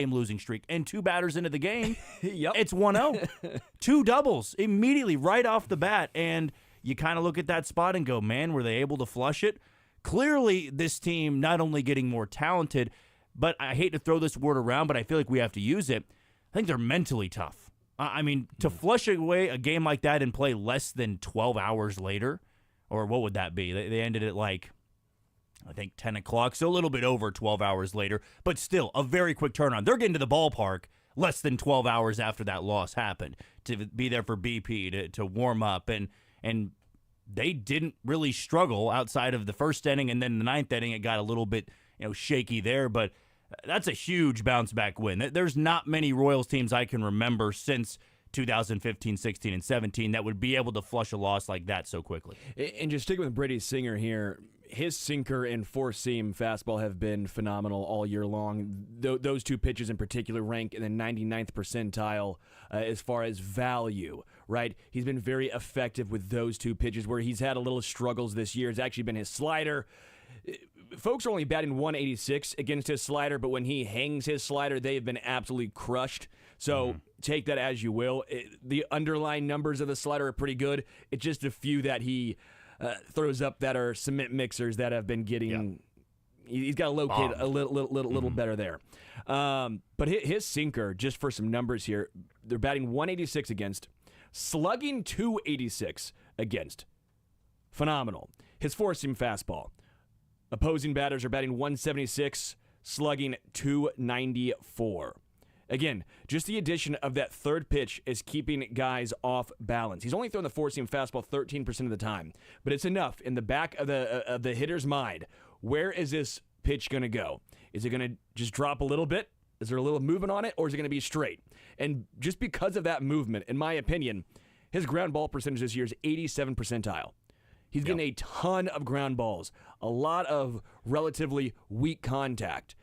game losing streak. And 2 batters into the game, Yep. it's 1-0. 2 doubles immediately right off the bat. And you kind of look at that spot and go, man, were they able to flush it? Clearly, this team not only getting more talented, but I hate to throw this word around, but I feel like we have to use it. I think they're mentally tough. I mean, to flush away a game like that and play less than 12 hours later, or what would that be? They ended at like, I think 10 o'clock, so a little bit over 12 hours later, but still a very quick turnaround. They're getting to the ballpark less than 12 hours after that loss happened to be there for BP, to warm up, and they didn't really struggle outside of the first inning, and then the 9th inning it got a little bit shaky there, but that's a huge bounce back win. There's not many Royals teams I can remember since 2015, 16, and 17 that would be able to flush a loss like that so quickly. And just sticking with Brady Singer here, his sinker and four-seam fastball have been phenomenal all year long. Those 2 pitches in particular rank in the 99th percentile as far as value, right? He's been very effective with those 2 pitches. Where he's had a little struggles this year has actually been his slider. Folks are only batting 186 against his slider, but when he hangs his slider, they've been absolutely crushed. So take that as you will. The underlying numbers of the slider are pretty good. It's just a few that he throws up that are cement mixers that have been getting. He's got to locate a little better there. But his sinker, just for some numbers here, they're batting 186 against, slugging 286 against. Phenomenal. His four-seam fastball. Opposing batters are batting 176, slugging 294. Again, just the addition of that third pitch is keeping guys off balance. He's only thrown the four-seam fastball 13% of the time, but it's enough in the back of the hitter's mind. Where is this pitch going to go? Is it going to just drop a little bit? Is there a little movement on it, or is it going to be straight? And just because of that movement, in my opinion, his ground ball percentage this year is 87th percentile. He's getting a ton of ground balls, a lot of relatively weak contact.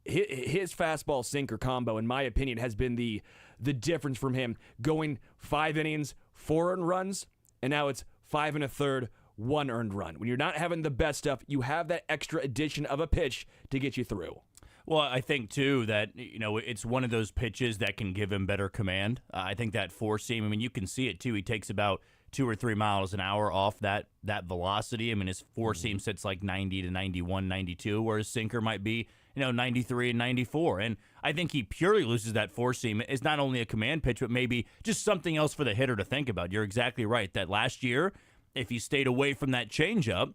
His fastball sinker combo, in my opinion, has been the difference from him going 5 innings, 4 earned runs, and now it's 5 1/3, 1 earned run. When you're not having the best stuff, you have that extra addition of a pitch to get you through. Well, I think, too, that it's one of those pitches that can give him better command. I think that four-seam, you can see it, too. He takes about 2 or 3 miles an hour off that velocity. His four-seam sits like 90 to 91, 92, where his sinker might be 93 and 94. And I think he purely loses that four-seam. It's not only a command pitch, but maybe just something else for the hitter to think about. You're exactly right that last year, if he stayed away from that changeup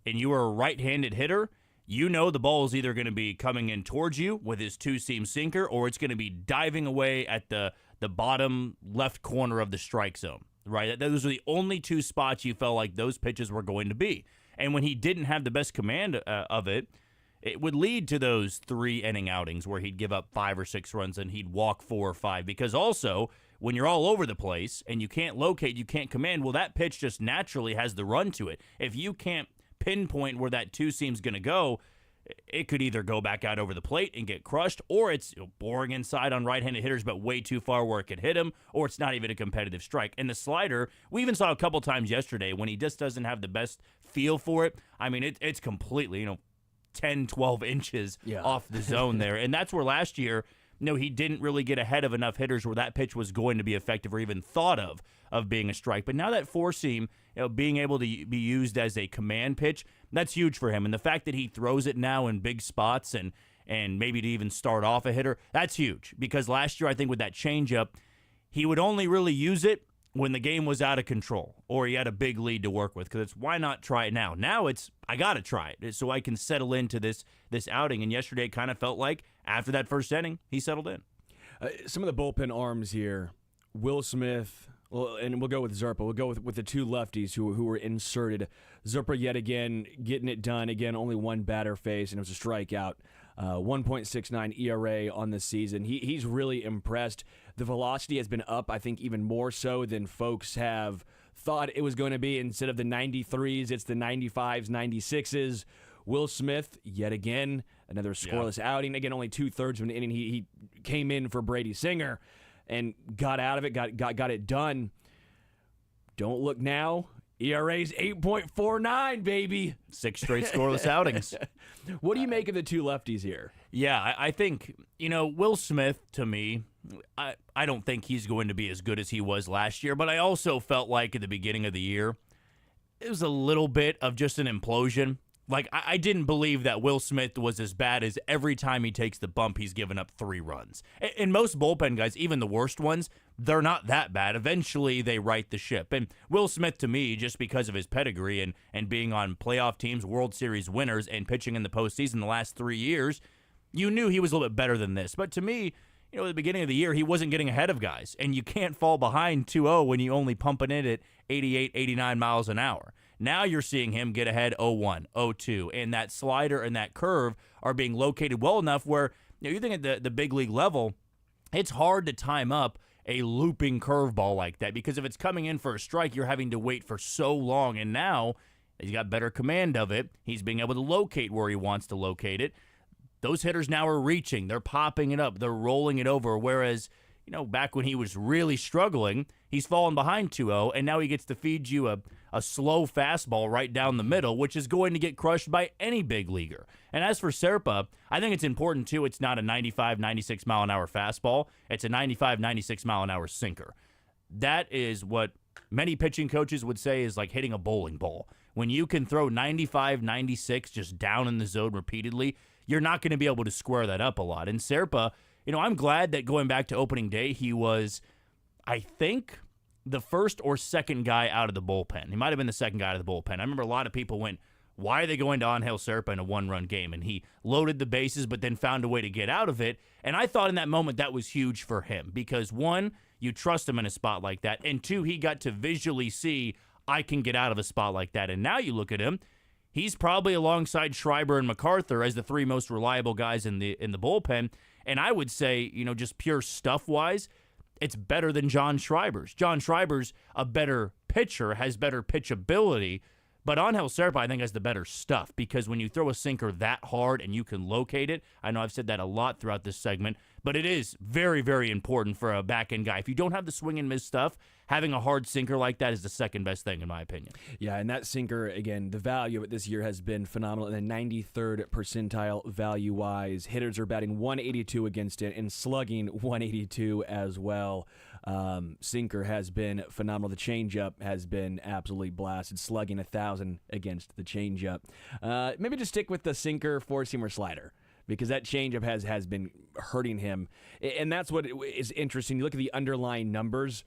and you were a right-handed hitter, the ball is either going to be coming in towards you with his two-seam sinker, or it's going to be diving away at the bottom left corner of the strike zone, right? Those are the only 2 spots you felt like those pitches were going to be. And when he didn't have the best command of it, it would lead to those 3-inning outings where he'd give up 5 or 6 runs and he'd walk 4 or 5. Because also, when you're all over the place and you can't locate, you can't command, well, that pitch just naturally has the run to it. If you can't pinpoint where that two-seam's going to go, it could either go back out over the plate and get crushed, or it's boring inside on right-handed hitters but way too far where it could hit him, or it's not even a competitive strike. And the slider, we even saw a couple times yesterday when he just doesn't have the best feel for it. It's completely, 10, 12 inches off the zone there. And that's where last year, he didn't really get ahead of enough hitters where that pitch was going to be effective or even thought of being a strike. But now that four-seam, being able to be used as a command pitch, that's huge for him. And the fact that he throws it now in big spots and maybe to even start off a hitter, that's huge. Because last year, I think with that changeup, he would only really use it when the game was out of control or he had a big lead to work with, because it's why not try it now? Now it's I got to try it so I can settle into this outing. And yesterday it kind of felt like after that first inning, he settled in. Some of the bullpen arms here, Will Smith, and we'll go with Zerpa. We'll go with the 2 lefties who were inserted. Zerpa yet again getting it done. Again, only 1 batter face, and it was a strikeout. 1.69 ERA on the season. He's really impressed. The velocity has been up, I think, even more so than folks have thought it was going to be. Instead of the 93s, it's the 95s, 96s. Will Smith, yet again, another scoreless outing. Again, only 2/3 of an inning. He came in for Brady Singer and got out of it, got it done. Don't look now. ERA's 8.49, baby. 6 straight scoreless outings. What do you make of the two lefties here? Yeah, I think, Will Smith, to me, I don't think he's going to be as good as he was last year, but I also felt like at the beginning of the year, it was a little bit of just an implosion. Like, I didn't believe that Will Smith was as bad as every time he takes the bump, he's given up 3 runs. And most bullpen guys, even the worst ones, they're not that bad. Eventually, they right the ship. And Will Smith, to me, just because of his pedigree and being on playoff teams, World Series winners, and pitching in the postseason the last 3 years, you knew he was a little bit better than this. But to me, at the beginning of the year, he wasn't getting ahead of guys. And you can't fall behind 2-0 when you only pumping it at 88, 89 miles an hour. Now you're seeing him get ahead 0-1, 0-2, and that slider and that curve are being located well enough where you think at the big league level, it's hard to time up a looping curveball like that because if it's coming in for a strike, you're having to wait for so long. And now he's got better command of it. He's being able to locate where he wants to locate it. Those hitters now are reaching. They're popping it up. They're rolling it over, whereas back when he was really struggling, he's fallen behind 2-0, and now he gets to feed you a slow fastball right down the middle, which is going to get crushed by any big leaguer. And as for Serpa, I think it's important, too. It's not a 95, 96 mile an hour fastball. It's a 95, 96 mile an hour sinker. That is what many pitching coaches would say is like hitting a bowling ball. When you can throw 95, 96 just down in the zone repeatedly, you're not going to be able to square that up a lot. And Serpa, I'm glad that going back to opening day, he was, I think, the first or second guy out of the bullpen. He might have been the second guy out of the bullpen. I remember a lot of people went, why are they going to Angel Serpa in a one-run game? And he loaded the bases but then found a way to get out of it. And I thought in that moment that was huge for him because, 1, you trust him in a spot like that, and 2, he got to visually see, I can get out of a spot like that. And now you look at him, he's probably alongside Schreiber and MacArthur as the 3 most reliable guys in the bullpen. And I would say, just pure stuff-wise, it's better than John Schreiber's. John Schreiber's a better pitcher, has better pitchability, but Angel Serpa, I think, has the better stuff because when you throw a sinker that hard and you can locate it, I know I've said that a lot throughout this segment, but it is very, very important for a back-end guy. If you don't have the swing and miss stuff, having a hard sinker like that is the second best thing, in my opinion. Yeah, and that sinker, again, the value of it this year has been phenomenal. In the 93rd percentile value-wise, hitters are batting 182 against it and slugging 182 as well. Sinker has been phenomenal. The changeup has been absolutely blasted, slugging 1,000 against the changeup. Maybe just stick with the sinker, four-seamer, slider, because that changeup has been hurting him. And that's what is interesting. You look at the underlying numbers,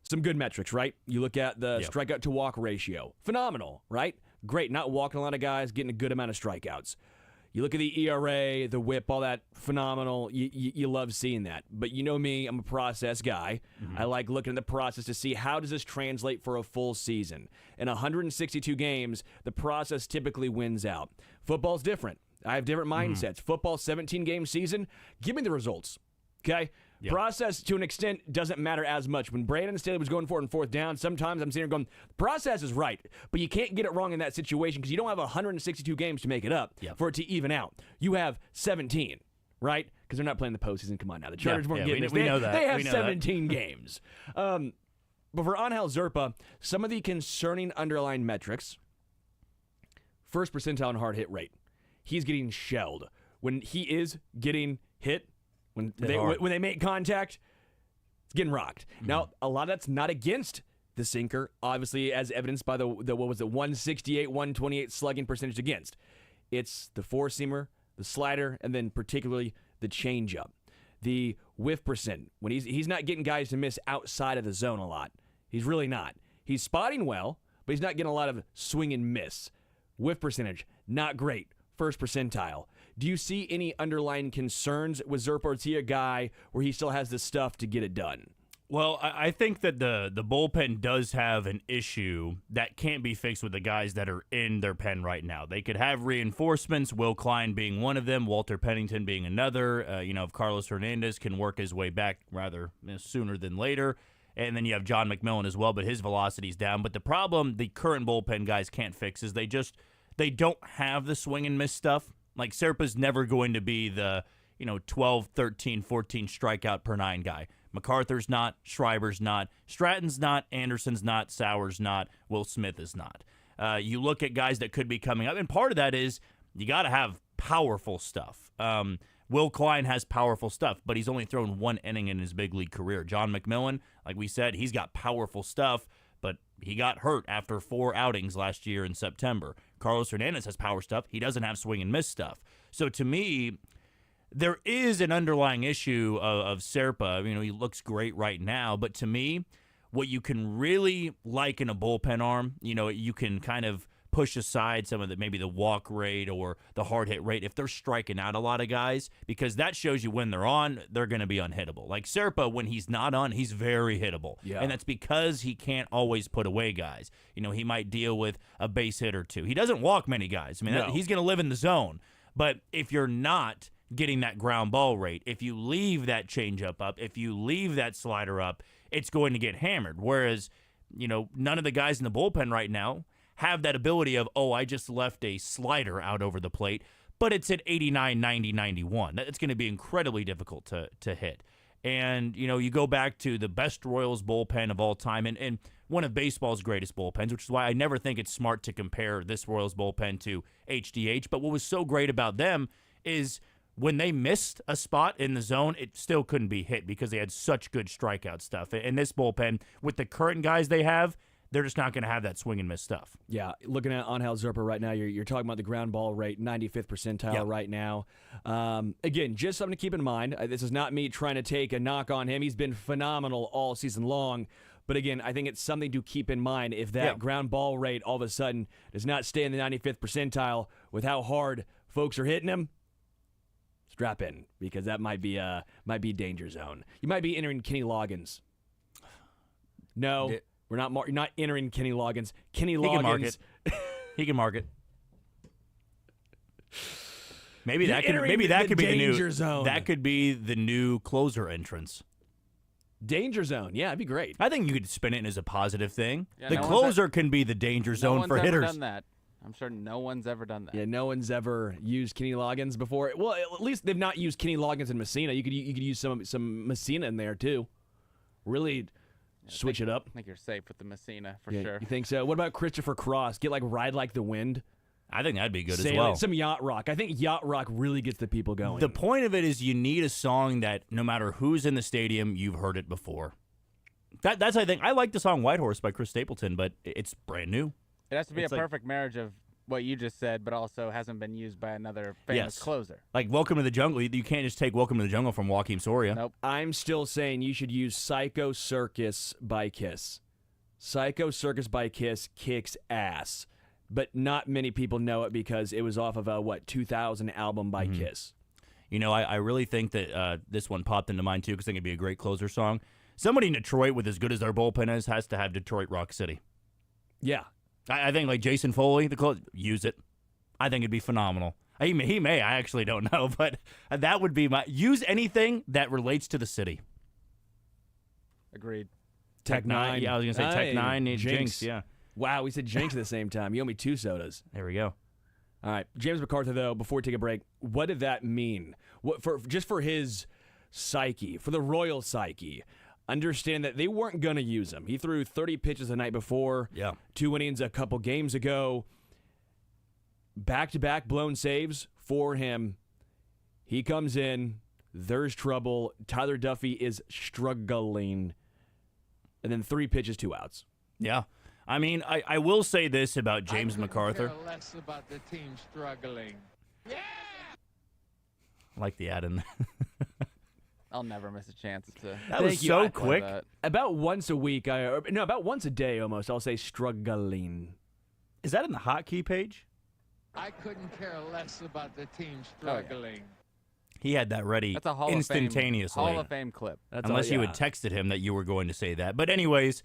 some good metrics, right? You look at the strikeout to walk ratio. Phenomenal, right? Great, not walking a lot of guys, getting a good amount of strikeouts. You look at the ERA, the whip, all that, phenomenal. You love seeing that. But you know me, I'm a process guy. Mm-hmm. I like looking at the process to see how does this translate for a full season. In 162 games, the process typically wins out. Football's different. I have different mindsets. Football, 17-game season, give me the results, okay? Yep. Process, to an extent, doesn't matter as much. When Brandon Staley was going for it on 4th down, sometimes I'm sitting here going, the process is right, but you can't get it wrong in that situation because you don't have 162 games to make it up for it to even out. You have 17, right? Because they're not playing the postseason. Come on now. The Chargers weren't getting this. We know that. They have 17 games. But for Angel Serpa, some of the concerning underlying metrics, first percentile in hard hit rate. He's getting shelled. When he is getting hit, when they make contact, it's getting rocked. Mm-hmm. Now, a lot of that's not against the sinker, obviously, as evidenced by the 168, 128 slugging percentage against. It's the four-seamer, the slider, and then particularly the changeup. The whiff percent, when he's not getting guys to miss outside of the zone a lot. He's really not. He's spotting well, but he's not getting a lot of swing and miss. Whiff percentage, not great. First percentile. Do you see any underlying concerns with Serpa, or is he a guy where he still has the stuff to get it done? Well, I think that the bullpen does have an issue that can't be fixed with the guys that are in their pen right now. They could have reinforcements, Will Klein being one of them, Walter Pennington being another. If Carlos Hernandez can work his way back rather sooner than later. And then you have John McMillan as well, but his velocity's down. But the problem the current bullpen guys can't fix is they don't have the swing and miss stuff. Like, Serpa's never going to be the 12, 13, 14 strikeout per 9 guy. MacArthur's not, Schreiber's not, Stratton's not, Anderson's not, Sauer's not, Will Smith is not. You look at guys that could be coming up, and part of that is you got to have powerful stuff. Will Klein has powerful stuff, but he's only thrown 1 inning in his big league career. John McMillan, like we said, he's got powerful stuff, but he got hurt after 4 outings last year in September. Carlos Hernandez has power stuff. He doesn't have swing and miss stuff. So to me, there is an underlying issue of Serpa. He looks great right now, but to me, what you can really like in a bullpen arm, you can kind of push aside some of maybe the walk rate or the hard hit rate if they're striking out a lot of guys, because that shows you when they're on, they're going to be unhittable. Like Serpa, when he's not on, he's very hittable. Yeah. And that's because he can't always put away guys. He might deal with a base hit or two. He doesn't walk many guys. He's going to live in the zone. But if you're not getting that ground ball rate, if you leave that changeup up, if you leave that slider up, it's going to get hammered. Whereas, none of the guys in the bullpen right now have that ability of, I just left a slider out over the plate, but it's at 89, 90, 91. It's going to be incredibly difficult to hit. And, you go back to the best Royals bullpen of all time and one of baseball's greatest bullpens, which is why I never think it's smart to compare this Royals bullpen to HDH. But what was so great about them is when they missed a spot in the zone, it still couldn't be hit because they had such good strikeout stuff. And this bullpen, with the current guys they have, they're just not going to have that swing and miss stuff. Yeah, looking at Angel Zerpa right now, you're talking about the ground ball rate, 95th percentile right now. Again, just something to keep in mind. This is not me trying to take a knock on him. He's been phenomenal all season long. But again, I think it's something to keep in mind if that ground ball rate all of a sudden does not stay in the 95th percentile with how hard folks are hitting him. Strap in, because that might be danger zone. You might be entering Kenny Loggins. No. We're not. You're not entering Kenny Loggins. Kenny Loggins. He can mark it. Maybe that could be the new zone. That could be the new closer entrance. Danger zone. Yeah, it'd be great. I think you could spin it as a positive thing. Yeah, the closer can be the danger zone for hitters. No one's ever done that. I'm sure no one's ever done that. Yeah, no one's ever used Kenny Loggins before. Well, at least they've not used Kenny Loggins and Messina. You could use some Messina in there too. Really. Switch it up. I think you're safe with the Messina for sure. You think so? What about Christopher Cross? Get Ride Like the Wind? I think that'd be good as well. Some yacht rock. I think yacht rock really gets the people going. The point of it is you need a song that no matter who's in the stadium, you've heard it before. That's I think. I like the song White Horse by Chris Stapleton, but it's brand new. It has to be a perfect marriage of what you just said, but also hasn't been used by another famous closer. Like Welcome to the Jungle. You can't just take Welcome to the Jungle from Joaquin Soria. Nope. I'm still saying you should use Psycho Circus by Kiss. Psycho Circus by Kiss kicks ass, but not many people know it because it was off of a, 2000 album by Kiss. I really think that this one popped into mind, too, because I think it'd be a great closer song. Somebody in Detroit with as good as their bullpen is has to have Detroit Rock City. Yeah. I think like Jason Foley, use it. I think it'd be phenomenal. He may. I actually don't know, but that would be use anything that relates to the city. Agreed. Tech 9. Yeah, I was going to say Tech 9. Jinx. Yeah. Wow, we said Jinx at the same time. You owe me 2 sodas. There we go. All right. James MacArthur, though, before we take a break, what did that mean? What for his psyche, for the Royal psyche? Understand that they weren't going to use him. He threw 30 pitches the night before. Yeah. 2 innings a couple games ago. Back-to-back blown saves for him. He comes in. There's trouble. Tyler Duffy is struggling. And then 3 pitches, 2 outs. Yeah. I mean, I will say this about James MacArthur. Care less about the team struggling. Yeah! I like the ad in there. I'll never miss a chance to. That was so quick. About once a week, about once a day almost, I'll say struggling. Is that in the hotkey page? I couldn't care less about the team struggling. Oh, yeah. He had that ready instantaneously. Hall of Fame clip. Unless you had texted him that you were going to say that. But anyways,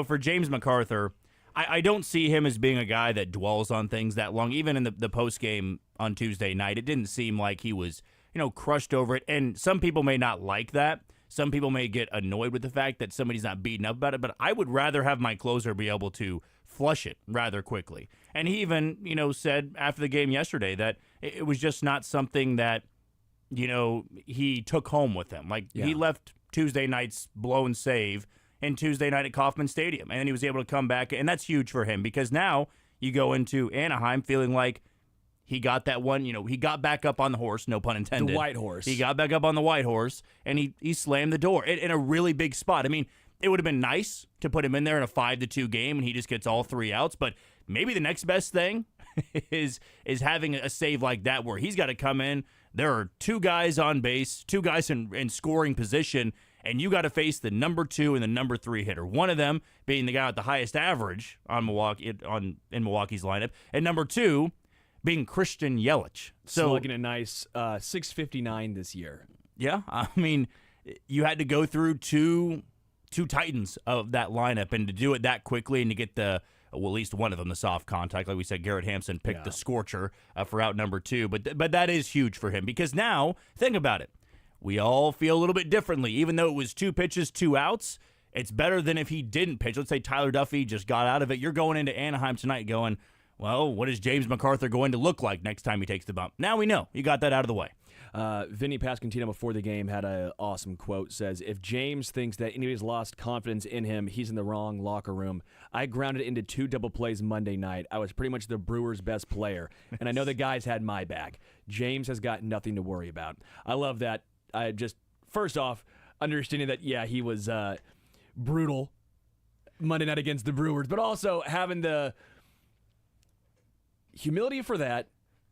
for James MacArthur, I don't see him as being a guy that dwells on things that long. Even in the postgame on Tuesday night, it didn't seem like he was crushed over it. And some people may not like that. Some people may get annoyed with the fact that somebody's not beaten up about it. But I would rather have my closer be able to flush it rather quickly. And he even, said after the game yesterday that it was just not something that he took home with him. Like, he left Tuesday night's blown save and Tuesday night at Kauffman Stadium, and then he was able to come back, and that's huge for him because now you go into Anaheim feeling like he got that one, he got back up on the horse, no pun intended. The white horse. He got back up on the white horse, and he slammed the door in a really big spot. I mean, it would have been nice to put him in there in a 5-2 game, and he just gets all 3 outs, but maybe the next best thing is having a save like that where he's got to come in. There are 2 guys on base, 2 guys in scoring position, and you got to face the number 2 and the number 3 hitter. One of them being the guy with the highest average in Milwaukee's lineup, and number 2 being Christian Yelich. So slugging a nice 659 this year. Yeah, I mean, you had to go through two titans of that lineup, and to do it that quickly and to get at least one of them, the soft contact. Like we said, Garrett Hampson picked the scorcher for out number 2, but that is huge for him because now, think about it. We all feel a little bit differently. Even though it was 2 pitches, 2 outs, it's better than if he didn't pitch. Let's say Tyler Duffy just got out of it. You're going into Anaheim tonight going, well, what is James MacArthur going to look like next time he takes the bump? Now we know. You got that out of the way. Vinny Pasquantino before the game had an awesome quote. Says, if James thinks that anybody's lost confidence in him, he's in the wrong locker room. I grounded into 2 double plays Monday night. I was pretty much the Brewers' best player, and I know the guys had my back. James has got nothing to worry about. I love that. I just, first off, understanding that, he was brutal Monday night against the Brewers, but also having the humility for that,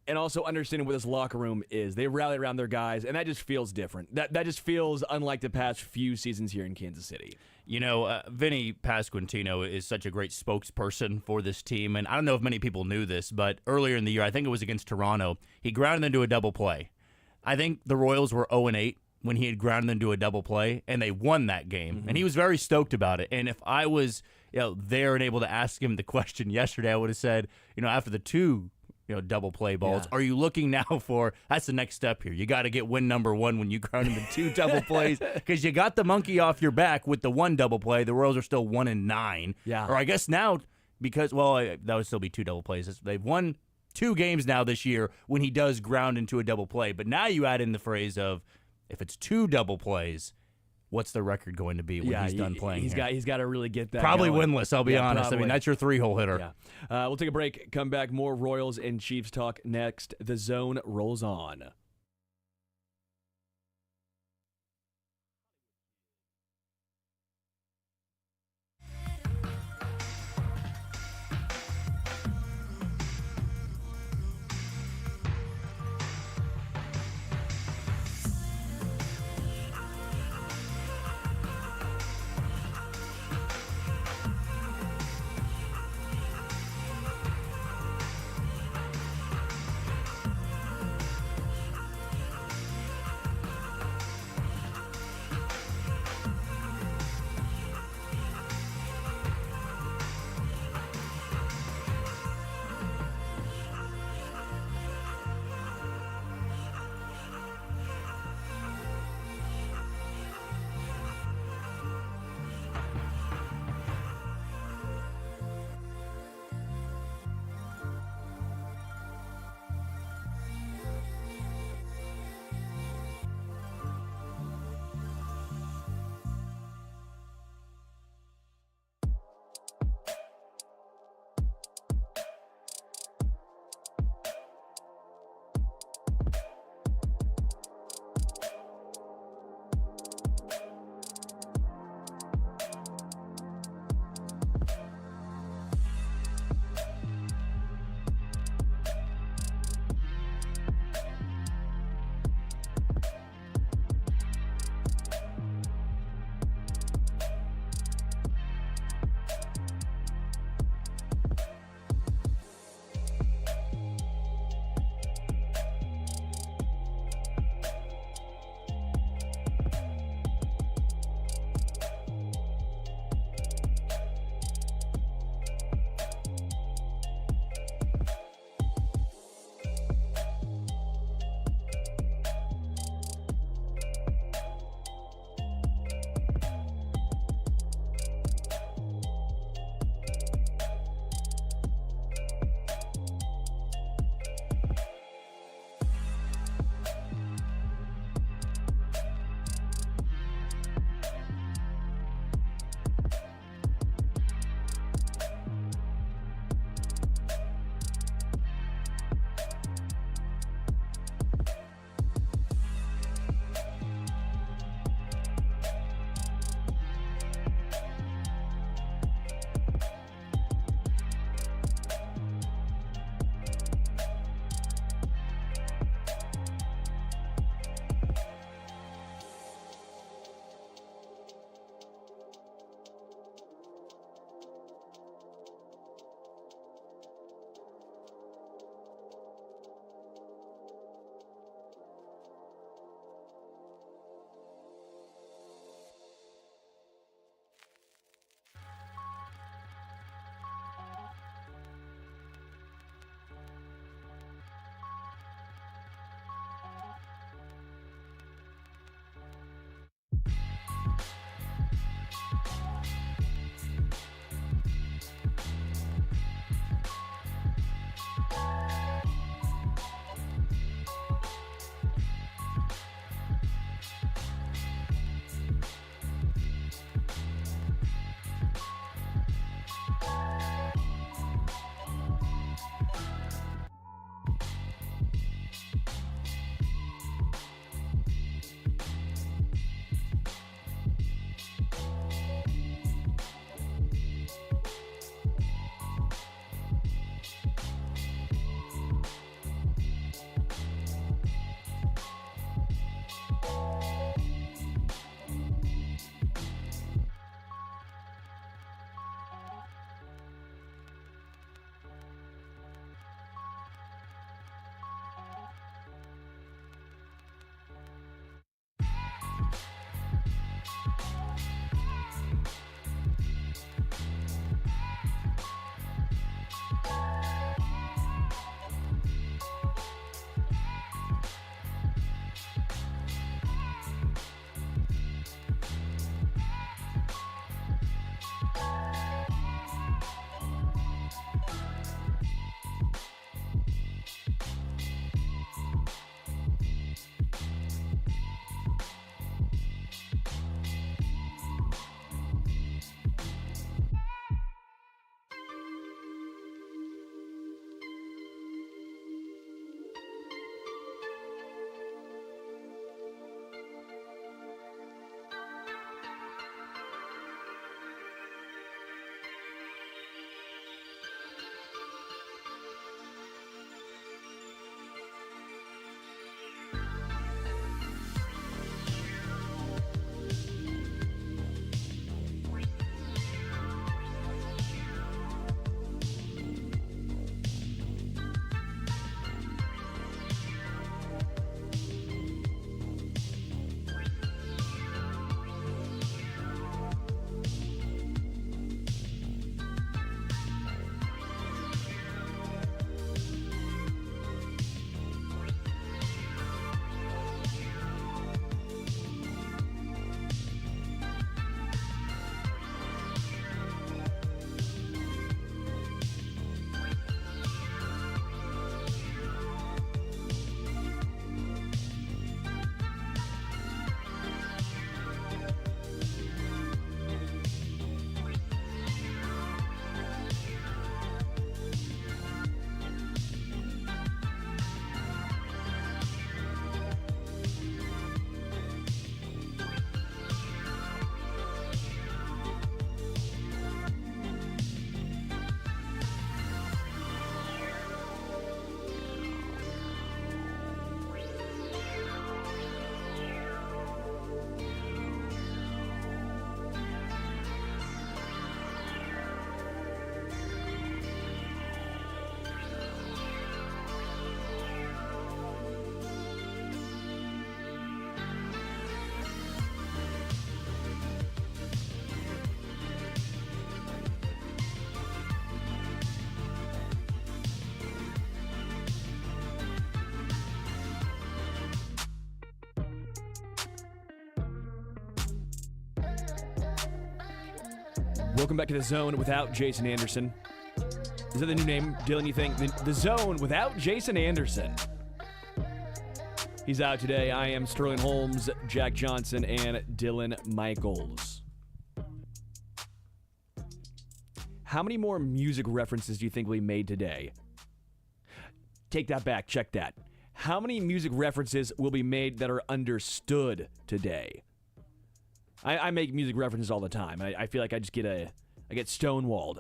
and also understanding what this locker room is. They rally around their guys, and that just feels different. That just feels unlike the past few seasons here in Kansas City. Vinny Pasquantino is such a great spokesperson for this team, and I don't know if many people knew this, but earlier in the year, I think it was against Toronto, he grounded into a double play. I think the Royals were 0-8 when he had grounded into a double play, and they won that game, and he was very stoked about it. And if I was there and able to ask him the question yesterday, I would have said, after the 2 double play balls, are you looking now for, that's the next step here. You got to get win number 1 when you ground into 2 double plays because you got the monkey off your back with the 1 double play. The Royals are still 1-9. Yeah. Or I guess now, because, that would still be 2 double plays. They've won 2 games now this year when he does ground into a double play. But now you add in the phrase of, if it's 2 double plays, what's the record going to be when he's done playing? He's got to really get that. Probably going. winless, I'll be honest. Probably. I mean, that's your 3-hole hitter. Yeah. We'll take a break. Come back. More Royals and Chiefs talk next. The Zone rolls on. Welcome back to The Zone without Jason Anderson. Is that the new name, Dylan, you think? The Zone without Jason Anderson. He's out today. I am Sterling Holmes, Jack Johnson, and Dylan Michaels. How many more music references do you think we made today? Take that back. Check that. How many music references will be made that are understood today? I make music references all the time. I feel like I get stonewalled.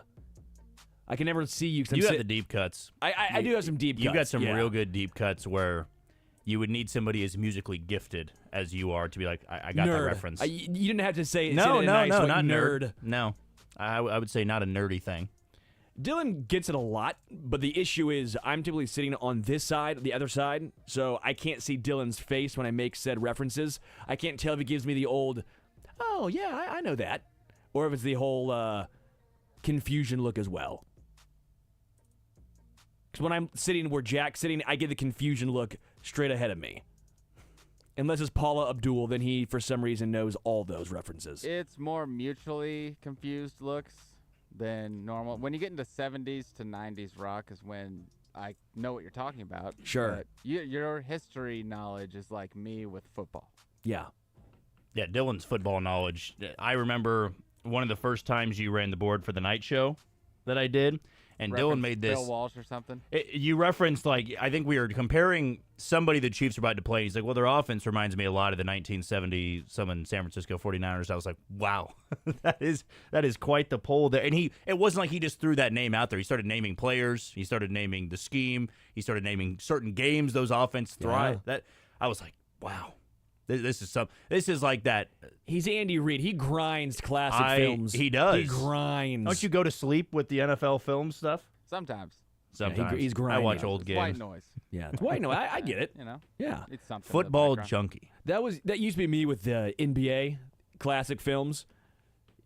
I can never see you. You have the deep cuts. I do have some deep cuts. You've got some real good deep cuts where you would need somebody as musically gifted as you are to be like, I got that reference. You didn't have to say no, not nerd. No, I would say not a nerdy thing. Dylan gets it a lot, but the issue is I'm typically sitting on this side, the other side, so I can't see Dylan's face when I make said references. I can't tell if he gives me the old, oh, yeah, I know that, or if it's the whole confusion look as well. Because when I'm sitting where Jack's sitting, I get the confusion look straight ahead of me. Unless it's Paula Abdul, then he, for some reason, knows all those references. It's more mutually confused looks than normal. When you get into 70s to 90s rock is when I know what you're talking about. Sure. But your history knowledge is like me with football. Yeah. Yeah, Dylan's football knowledge. I remember one of the first times you ran the board for the night show that I did, and Dylan made this. Bill Walsh or something? You referenced, like, I think we were comparing somebody the Chiefs were about to play. He's like, well, their offense reminds me a lot of the 1970 some San Francisco 49ers. I was like, wow, that is quite the pull there. And it wasn't like he just threw that name out there. He started naming players. He started naming the scheme. He started naming certain games those offense thrive. Yeah. That I was like, wow. This is like that. He's Andy Reid. He grinds classic films. He does. He grinds. Don't you go to sleep with the NFL film stuff? Sometimes. Sometimes. Yeah, he's grinding. I watch old It's games. white noise. Yeah, it's white. No, I get it. You know? Yeah. It's something. Football in the background. junkie. That used to be me with the NBA classic films.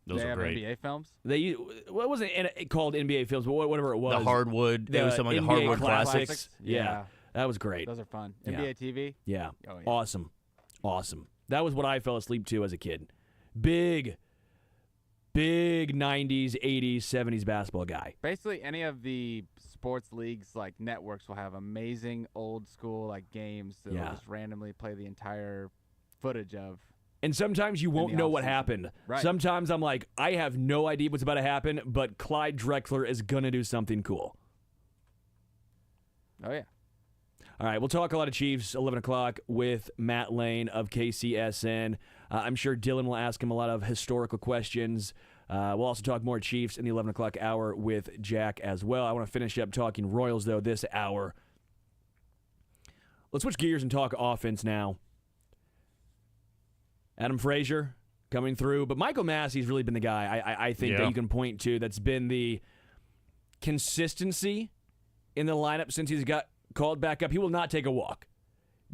Those They are have great. NBA films? It wasn't called NBA films, but whatever it was. The hardwood. It was something like NBA the hardwood classics. Classics? Yeah. Yeah. That was great. Those are fun. Yeah. NBA TV? Yeah. Oh, yeah. Awesome. That was what I fell asleep to as a kid. Big 90s, 80s, 70s basketball guy. Basically, any of the sports leagues, like networks, will have amazing old school like games that will just randomly play the entire footage of. And sometimes you won't the know what offseason. happened. Right. Sometimes I'm like, I have no idea what's about to happen, but Clyde Drexler is going to do something cool. Oh, yeah. All right, we'll talk a lot of Chiefs, 11 o'clock, with Matt Lane of KCSN. I'm sure Dylan will ask him a lot of historical questions. We'll also talk more Chiefs in the 11 o'clock hour with Jack as well. I want to finish up talking Royals, though, this hour. Let's switch gears and talk offense now. Adam Frazier coming through, but Michael Massey's really been the guy I think that you can point to that's been the consistency in the lineup since he's got called back up. He will not take a walk.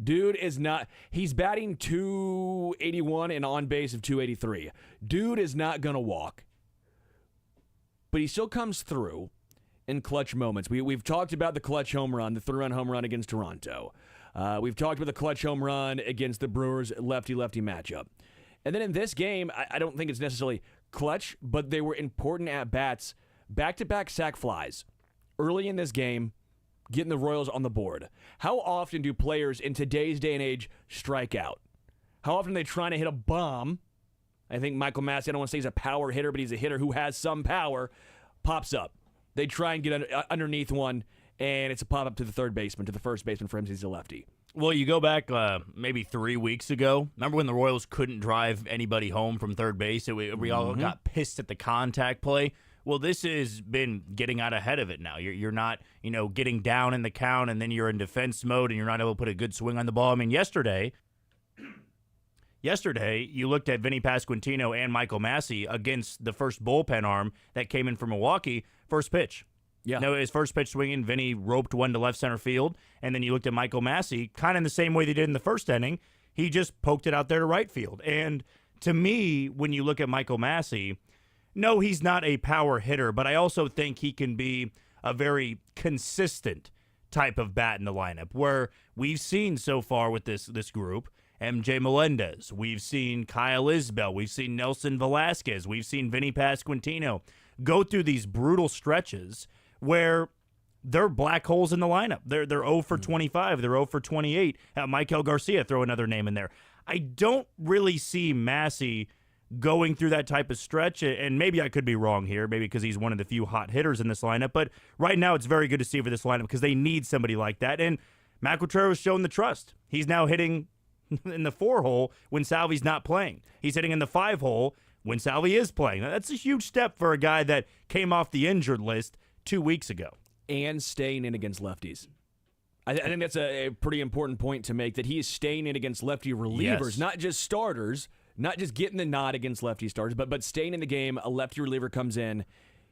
Dude is not. He's batting .281 and on base of .283. Dude is not going to walk. But he still comes through in clutch moments. We've talked about the clutch home run, the 3-run home run against Toronto. We've talked about the clutch home run against the Brewers lefty-lefty matchup. And then in this game, I don't think it's necessarily clutch, but they were important at-bats, back-to-back sac flies early in this game, getting the Royals on the board. How often do players in today's day and age strike out? How often are they trying to hit a bomb? I think Michael Massey, I don't want to say he's a power hitter, but he's a hitter who has some power, pops up. They try and get underneath one, and it's a pop-up to the third baseman, to the first baseman for him since he's a lefty. Well, you go back maybe 3 weeks ago. Remember when the Royals couldn't drive anybody home from third base? We all got pissed at the contact play. Well, this has been getting out ahead of it now. You're not, getting down in the count, and then you're in defense mode, and you're not able to put a good swing on the ball. I mean, yesterday, you looked at Vinny Pasquantino and Michael Massey against the first bullpen arm that came in from Milwaukee, first pitch. Yeah. No, his first pitch swinging, Vinny roped one to left center field, and then you looked at Michael Massey, kind of in the same way they did in the first inning. He just poked it out there to right field. And to me, when you look at Michael Massey, no, he's not a power hitter, but I also think he can be a very consistent type of bat in the lineup, where we've seen so far with this group, MJ Melendez. We've seen Kyle Isbell. We've seen Nelson Velasquez. We've seen Vinny Pasquantino go through these brutal stretches where they're black holes in the lineup. They're 0 for 25. They're 0 for 28. Michael Garcia, throw another name in there. I don't really see Massey going through that type of stretch, and maybe I could be wrong here, maybe because he's one of the few hot hitters in this lineup, but right now it's very good to see for this lineup because they need somebody like that, and Matt Quatraro has shown the trust. He's now hitting in the 4 hole when Salvi's not playing. He's hitting in the 5 hole when Salvi is playing. Now, that's a huge step for a guy that came off the injured list 2 weeks ago. And staying in against lefties. I think that's a pretty important point to make, that he is staying in against lefty relievers, Yes. not just starters, not just getting the nod against lefty starters, but staying in the game. A lefty reliever comes in,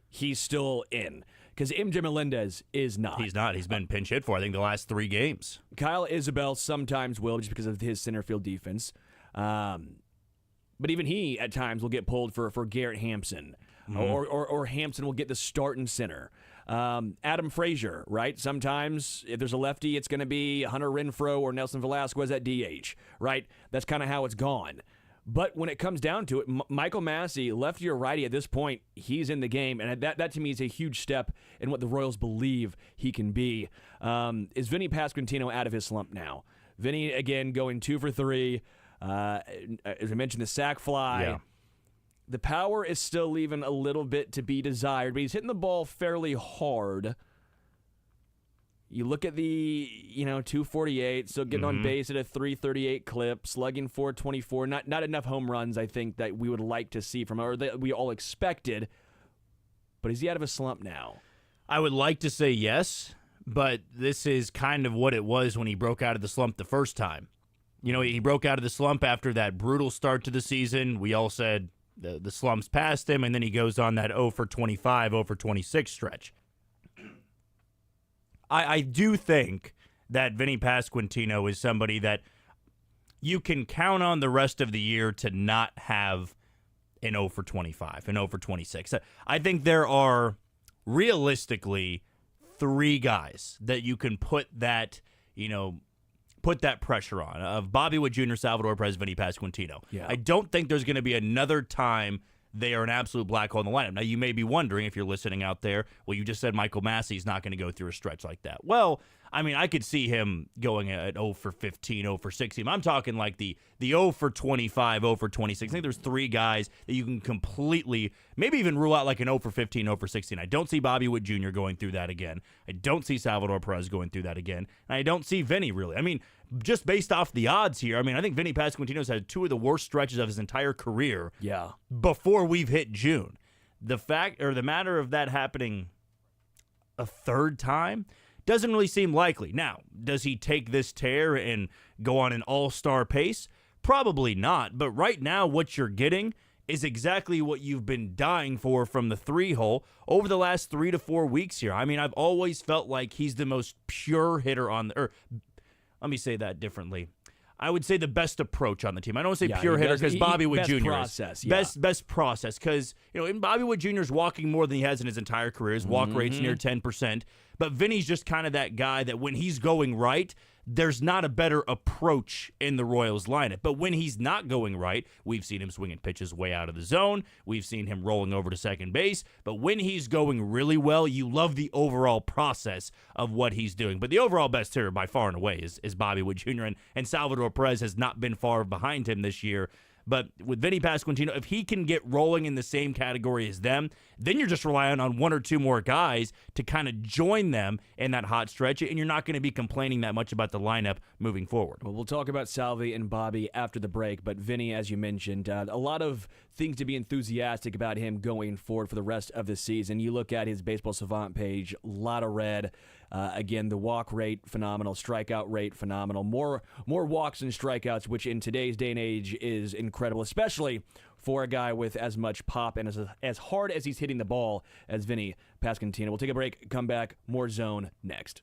he's still in. Because MJ Melendez is not. He's not. He's been pinch hit for, I think, the last 3 games. Kyle Isbell sometimes will, just because of his center field defense. But even he, at times, will get pulled for Garrett Hampson. Or Hampson will get the start in center. Adam Frazier, right? Sometimes, if there's a lefty, it's going to be Hunter Renfroe or Nelson Velasquez at DH, right? That's kind of how it's gone. But when it comes down to it, Michael Massey, lefty or righty at this point, he's in the game. And that to me is a huge step in what the Royals believe he can be. Is Vinny Pasquantino out of his slump now? Vinny, again, going 2 for 3. As I mentioned, the sac fly. Yeah. The power is still leaving a little bit to be desired, but he's hitting the ball fairly hard. You look at the, 248, still getting on base at a 338 clip, slugging 424. Not enough home runs, I think, that we would like to see from him, or that we all expected. But is he out of a slump now? I would like to say yes, but this is kind of what it was when he broke out of the slump the first time. He broke out of the slump after that brutal start to the season. We all said the slump's past him, and then he goes on that 0 for 25, 0 for 26 stretch. I do think that Vinny Pasquantino is somebody that you can count on the rest of the year to not have an 0 for 25, an 0 for 26. I think there are realistically 3 guys that you can put that pressure on, of Bobby Witt Jr., Salvador Perez, Vinny Pasquantino. Yeah. I don't think there's going to be another time they are an absolute black hole in the lineup. Now, you may be wondering, if you're listening out there, well, you just said Michael Massey's not going to go through a stretch like that. Well, I mean, I could see him going at 0 for 15, 0 for 16. I'm talking like the 0 for 25, 0 for 26. I think there's 3 guys that you can completely, maybe even rule out like an 0 for 15, 0 for 16. I don't see Bobby Witt Jr. going through that again. I don't see Salvador Perez going through that again. And I don't see Vinny, really. I mean, just based off the odds here, I think Vinny Pasquantino's had 2 of the worst stretches of his entire career before we've hit June. The matter of that happening a 3rd time doesn't really seem likely. Now, does he take this tear and go on an all-star pace? Probably not, but right now what you're getting is exactly what you've been dying for from the 3 hole over the last 3 to 4 weeks here. I've always felt like he's the most pure hitter let me say that differently. I would say the best approach on the team. I don't want to say pure hitter because Bobby Witt Jr. process, best process, because in Bobby Witt Jr. is walking more than he has in his entire career. His walk rate's near 10%. But Vinny's just kind of that guy that when he's going right, there's not a better approach in the Royals lineup. But when he's not going right, we've seen him swinging pitches way out of the zone. We've seen him rolling over to second base. But when he's going really well, you love the overall process of what he's doing. But the overall best hitter by far and away is Bobby Witt Jr. And Salvador Perez has not been far behind him this year. But with Vinny Pasquantino, if he can get rolling in the same category as them, then you're just relying on 1 or 2 more guys to kind of join them in that hot stretch, and you're not going to be complaining that much about the lineup moving forward. Well, we'll talk about Salvi and Bobby after the break, but Vinny, as you mentioned, a lot of things to be enthusiastic about him going forward for the rest of the season. You look at his Baseball Savant page, a lot of red. Again, the walk rate, phenomenal. Strikeout rate, phenomenal. More walks and strikeouts, which in today's day and age is incredible, especially for a guy with as much pop and as hard as he's hitting the ball as Vinny Pasquantino. We'll take a break, come back, more Zone next.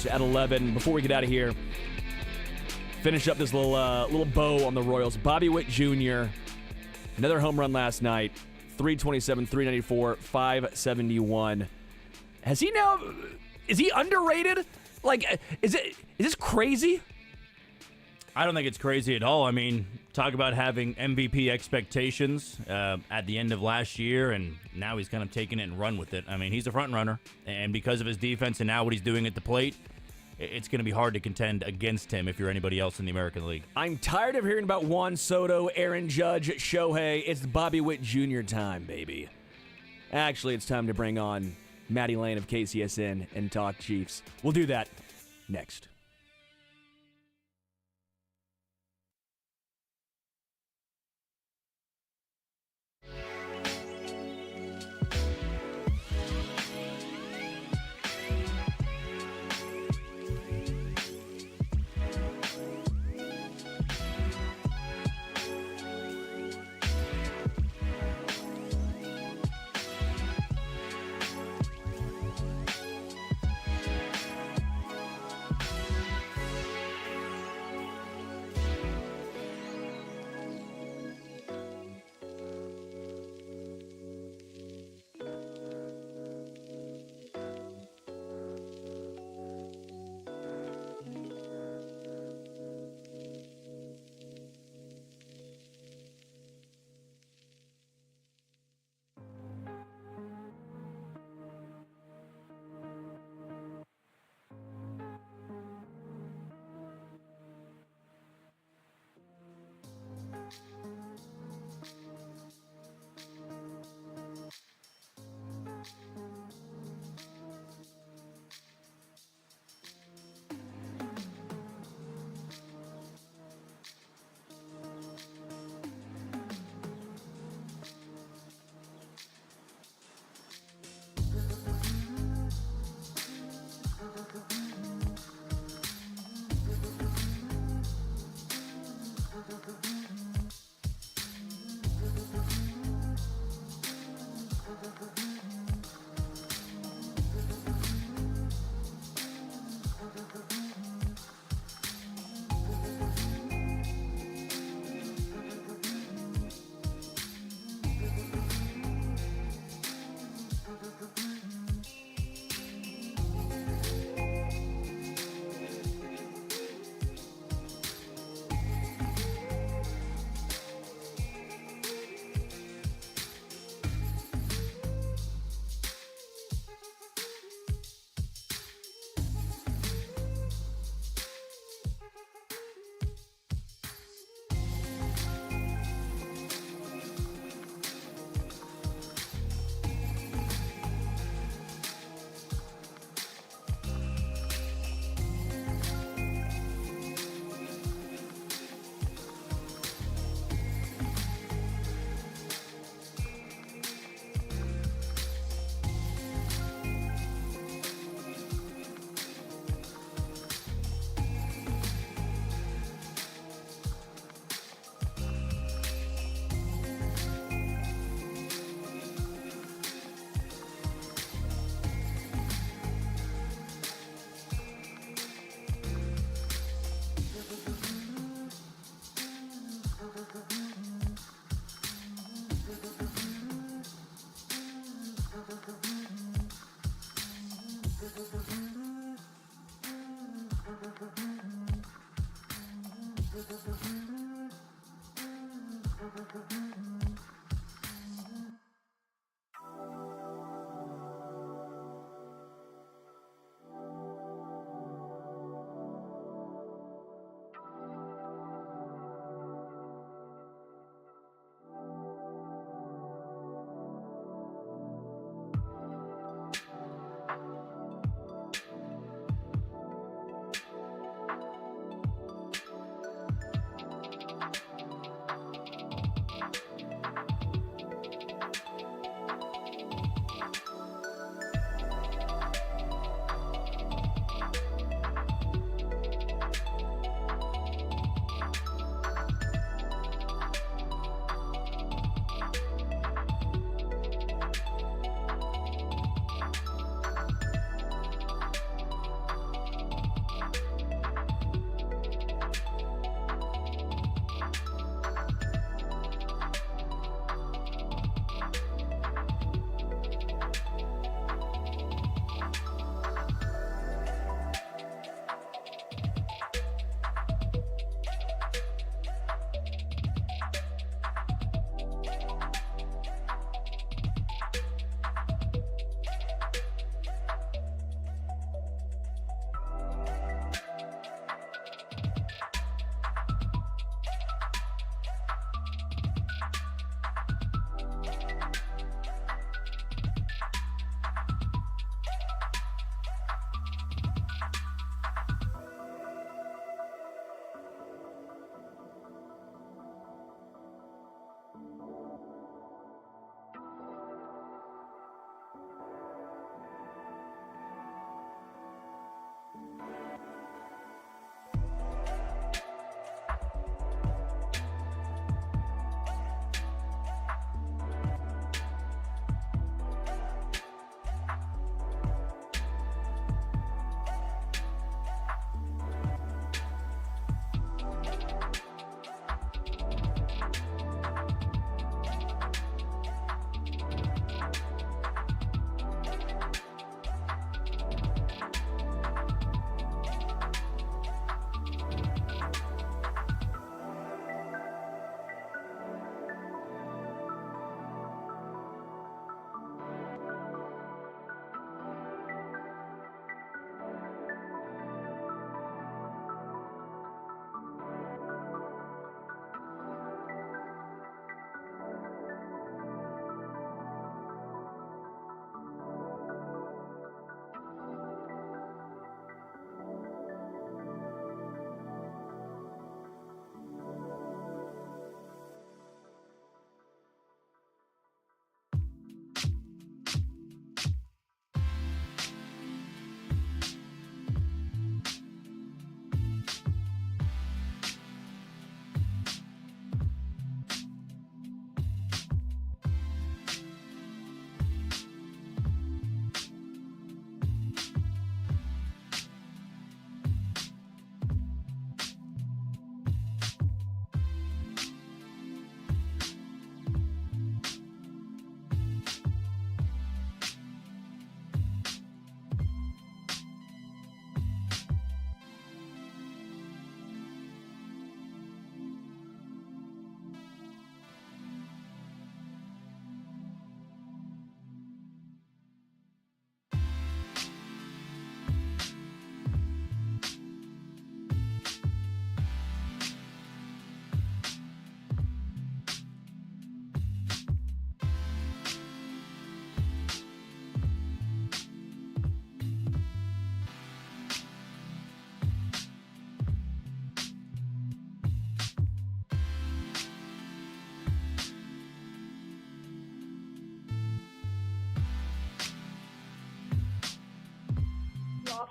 Sports at 11. Before we get out of here, finish up this little bow on the Royals. Bobby Witt Jr., another home run last night. 327, 394, 571. Is he underrated? Like, is this crazy? I don't think it's crazy at all. I mean, talk about having MVP expectations at the end of last year, and now he's kind of taking it and run with it. I mean, he's a front runner, and because of his defense and now what he's doing at the plate, it's going to be hard to contend against him if you're anybody else in the American League. I'm tired of hearing about Juan Soto, Aaron Judge, Shohei. It's Bobby Witt Jr. time, baby. Actually, it's time to bring on Matty Lane of KCSN and talk Chiefs. We'll do that next.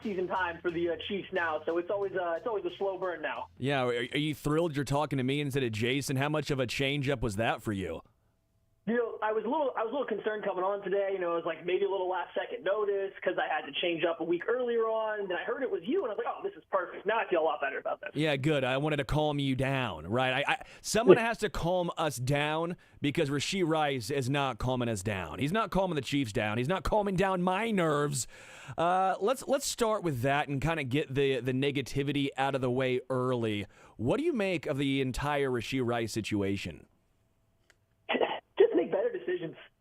off-season time for the Chiefs now, so it's always a slow burn now. Yeah, are you thrilled you're talking to me instead of Jason? How much of a change-up was that for you? I was a little concerned coming on today. It was like maybe a little last-second notice because I had to change up a week earlier on. And then I heard it was you, and I was like, oh, this is perfect. Now I feel a lot better about this. Yeah, good. I wanted to calm you down, right? Someone has to calm us down because Rashee Rice is not calming us down. He's not calming the Chiefs down. He's not calming down my nerves. Let's start with that and kind of get the negativity out of the way early. What do you make of the entire Rashee Rice situation?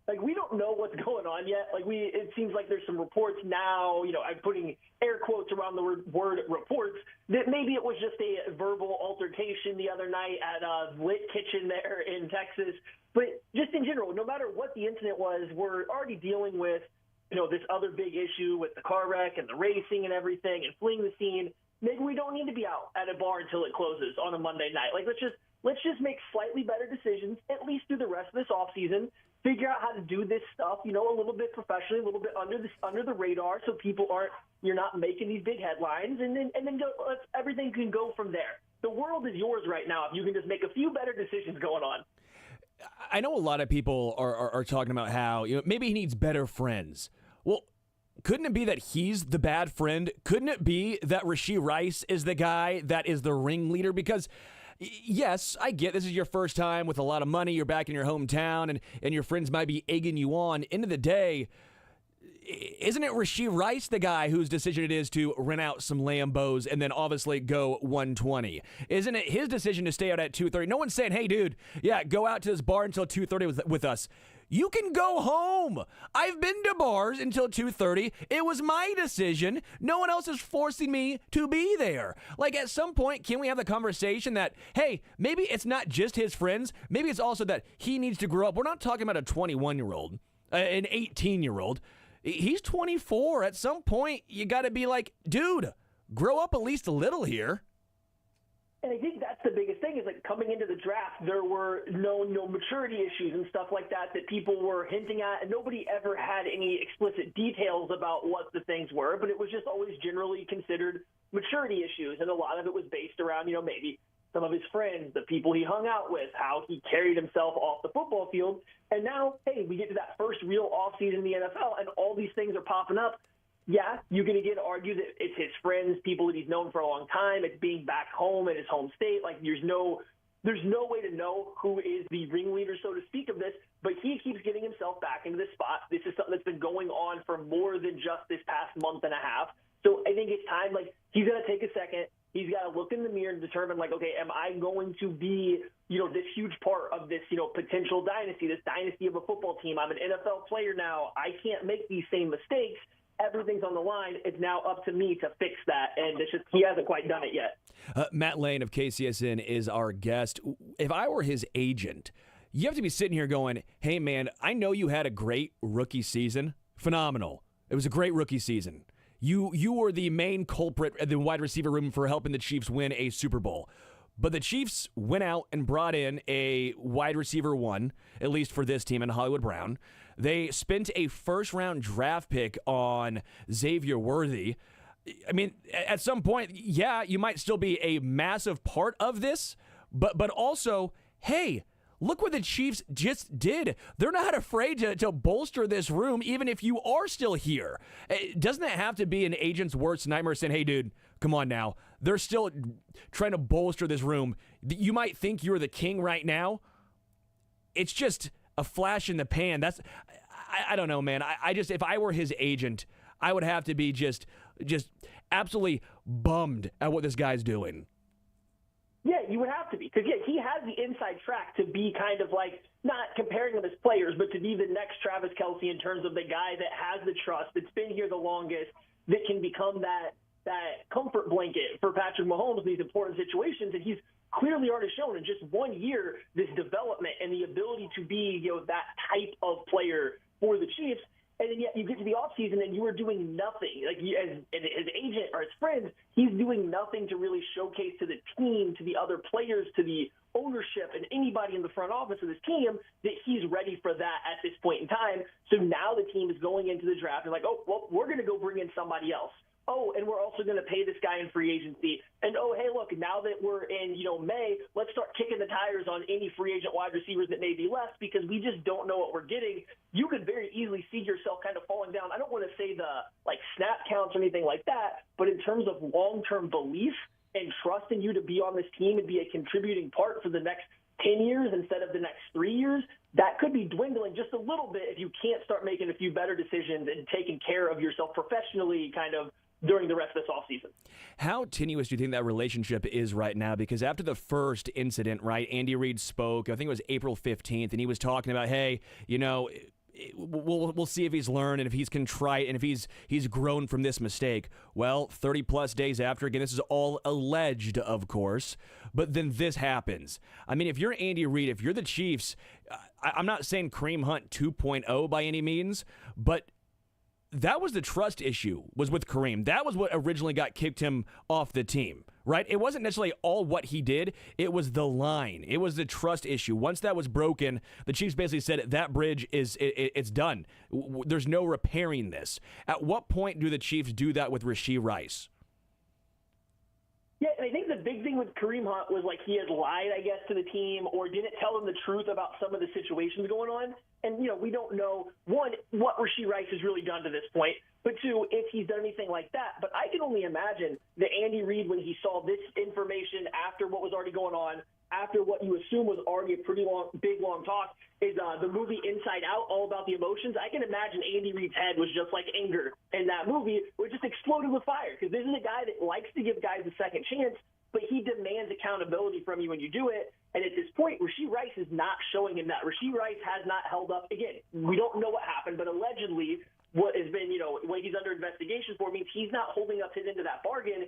Like, we don't know what's going on yet. It seems like there's some reports now, I'm putting air quotes around the word reports, that maybe it was just a verbal altercation the other night at a lit kitchen there in Texas. But just in general, no matter what the incident was, we're already dealing with, this other big issue with the car wreck and the racing and everything and fleeing the scene. Maybe we don't need to be out at a bar until it closes on a Monday night. Let's just make slightly better decisions, at least through the rest of this offseason. Figure out how to do this stuff, a little bit professionally, a little bit under the radar, so you're not making these big headlines, and then everything can go from there. The world is yours right now if you can just make a few better decisions going on. I know a lot of people are talking about how maybe he needs better friends. Well, couldn't it be that he's the bad friend? Couldn't it be that Rashee Rice is the guy that is the ringleader? Because yes, I get this is your first time with a lot of money. You're back in your hometown, and your friends might be egging you on. End of the day, isn't it Rashee Rice the guy whose decision it is to rent out some Lambos and then obviously go 120? Isn't it his decision to stay out at 2:30? No one's saying, hey, dude, yeah, go out to this bar until 2:30 with us. You can go home. I've been to bars until 2:30. It was my decision. No one else is forcing me to be there. At some point, can we have the conversation that, hey, maybe it's not just his friends. Maybe it's also that he needs to grow up. We're not talking about a 21-year-old, an 18-year-old. He's 24. At some point, you got to be like, dude, grow up at least a little here. And I think that's the biggest thing is coming into the draft, there were no maturity issues and stuff like that people were hinting at, and nobody ever had any explicit details about what the things were, but it was just always generally considered maturity issues, and a lot of it was based around, maybe some of his friends, the people he hung out with, how he carried himself off the football field, and now, hey, we get to that first real offseason in the NFL, and all these things are popping up. Yeah, you can again argue that it's his friends, people that he's known for a long time. It's being back home in his home state. There's no way to know who is the ringleader, so to speak, of this. But he keeps getting himself back into this spot. This is something that's been going on for more than just this past month and a half. So I think it's time. He's got to take a second. He's got to look in the mirror and determine, okay, am I going to be, this huge part of this, potential dynasty, this dynasty of a football team? I'm an NFL player now. I can't make these same mistakes. Everything's on the line. It's now up to me to fix that, and he hasn't quite done it yet. Matt Lane of KCSN is our guest. If I were his agent, you have to be sitting here going, hey, man, I know you had a great rookie season. Phenomenal. It was a great rookie season. You were the main culprit at the wide receiver room for helping the Chiefs win a Super Bowl. But the Chiefs went out and brought in a wide receiver one, at least for this team, in Hollywood Brown. They spent a first-round draft pick on Xavier Worthy. I mean, at some point, yeah, you might still be a massive part of this, but also, hey, look what the Chiefs just did. They're not afraid to bolster this room, even if you are still here. Doesn't it have to be an agent's worst nightmare saying, hey, dude, come on now. They're still trying to bolster this room. You might think you're the king right now. It's just a flash in the pan. I don't know, man. I just, if I were his agent, I would have to be just absolutely bummed at what this guy's doing. Yeah, you would have to be. Because, yeah, he has the inside track to be kind of not comparing them as players, but to be the next Travis Kelce in terms of the guy that has the trust, that's been here the longest, that can become that comfort blanket for Patrick Mahomes in these important situations. And he's clearly already shown in just 1 year this development and the ability to be, that type of player for the Chiefs. And then yet you get to the offseason and you are doing nothing. As his agent or his friends, he's doing nothing to really showcase to the team, to the other players, to the ownership, and anybody in the front office of this team that he's ready for that at this point in time. So now the team is going into the draft and oh, well, we're going to go bring in somebody else. oh, and we're also going to pay this guy in free agency. And, oh, hey, look, now that we're in, May, let's start kicking the tires on any free agent wide receivers that may be left because we just don't know what we're getting. You could very easily see yourself kind of falling down. I don't want to say the, snap counts or anything like that, but in terms of long-term belief and trust in you to be on this team and be a contributing part for the next 10 years instead of the next 3 years, that could be dwindling just a little bit if you can't start making a few better decisions and taking care of yourself professionally kind of during the rest of this offseason. How tenuous do you think that relationship is right now? Because after the first incident, right, Andy Reid spoke, I think it was April 15th, and he was talking about, hey, we'll see if he's learned and if he's contrite and if he's grown from this mistake. Well, 30-plus days after, again, this is all alleged, of course, but then this happens. I mean, if you're Andy Reid, if you're the Chiefs, I'm not saying Kareem Hunt 2.0 by any means, but that was the trust issue, was with Kareem. That was what originally kicked him off the team, right? It wasn't necessarily all what he did. It was the line. It was the trust issue. Once that was broken, the Chiefs basically said that bridge it's done. There's no repairing this. At what point do the Chiefs do that with Rashee Rice? Yeah, and I think the big thing with Kareem Hunt was he had lied, I guess, to the team or didn't tell them the truth about some of the situations going on. And, we don't know, one, what Rashee Rice has really done to this point, but two, if he's done anything like that. But I can only imagine that Andy Reid, when he saw this information after what was already going on, after what you assume was already a pretty big long talk, is the movie Inside Out, all about the emotions. I can imagine Andy Reid's head was just like anger in that movie, where it just exploded with fire. Because this is a guy that likes to give guys a second chance, but he demands accountability from you when you do it. And at this point, Rashee Rice is not showing him that. Rashee Rice has not held up. Again, we don't know what happened, but allegedly what has been, what he's under investigation for means he's not holding up his end of that bargain.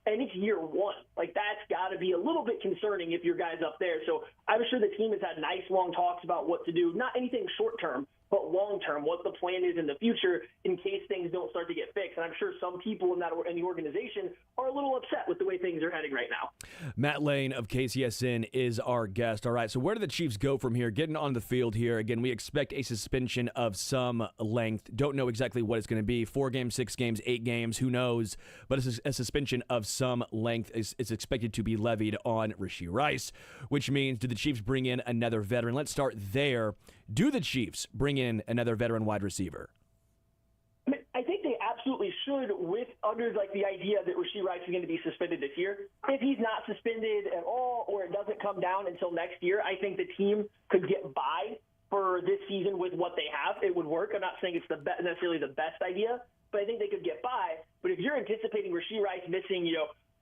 And it's year one. That's got to be a little bit concerning if your guy's up there. So I'm sure the team has had nice, long talks about what to do. Not anything short term, but long term, what the plan is in the future in case things don't start to get fixed. And I'm sure some people in the organization are a little upset with the way things are heading right now. Matt Lane of KCSN is our guest. All right, so where do the Chiefs go from here? Getting on the field here. Again, we expect a suspension of some length. Don't know exactly what it's going to be. 4 games, 6 games, 8 games, who knows? But a suspension of some length is expected to be levied on Rashee Rice, which means do the Chiefs bring in another veteran? Let's start there. Do the Chiefs bring in another veteran wide receiver? I think they absolutely should, under the idea that Rashee Rice is going to be suspended this year. If he's not suspended at all, or it doesn't come down until next year, I think the team could get by for this season with what they have. It would work. I'm not saying it's necessarily the best idea, but I think they could get by. But if you're anticipating Rashee Rice missing,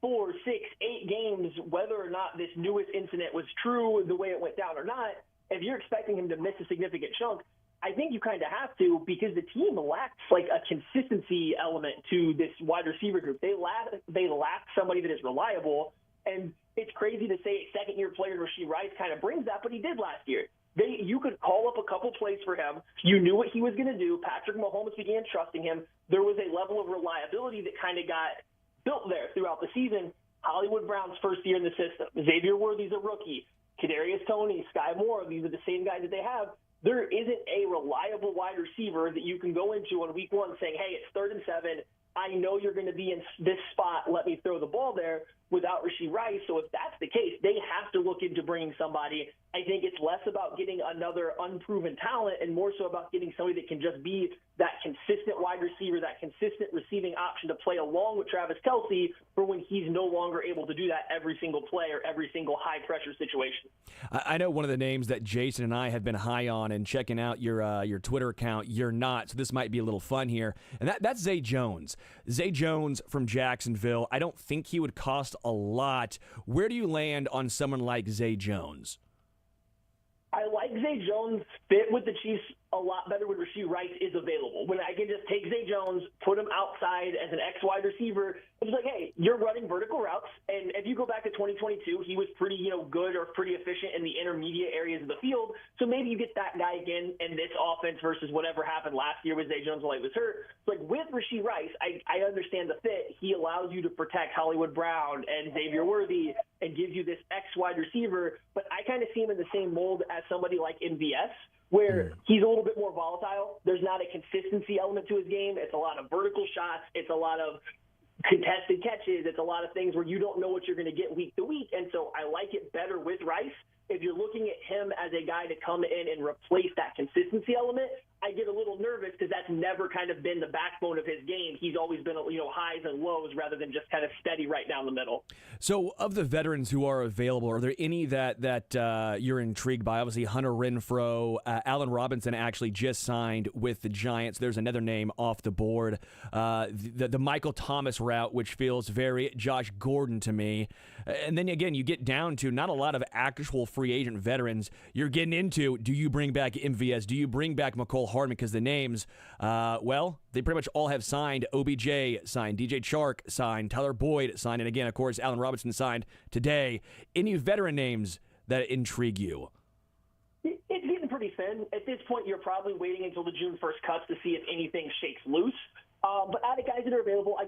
4, 6, 8 games, whether or not this newest incident was true, the way it went down or not, if you're expecting him to miss a significant chunk, I think you kind of have to, because the team lacks a consistency element to this wide receiver group. They lack somebody that is reliable, and it's crazy to say a second-year player, Rashee Rice, kind of brings that, but he did last year. You could call up a couple plays for him. You knew what he was going to do. Patrick Mahomes began trusting him. There was a level of reliability that kind of got built there throughout the season. Hollywood Brown's first year in the system. Xavier Worthy's a rookie. Kadarius Toney, Sky Moore, these are the same guys that they have. There isn't a reliable wide receiver that you can go into on week one saying, hey, it's 3rd and 7. I know you're going to be in this spot. Let me throw the ball there without Rashee Rice. So if that's the case, they have to look into bringing somebody. I think it's less about getting another unproven talent and more so about getting somebody that can just be that consistent wide receiver, that consistent receiving option to play along with Travis Kelce for when he's no longer able to do that every single play or every single high-pressure situation. I know one of the names that Jason and I have been high on and checking out your Twitter account. You're not, so this might be a little fun here. And that's Zay Jones. Zay Jones from Jacksonville. I don't think he would cost a lot. Where do you land on someone like Zay Jones? I like Zay Jones' fit with the Chiefs a lot better when Rashee Rice is available. When I can just take Zay Jones, put him outside as an X-wide receiver, it's like, hey, you're running vertical routes. And if you go back to 2022, he was pretty, good or pretty efficient in the intermediate areas of the field. So maybe you get that guy again in this offense versus whatever happened last year with Zay Jones while he was hurt. So with Rashee Rice, I understand the fit. He allows you to protect Hollywood Brown and Xavier Worthy and gives you this X-wide receiver. But I kind of see him in the same mold as somebody like MVS, where he's a little bit more volatile. There's not a consistency element to his game. It's a lot of vertical shots. It's a lot of contested catches. It's a lot of things where you don't know what you're going to get week to week. And so I like it better with Rice. If you're looking at him as a guy to come in and replace that consistency element, I get a little nervous because that's never kind of been the backbone of his game. He's always been, highs and lows rather than just kind of steady right down the middle. So, of the veterans who are available, are there any that you're intrigued by? Obviously, Hunter Renfrow, Allen Robinson actually just signed with the Giants. There's another name off the board. The Michael Thomas route, which feels very Josh Gordon to me. And then again, you get down to not a lot of actual free agent veterans. You're getting into, do you bring back MVS? Do you bring back McCole Hardman? Because the names, they pretty much all have signed. OBJ signed, DJ Chark signed, Tyler Boyd signed, and again, of course, Allen Robinson signed today. Any veteran names that intrigue you? It's getting pretty thin. At this point, you're probably waiting until the June 1st cuts to see if anything shakes loose. But out of guys that are available,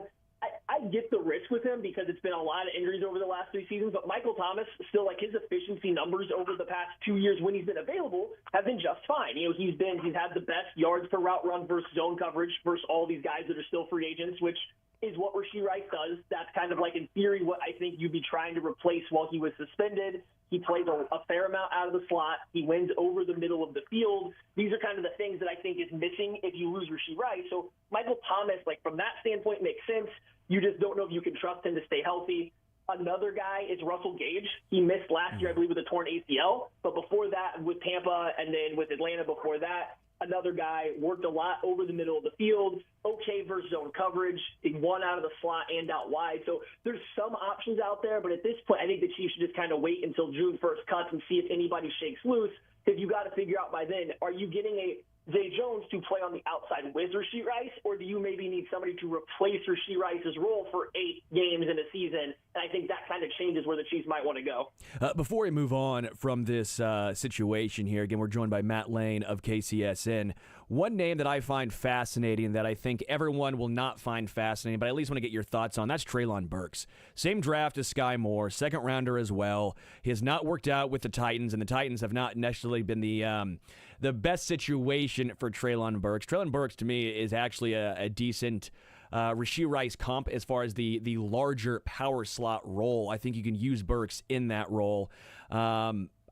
I get the risk with him because it's been a lot of injuries over the last 3 seasons. But Michael Thomas, still, his efficiency numbers over the past 2 years when he's been available have been just fine. He's had the best yards per route run versus zone coverage versus all these guys that are still free agents, which is what Rashee Rice does. That's kind of in theory, what I think you'd be trying to replace while he was suspended. He plays a fair amount out of the slot. He wins over the middle of the field. These are kind of the things that I think is missing if you lose Rashee Rice. So Michael Thomas, from that standpoint, makes sense. You just don't know if you can trust him to stay healthy. Another guy is Russell Gage. He missed last year, I believe, with a torn ACL. But before that, with Tampa and then with Atlanta before that, another guy worked a lot over the middle of the field, okay versus zone coverage, one out of the slot and out wide. So there's some options out there, but at this point, I think the Chiefs should just kind of wait until June 1st cuts and see if anybody shakes loose, because you got to figure out by then, are you getting a Zay Jones to play on the outside with Rashee Rice, or do you maybe need somebody to replace Rashee Rice's role for 8 games in a season? And I think that kind of changes where the Chiefs might want to go. Before we move on from this situation here, again, we're joined by Matt Lane of KCSN. One name that I find fascinating that I think everyone will not find fascinating, but I at least want to get your thoughts on, that's Treylon Burks. Same draft as Sky Moore, second rounder as well. He has not worked out with the Titans, and the Titans have not necessarily been the best situation for Treylon Burks. Treylon Burks, to me, is actually a decent Rashee Rice comp as far as the larger power slot role. I think you can use Burks in that role.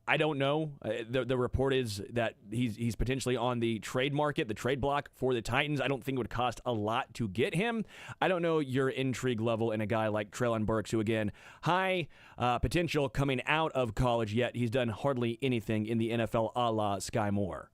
I don't know. The report is that he's potentially on the trade market, the trade block for the Titans. I don't think it would cost a lot to get him. I don't know your intrigue level in a guy like Treylon Burks, who, again, high potential coming out of college, yet he's done hardly anything in the NFL a la Sky Moore.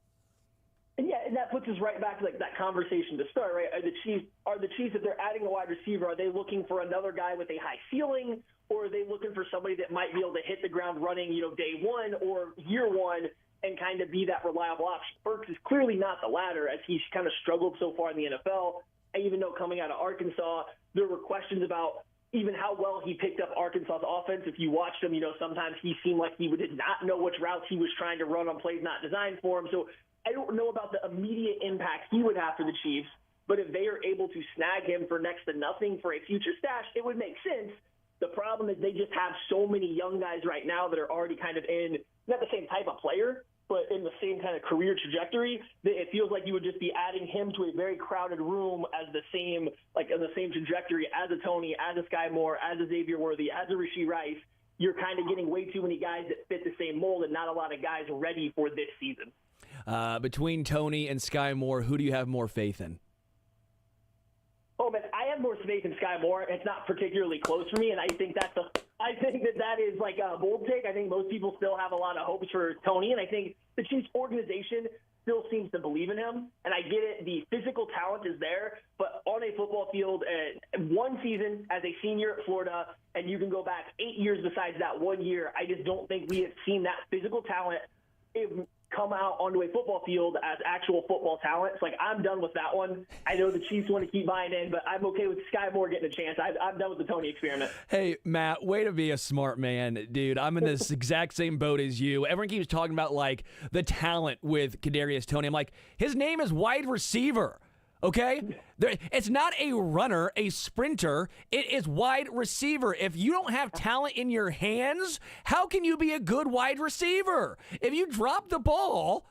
And yeah, and that puts us right back to that conversation to start, right? Are the Chiefs, if they're adding a wide receiver, are they looking for another guy with a high ceiling, or are they looking for somebody that might be able to hit the ground running, day one or year one and kind of be that reliable option? Burks is clearly not the latter, as he's kind of struggled so far in the NFL. And even though coming out of Arkansas, there were questions about even how well he picked up Arkansas's offense. If you watched him, sometimes he seemed like he did not know which routes he was trying to run on plays not designed for him. So I don't know about the immediate impact he would have for the Chiefs, but if they are able to snag him for next to nothing for a future stash, it would make sense. The problem is they just have so many young guys right now that are already kind of in, not the same type of player, but in the same kind of career trajectory, that it feels like you would just be adding him to a very crowded room as the same, in the same trajectory as a Tony, as a Sky Moore, as a Xavier Worthy, as a Rashee Rice. You're kind of getting way too many guys that fit the same mold and not a lot of guys ready for this season. Between Tony and Sky Moore, who do you have more faith in? Oh, man, I have more faith in Sky Moore. It's not particularly close for me, and I think that is a bold take. I think most people still have a lot of hopes for Tony, and I think the Chiefs organization still seems to believe in him. And I get it, the physical talent is there, but on a football field, one season as a senior at Florida, and you can go back 8 years besides that 1 year, I just don't think we have seen that physical talent come out onto a football field as actual football talent. It's I'm done with that one. I know the Chiefs want to keep buying in, but I'm okay with Sky Moore getting a chance. I'm done with the Tony experiment. Hey, Matt, way to be a smart man, dude. I'm in this exact same boat as you. Everyone keeps talking about, the talent with Kadarius Toney. I'm like, his name is wide receiver. Okay? It's not a runner, a sprinter. It is wide receiver. If you don't have talent in your hands, how can you be a good wide receiver? If you drop the ball,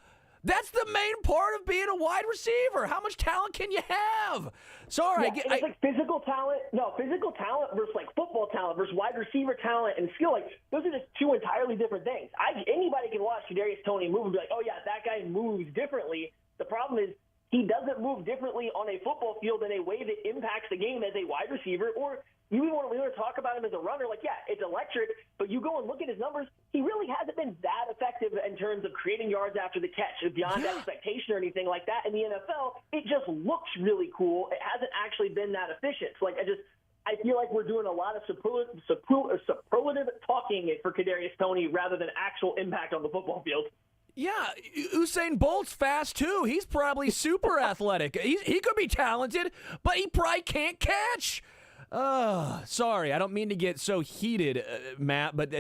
That's the main part of being a wide receiver. How much talent can you have? Sorry, Yeah, it's like physical talent. No, physical talent versus like football talent versus wide receiver talent and skill. Like those are just two entirely different things. Anybody can watch Kadarius Toney move and be like, oh yeah, that guy moves differently. The problem is he doesn't move differently on a football field in a way that impacts the game as a wide receiver. Or you even want to talk about him as a runner. Like, yeah, it's electric, but you go and look at his numbers. He really hasn't been that effective in terms of creating yards after the catch beyond expectation or anything like that. In the NFL, it just looks really cool. It hasn't actually been that efficient. So, like, I feel like we're doing a lot of superlative talking for Kadarius Toney rather than actual impact on the football field. Yeah, Usain Bolt's fast, too. He's probably super athletic. He could be talented, but he probably can't catch. Sorry, I don't mean to get so heated, Matt, but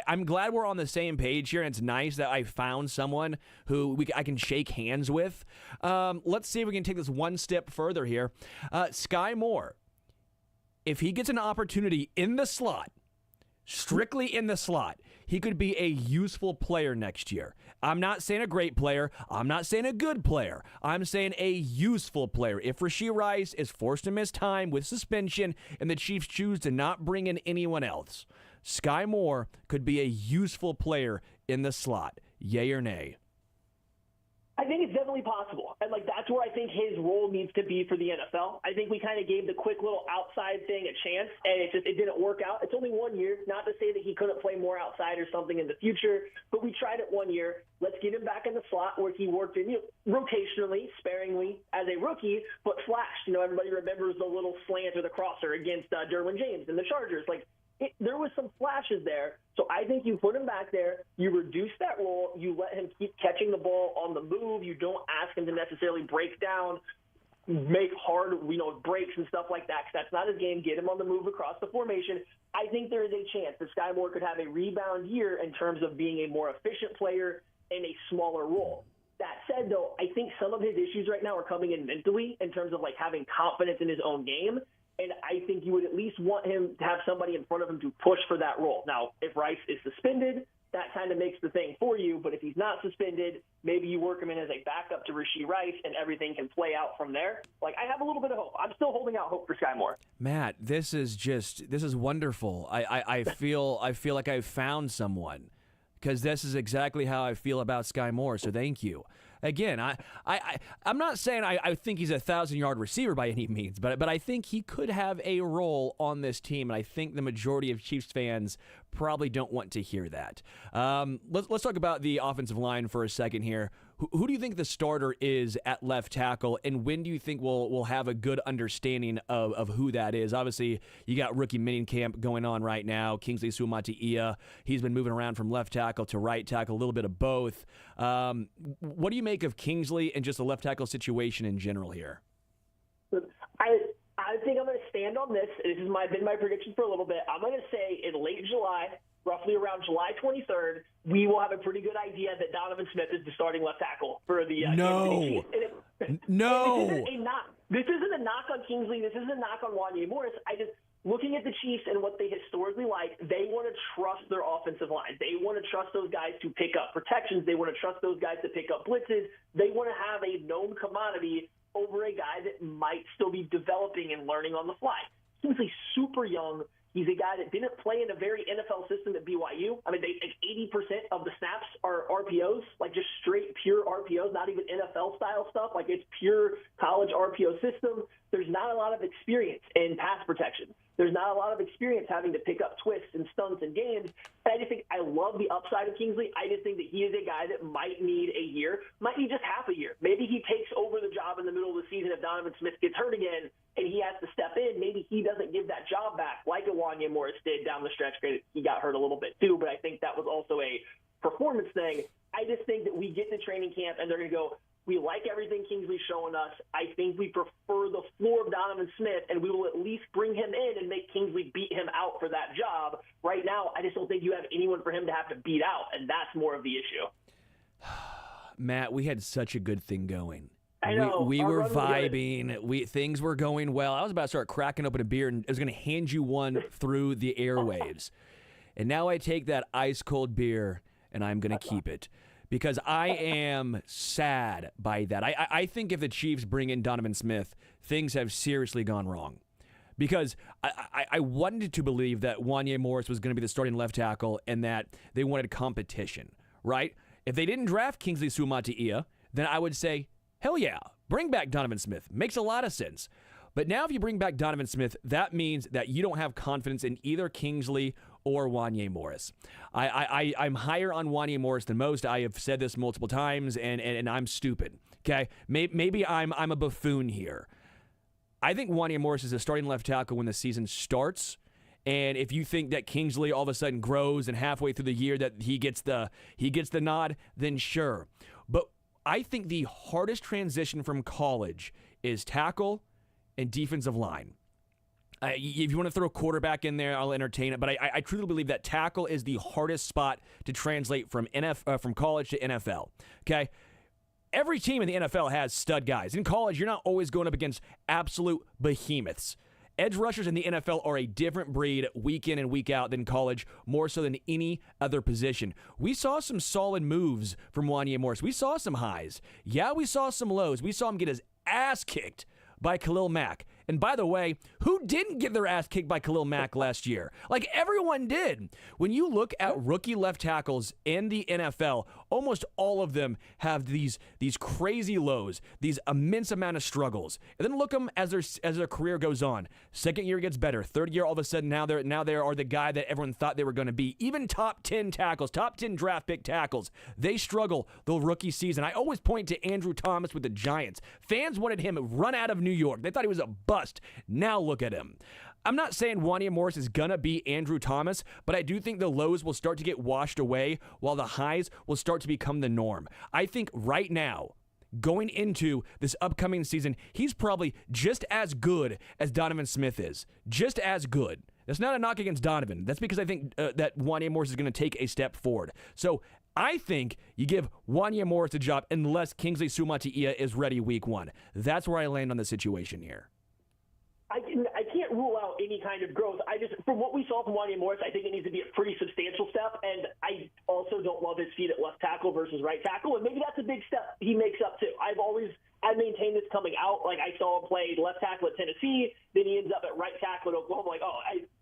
I'm glad we're on the same page here, and it's nice that I found someone who I can shake hands with. Let's see if we can take this one step further here. Sky Moore, if he gets an opportunity in the slot, strictly in the slot, he could be a useful player next year. I'm not saying a great player. I'm not saying a good player. I'm saying a useful player. If Rashee Rice is forced to miss time with suspension and the Chiefs choose to not bring in anyone else, Sky Moore could be a useful player in the slot. Yay or nay? I think it's definitely possible. And, like, that's where I think his role needs to be for the NFL. I think we kind of gave the quick little outside thing a chance, and it didn't work out. It's only 1 year. Not to say that he couldn't play more outside or something in the future, but we tried it 1 year. Let's get him back in the slot where he worked in, rotationally, sparingly as a rookie, but flashed. Everybody remembers the little slant or the crosser against Derwin James and the Chargers. Like, there was some flashes there. So I think you put him back there, you reduce that role, you let him keep catching the ball on the move, you don't ask him to necessarily break down, make hard, breaks and stuff like that, because that's not his game. Get him on the move across the formation. I think there is a chance that Sky Moore could have a rebound year in terms of being a more efficient player in a smaller role. That said, though, I think some of his issues right now are coming in mentally in terms of, like, having confidence in his own game. And I think you would at least want him to have somebody in front of him to push for that role. Now, if Rice is suspended, that kind of makes the thing for you. But if he's not suspended, maybe you work him in as a backup to Rashee Rice, and everything can play out from there. Like, I have a little bit of hope. I'm still holding out hope for Sky Moore. Matt, this is wonderful. I feel like I've found someone, because this is exactly how I feel about Sky Moore. So thank you. Again, I'm not saying I think he's a 1,000-yard receiver by any means, but I think he could have a role on this team, and I think the majority of Chiefs fans probably don't want to hear that. Let's talk about the offensive line for a second here. Who do you think the starter is at left tackle, and when do you think we'll have a good understanding of who that is? Obviously, you got rookie minicamp going on right now. Kingsley Suamataia, he's been moving around from left tackle to right tackle, a little bit of both. What do you make of Kingsley and just the left tackle situation in general here? I think I'm going to stand on this. This has been my prediction for a little bit. I'm going to say in late July, roughly around July 23rd, we will have a pretty good idea that Donovan Smith is the starting left tackle for the No. No. This isn't a knock on Kingsley. This isn't a knock on Wanya Morris. Looking at the Chiefs and what they historically like, they want to trust their offensive line. They want to trust those guys to pick up protections. They want to trust those guys to pick up blitzes. They want to have a known commodity over a guy that might still be developing and learning on the fly. Kingsley's super young. He's a guy that didn't play in a very NFL system at BYU. I mean, 80% of the snaps are RPOs, like just straight pure RPOs, not even NFL-style stuff. Like, it's pure college RPO system. There's not a lot of experience in pass protection. There's not a lot of experience having to pick up twists and stunts in games. And I just think I love the upside of Kingsley. I just think that he is a guy that might need a year, might need just half a year. Maybe he takes over the job in the middle of the season if Donovan Smith gets hurt again and he has to step in. Maybe he doesn't give that job back like Wanya Morris did down the stretch. He got hurt a little bit too, but I think that was also a performance thing. I just think that we get to training camp and they're going to go, we like everything Kingsley's showing us. I think we prefer the floor of Donovan Smith, and we will at least bring him in and make Kingsley beat him out for that job. Right now, I just don't think you have anyone for him to have to beat out, and that's more of the issue. Matt, we had such a good thing going. I know. We were vibing. Things were going well. I was about to start cracking open a beer, and I was going to hand you one through the airwaves. And now I take that ice-cold beer, and I'm going to keep it. because I am sad by that. I think if the Chiefs bring in Donovan Smith, things have seriously gone wrong. Because I wanted to believe that Wanya Morris was going to be the starting left tackle and that they wanted competition, right? If they didn't draft Kingsley Suamataia, then I would say, hell yeah, bring back Donovan Smith. Makes a lot of sense. But now if you bring back Donovan Smith, that means that you don't have confidence in either Kingsley or Wanya Morris. I'm higher on Wanya Morris than most. I have said this multiple times, and I'm stupid. Okay? Maybe I'm a buffoon here. I think Wanya Morris is a starting left tackle when the season starts. And if you think that Kingsley all of a sudden grows and halfway through the year that he gets the nod, then sure. But I think the hardest transition from college is tackle and defensive line. If you want to throw a quarterback in there, I'll entertain it. But I truly believe that tackle is the hardest spot to translate from college to NFL. Okay? Every team in the NFL has stud guys. In college, you're not always going up against absolute behemoths. Edge rushers in the NFL are a different breed week in and week out than college, more so than any other position. We saw some solid moves from Wanya Morris. We saw some highs. Yeah, we saw some lows. We saw him get his ass kicked by Khalil Mack. And by the way, who didn't get their ass kicked by Khalil Mack last year? Like, everyone did. When you look at rookie left tackles in the NFL, almost all of them have these crazy lows, these immense amount of struggles. And then look them as their career goes on. Second year gets better. Third year, all of a sudden, now they are the guy that everyone thought they were going to be. Even top 10 tackles, top 10 draft pick tackles, they struggle the rookie season. I always point to Andrew Thomas with the Giants. Fans wanted him run out of New York. They thought he was a bust. Now look at him. I'm not saying Wanya Morris is going to be Andrew Thomas, but I do think the lows will start to get washed away while the highs will start to become the norm. I think right now, going into this upcoming season, he's probably just as good as Donovan Smith is. Just as good. That's not a knock against Donovan. That's because I think that Wanya Morris is going to take a step forward. So I think you give Wanya Morris a job unless Kingsley Suamataia is ready week one. That's where I land on the situation here. I can't rule out any kind of growth. From what we saw from Wanya Morris, I think it needs to be a pretty substantial step, and I also don't love his feet at left tackle versus right tackle, and maybe that's a big step he makes up too. I maintained this coming out. Like, I saw him play left tackle at Tennessee, then he ends up at right tackle at Oklahoma.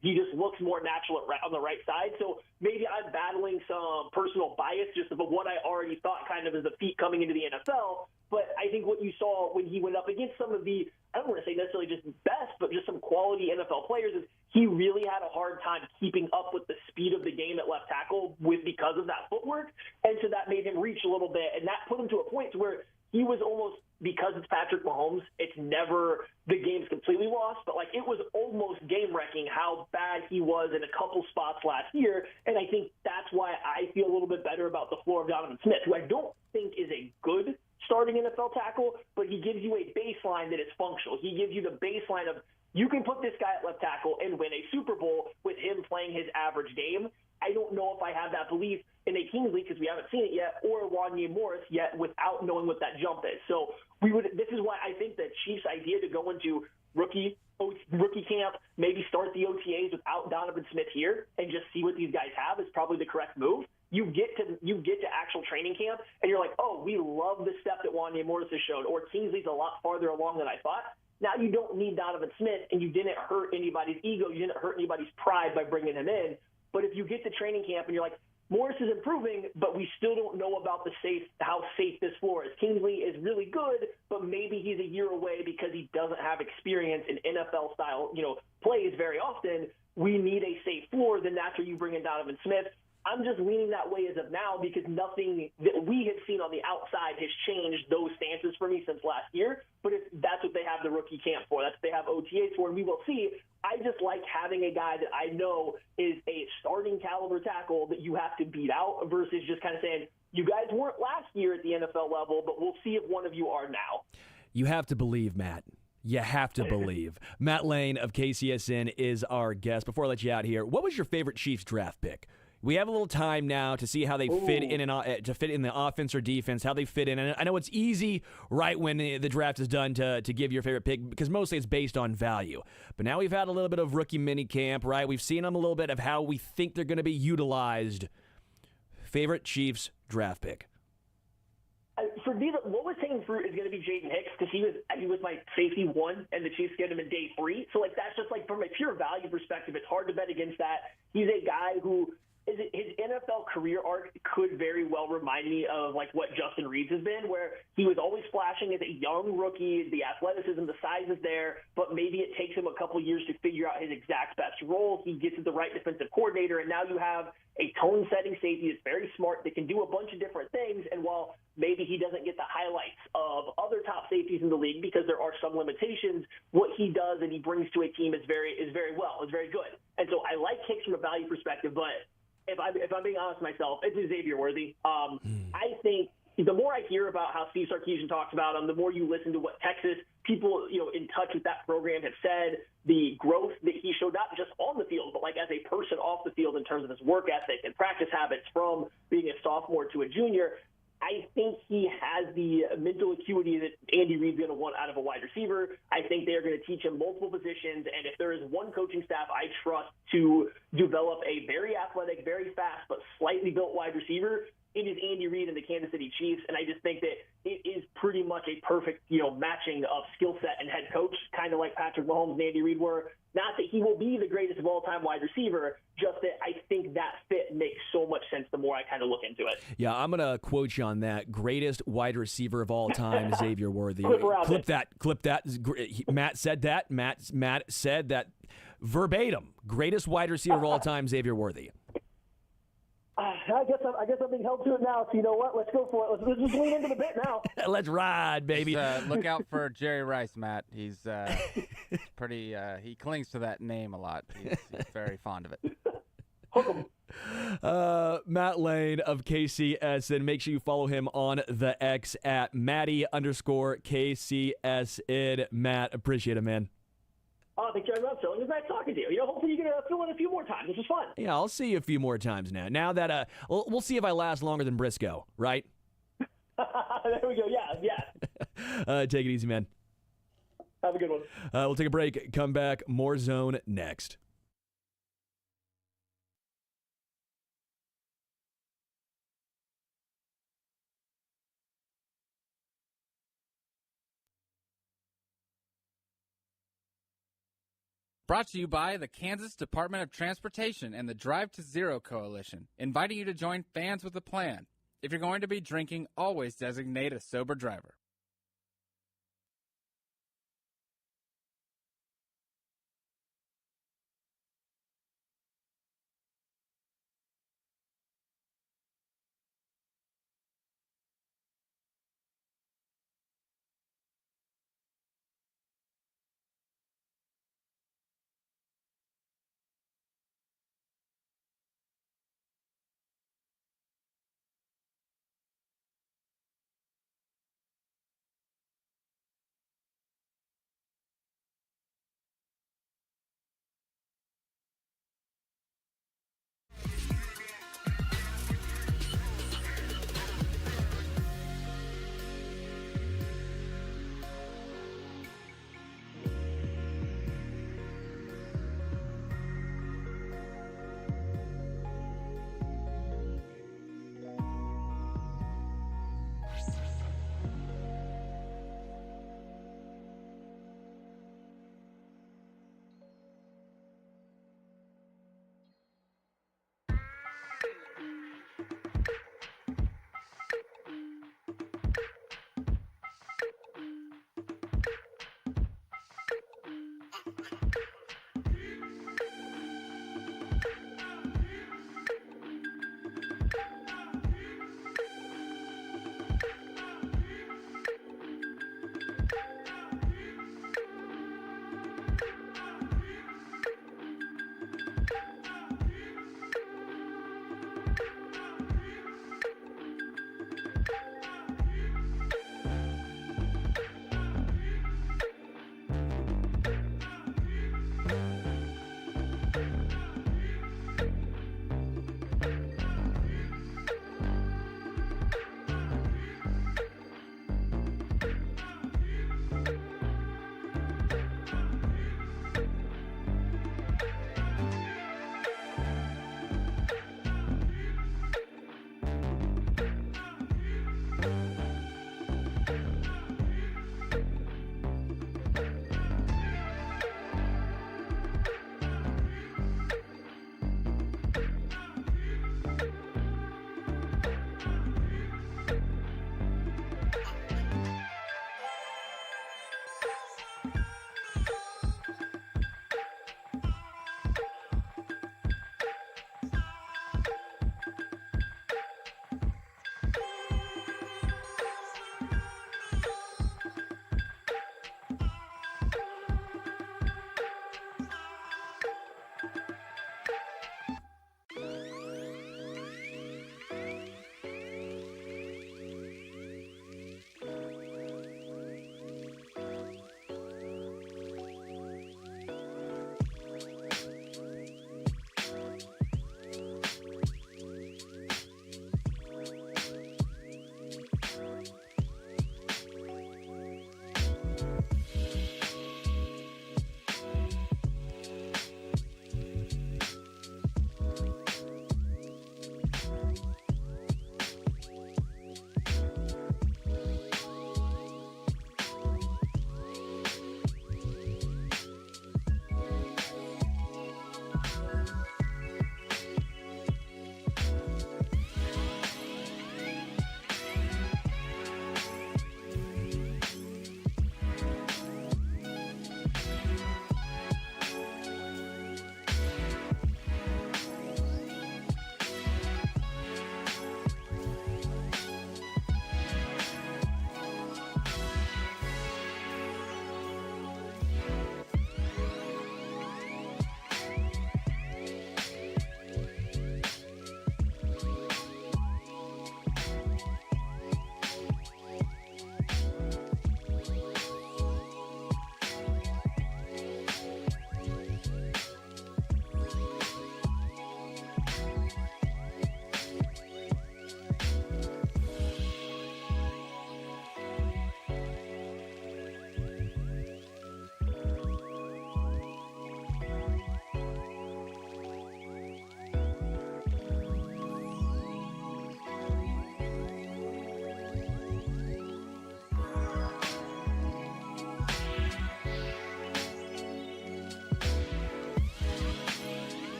He just looks more natural on the right side. So maybe I'm battling some personal bias just of what I already thought kind of as a feat coming into the NFL. But I think what you saw when he went up against some of the, I don't want to say necessarily just best, but just some quality NFL players, is he really had a hard time keeping up with the speed of the game at left tackle because of that footwork. And so that made him reach a little bit, and that put him to a point to where he was almost, because it's Patrick Mahomes, it's never the game's completely lost, but it was almost game-wrecking how bad he was in a couple spots last year. And I think that's why I feel a little bit better about the floor of Donovan Smith, who I don't think is a good starting NFL tackle, but he gives you a baseline that is functional. He gives you the baseline of, you can put this guy at left tackle and win a Super Bowl with him playing his average game. I don't know if I have that belief in a Kingsley, because we haven't seen it yet, or Wanya Morris yet, without knowing what that jump is. So this is why I think that Chiefs' idea to go into rookie camp, maybe start the OTAs without Donovan Smith here and just see what these guys have, is probably the correct move. You get to actual training camp, and you're like, oh, we love the step that Wanya Morris has shown, or Kingsley's a lot farther along than I thought. Now you don't need Donovan Smith, and you didn't hurt anybody's ego, you didn't hurt anybody's pride by bringing him in. But if you get to training camp and you're like, Morris is improving, but we still don't know about how safe this floor is. Kingsley is really good, but maybe he's a year away because he doesn't have experience in NFL style, plays very often. We need a safe floor. Then that's where you bring in Donovan Smith. I'm just leaning that way as of now because nothing that we have seen on the outside has changed those stances for me since last year. But that's what they have the rookie camp for. That's what they have OTAs for, and we will see. I just like having a guy that I know is a starting caliber tackle that you have to beat out versus just kind of saying, you guys weren't last year at the NFL level, but we'll see if one of you are now. You have to believe, Matt. You have to believe. Matt Lane of KCSN is our guest. Before I let you out here, what was your favorite Chiefs draft pick? We have a little time now to see how they fit in the offense or defense, how they fit in. And I know it's easy right when the draft is done to give your favorite pick because mostly it's based on value. But now we've had a little bit of rookie mini camp, right? We've seen them a little bit of how we think they're going to be utilized. Favorite Chiefs draft pick? for me, the lowest hanging fruit is going to be Jaden Hicks because he was my safety one, and the Chiefs get him in day 3. So like that's just like from a pure value perspective, it's hard to bet against that. He's a guy who his NFL career arc could very well remind me of like what Justin Reed's has been, where he was always flashing as a young rookie. The athleticism, the size is there, but maybe it takes him a couple years to figure out his exact best role. He gets to the right defensive coordinator, and now you have a tone-setting safety that's very smart that can do a bunch of different things. And while maybe he doesn't get the highlights of other top safeties in the league because there are some limitations, what he does and he brings to a team is very good. And so I like Hicks from a value perspective, but if I'm being honest with myself, it's Xavier Worthy. I think the more I hear about how Steve Sarkisian talks about him, the more you listen to what Texas people, in touch with that program have said, the growth that he showed not just on the field, but like as a person off the field in terms of his work ethic and practice habits from being a sophomore to a junior. I think he has the mental acuity that Andy Reid's going to want out of a wide receiver. I think they're going to teach him multiple positions, and if there is one coaching staff I trust to develop a very athletic, very fast, but slightly built wide receiver, it is Andy Reid and the Kansas City Chiefs, and I just think that it is pretty much a perfect, matching of skill set and head coach, kind of like Patrick Mahomes and Andy Reid were. Not that he will be the greatest of all-time wide receiver, just that I think that fit makes so much sense the more I kind of look into it. Yeah, I'm going to quote you on that. Greatest wide receiver of all time, Xavier Worthy. Clip that. Matt said that. Matt said that verbatim. Greatest wide receiver of all time, Xavier Worthy. I guess I'm being held to it now. So you know what? Let's go for it. Let's just lean into the bit now. Let's ride, baby. Look out for Jerry Rice, Matt. He's pretty. He clings to that name a lot. He's very fond of it. Hook 'em. Matt Lane of KCSN. Make sure you follow him on the X at Matty_KCSN. Matt, appreciate it, man. Oh, thank you very much, Phil. It was nice talking to you. Hopefully you can fill in a few more times. This was fun. Yeah, I'll see you a few more times now. Now that we'll see if I last longer than Briscoe, right? There we go. Yeah. Take it easy, man. Have a good one. We'll take a break. Come back. More Zone next. Brought to you by the Kansas Department of Transportation and the Drive to Zero Coalition, inviting you to join Fans with a Plan. If you're going to be drinking, always designate a sober driver.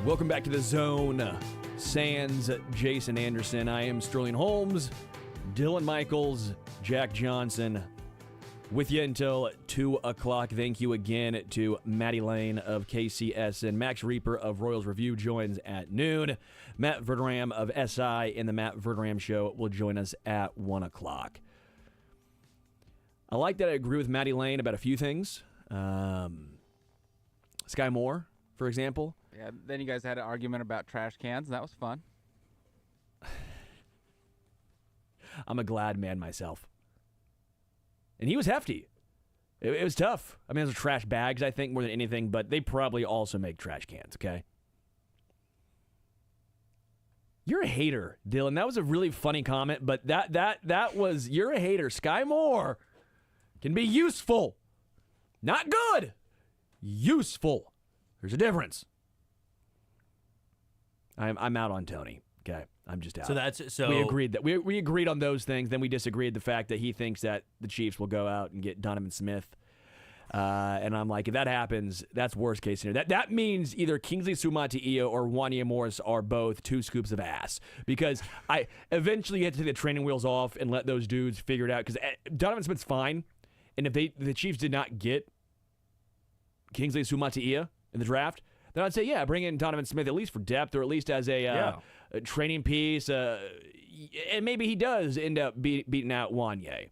Welcome back to the Zone. Sans Jason Anderson. I am Sterling Holmes, Dylan Michaels, Jack Johnson, with you until 2 o'clock. Thank you again to Maddie Lane of KCS and Max Reaper of Royals Review joins at noon. Matt Verderam of SI and the Matt Verderam Show will join us at 1 o'clock. I like that I agree with Maddie Lane about a few things. Sky Moore, for example. Yeah, then you guys had an argument about trash cans, and that was fun. I'm a glad man myself. And he was hefty. It was tough. I mean, those are trash bags, I think, more than anything, but they probably also make trash cans, okay? You're a hater, Dylan. That was a really funny comment, but that was, you're a hater. Sky Moore can be useful. Not good. Useful. There's a difference. I'm out on Tony. Okay, I'm just out. So we agreed that we agreed on those things. Then we disagreed the fact that he thinks that the Chiefs will go out and get Donovan Smith. And I'm like, if that happens, that's worst case scenario. That means either Kingsley Suamataia or Wanya Morris are both 2 scoops of ass. Because I eventually had to take the training wheels off and let those dudes figure it out. Because Donovan Smith's fine, and if the Chiefs did not get Kingsley Suamataia in the draft, then I'd say, yeah, bring in Donovan Smith at least for depth or at least as a training piece. And maybe he does end up beating out Wanya.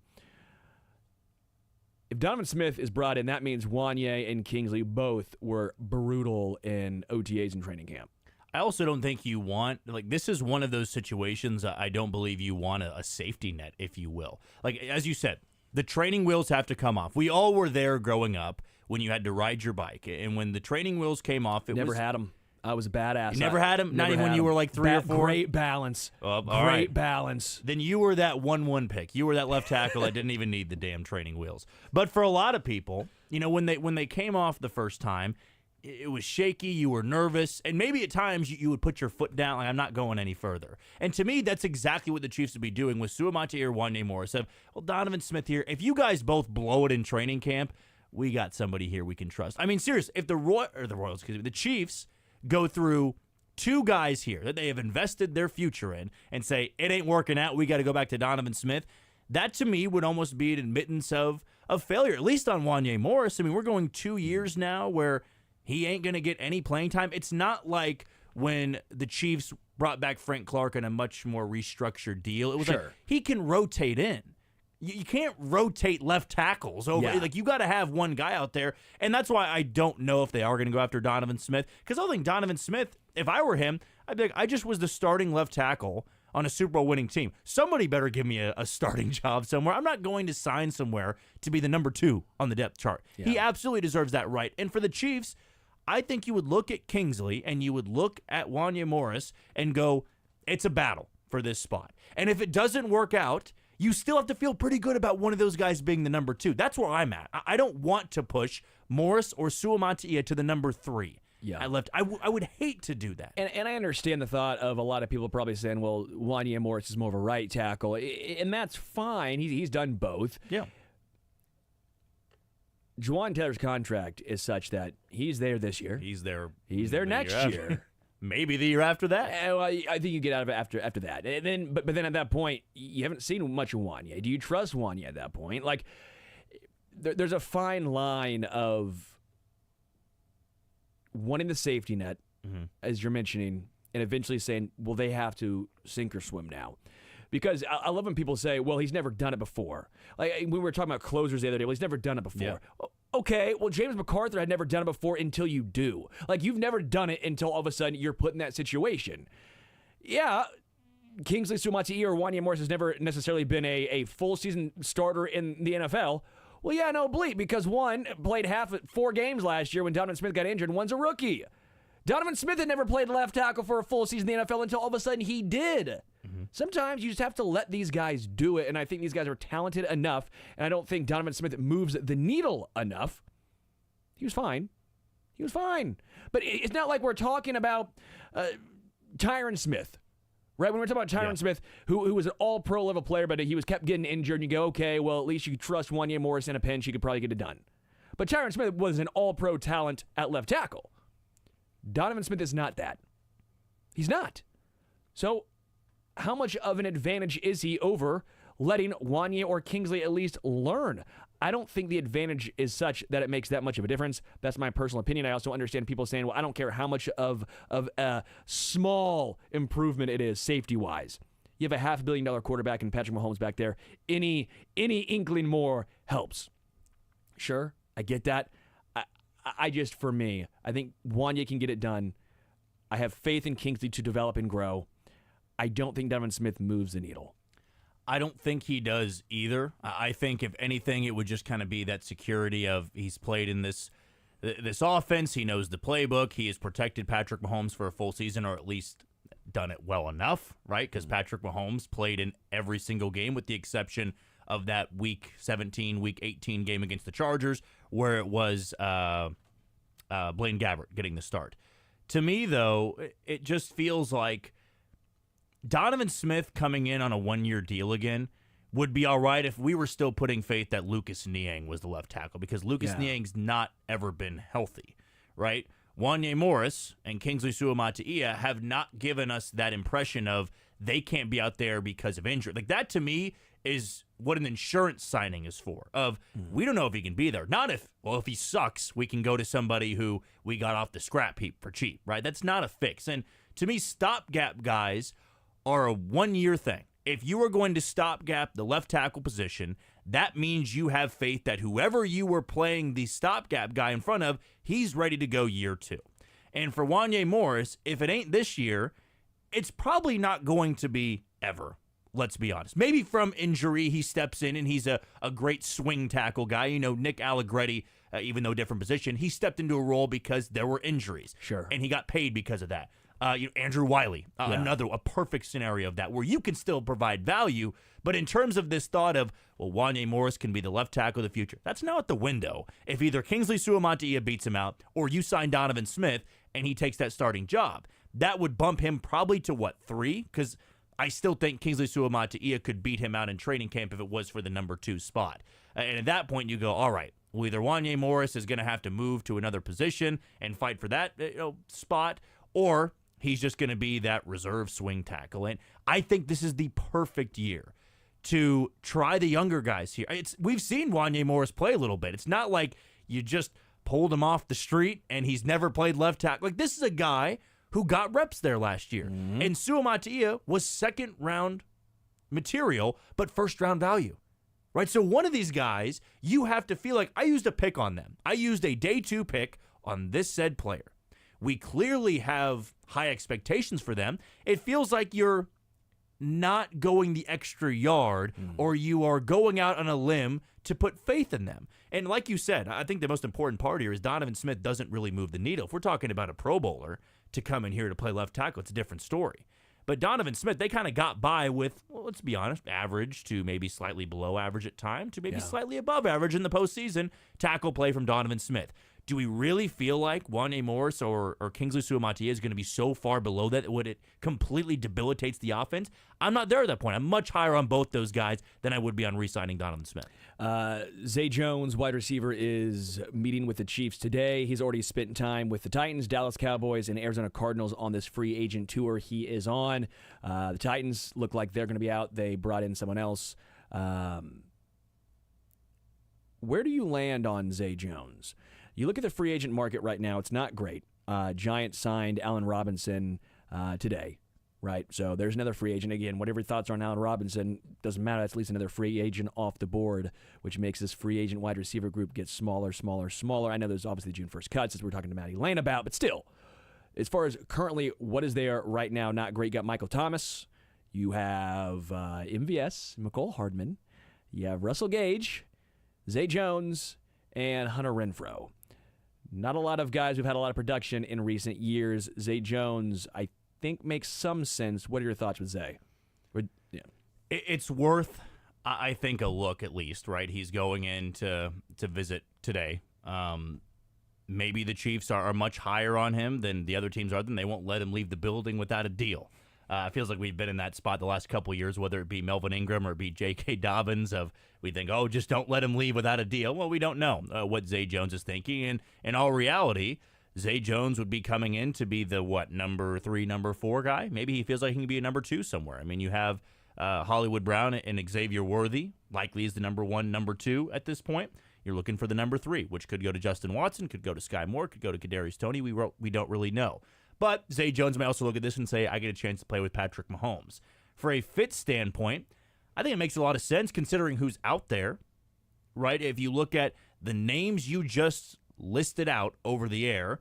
If Donovan Smith is brought in, that means Wanya and Kingsley both were brutal in OTAs and training camp. I also don't think you want, this is one of those situations I don't believe you want a safety net, if you will. Like, as you said, the training wheels have to come off. We all were there growing up when you had to ride your bike. And when the training wheels came off, Never had them. I was a badass. You never had them? Not even when you were like 3 or 4? Great balance. Great balance. Then you were that 1-1 pick. You were that left tackle that didn't even need the damn training wheels. But for a lot of people, when they came off the first time, it was shaky, you were nervous, and maybe at times you would put your foot down, like, I'm not going any further. And to me, that's exactly what the Chiefs would be doing with Suamataia or Wanya Morris. Well, Donovan Smith here, if you guys both blow it in training camp, we got somebody here we can trust. I mean, seriously, if the Chiefs go through 2 guys here that they have invested their future in and say, it ain't working out, we got to go back to Donovan Smith, that to me would almost be an admittance of failure, at least on Wanya Morris. I mean, we're going 2 years now where he ain't going to get any playing time. It's not like when the Chiefs brought back Frank Clark in a much more restructured deal. It was like he can rotate in. You can't rotate left tackles over. Yeah. Like, you got to have one guy out there, and that's why I don't know if they are going to go after Donovan Smith. Because I think Donovan Smith, if I were him, I'd be like, I just was the starting left tackle on a Super Bowl winning team. Somebody better give me a starting job somewhere. I'm not going to sign somewhere to be the number 2 on the depth chart. Yeah. He absolutely deserves that right. And for the Chiefs, I think you would look at Kingsley and you would look at Wanya Morris and go, it's a battle for this spot. And if it doesn't work out, you still have to feel pretty good about one of those guys being the number 2. That's where I'm at. I don't want to push Morris or Suamataia to the number 3. Yeah. I would hate to do that. And I understand the thought of a lot of people probably saying, well, Wanya Morris is more of a right tackle. And that's fine. He's done both. Yeah. Juwan Taylor's contract is such that he's there this year. He's there next year. Maybe the year after that. Well, I think you get out of it after that. And then, but then at that point, you haven't seen much of Wanya. Do you trust Wanya at that point? Like, there's a fine line of wanting the safety net, as you're mentioning, and eventually saying, well, they have to sink or swim now. Because I love when people say, well, he's never done it before. Like, we were talking about closers the other day. Well, he's never done it before. Yeah. Okay, well, James MacArthur had never done it before until you do. Like, you've never done it until all of a sudden you're put in that situation. Yeah, Kingsley Suamataia or Wanya Morris has never necessarily been a full season starter in the NFL. Well, yeah, no bleep, because one played 4 games last year when Donovan Smith got injured, and one's a rookie. Donovan Smith had never played left tackle for a full season in the NFL until all of a sudden he did. Sometimes you just have to let these guys do it, and I think these guys are talented enough, and I don't think Donovan Smith moves the needle enough. He was fine. But it's not like we're talking about Tyron Smith, right? When we're talking about Tyron Smith, who was an all-pro level player, but he was kept getting injured, and you go, okay, well, at least you trust Wanya Morris in a pinch, he could probably get it done. But Tyron Smith was an all-pro talent at left tackle. Donovan Smith is not that. He's not. So how much of an advantage is he over letting Wanye or Kingsley at least learn? I don't think the advantage is such that it makes that much of a difference. That's my personal opinion. I also understand people saying, well, I don't care how much of a small improvement it is safety-wise. You have a $500 million quarterback and Patrick Mahomes back there. Any inkling more helps. Sure, I get that. I just, for me, I think Wanye can get it done. I have faith in Kingsley to develop and grow. I don't think Donovan Smith moves the needle. I don't think he does either. I think, if anything, it would just kind of be that security of he's played in this offense. He knows the playbook. He has protected Patrick Mahomes for a full season, or at least done it well enough, right? Because Patrick Mahomes played in every single game with the exception of that Week 17, Week 18 game against the Chargers, where it was Blaine Gabbert getting the start. To me, though, it just feels like Donovan Smith coming in on a one-year deal again would be all right if we were still putting faith that Lucas Niang was the left tackle, because Lucas Niang's not ever been healthy, right? Wanye Morris and Kingsley Suamataia have not given us that impression of they can't be out there because of injury. Like, that to me is what an insurance signing is for, of we don't know if he can be there. Not if he sucks, we can go to somebody who we got off the scrap heap for cheap, right? That's not a fix. And to me, stopgap guys are a one-year thing. If you are going to stopgap the left tackle position, that means you have faith that whoever you were playing the stopgap guy in front of, he's ready to go year 2. And for Wanye Morris, if it ain't this year, it's probably not going to be ever. Let's be honest. Maybe from injury he steps in and he's a great swing tackle guy. You know, Nick Allegretti, even though different position, he stepped into a role because there were injuries. Sure. And he got paid because of that. Andrew Wiley, a perfect scenario of that, where you can still provide value, but in terms of this thought of, well, Wanye Morris can be the left tackle of the future, that's now out the window. If either Kingsley Suamataia beats him out, or you sign Donovan Smith and he takes that starting job, that would bump him probably to, 3? Because I still think Kingsley Suamataia could beat him out in training camp if it was for the number 2 spot. And at that point, you go, all right, well, either Wanye Morris is going to have to move to another position and fight for that spot, or he's just going to be that reserve swing tackle. And I think this is the perfect year to try the younger guys here. We've seen Wanye Morris play a little bit. It's not like you just pulled him off the street and he's never played left tackle. Like, this is a guy who got reps there last year. Mm-hmm. And Suamataia was second-round material, but first-round value. Right? So one of these guys, you have to feel like, I used a pick on them. I used a day 2 pick on this said player. We clearly have high expectations for them. It feels like you're not going the extra yard, or you are going out on a limb to put faith in them. And like you said, I think the most important part here is Donovan Smith doesn't really move the needle. If we're talking about a Pro Bowler to come in here to play left tackle, it's a different story. But Donovan Smith, they kind of got by with, well, let's be honest, average to maybe slightly below average at time to maybe slightly above average in the postseason tackle play from Donovan Smith. Do we really feel like Wanye Morris or Kingsley Suamataia is going to be so far below that it completely debilitates the offense? I'm not there at that point. I'm much higher on both those guys than I would be on re-signing Donovan Smith. Zay Jones, wide receiver, is meeting with the Chiefs today. He's already spent time with the Titans, Dallas Cowboys, and Arizona Cardinals on this free agent tour he is on. The Titans look like they're going to be out. They brought in someone else. Where do you land on Zay Jones? You look at the free agent market right now, it's not great. Giants signed Allen Robinson today, right? So there's another free agent. Again, whatever your thoughts are on Allen Robinson, doesn't matter. That's at least another free agent off the board, which makes this free agent wide receiver group get smaller. I know there's obviously June 1st cuts, as we were talking to Matty Lane about, but still, as far as currently what is there right now, not great. You got Michael Thomas. You have MVS, McCole Hardman. You have Russell Gage, Zay Jones, and Hunter Renfrow. Not a lot of guys who've had a lot of production in recent years. Zay Jones, I think, makes some sense. What are your thoughts with Zay? It's worth, I think, a look at least, right? He's going in to visit today. Maybe the Chiefs are much higher on him than the other teams are. Then they won't let him leave the building without a deal. It feels like we've been in that spot the last couple of years, whether it be Melvin Ingram or it be J.K. Dobbins, of we think, just don't let him leave without a deal. Well, we don't know what Zay Jones is thinking. And in all reality, Zay Jones would be coming in to be the, number 3, number 4 guy? Maybe he feels like he can be a number 2 somewhere. I mean, you have Hollywood Brown and Xavier Worthy, likely is the number 1, number 2 at this point. You're looking for the number 3, which could go to Justin Watson, could go to Sky Moore, could go to Kadarius Toney. We don't really know. But Zay Jones may also look at this and say, I get a chance to play with Patrick Mahomes. For a fit standpoint, I think it makes a lot of sense considering who's out there, right? If you look at the names you just listed out over the air,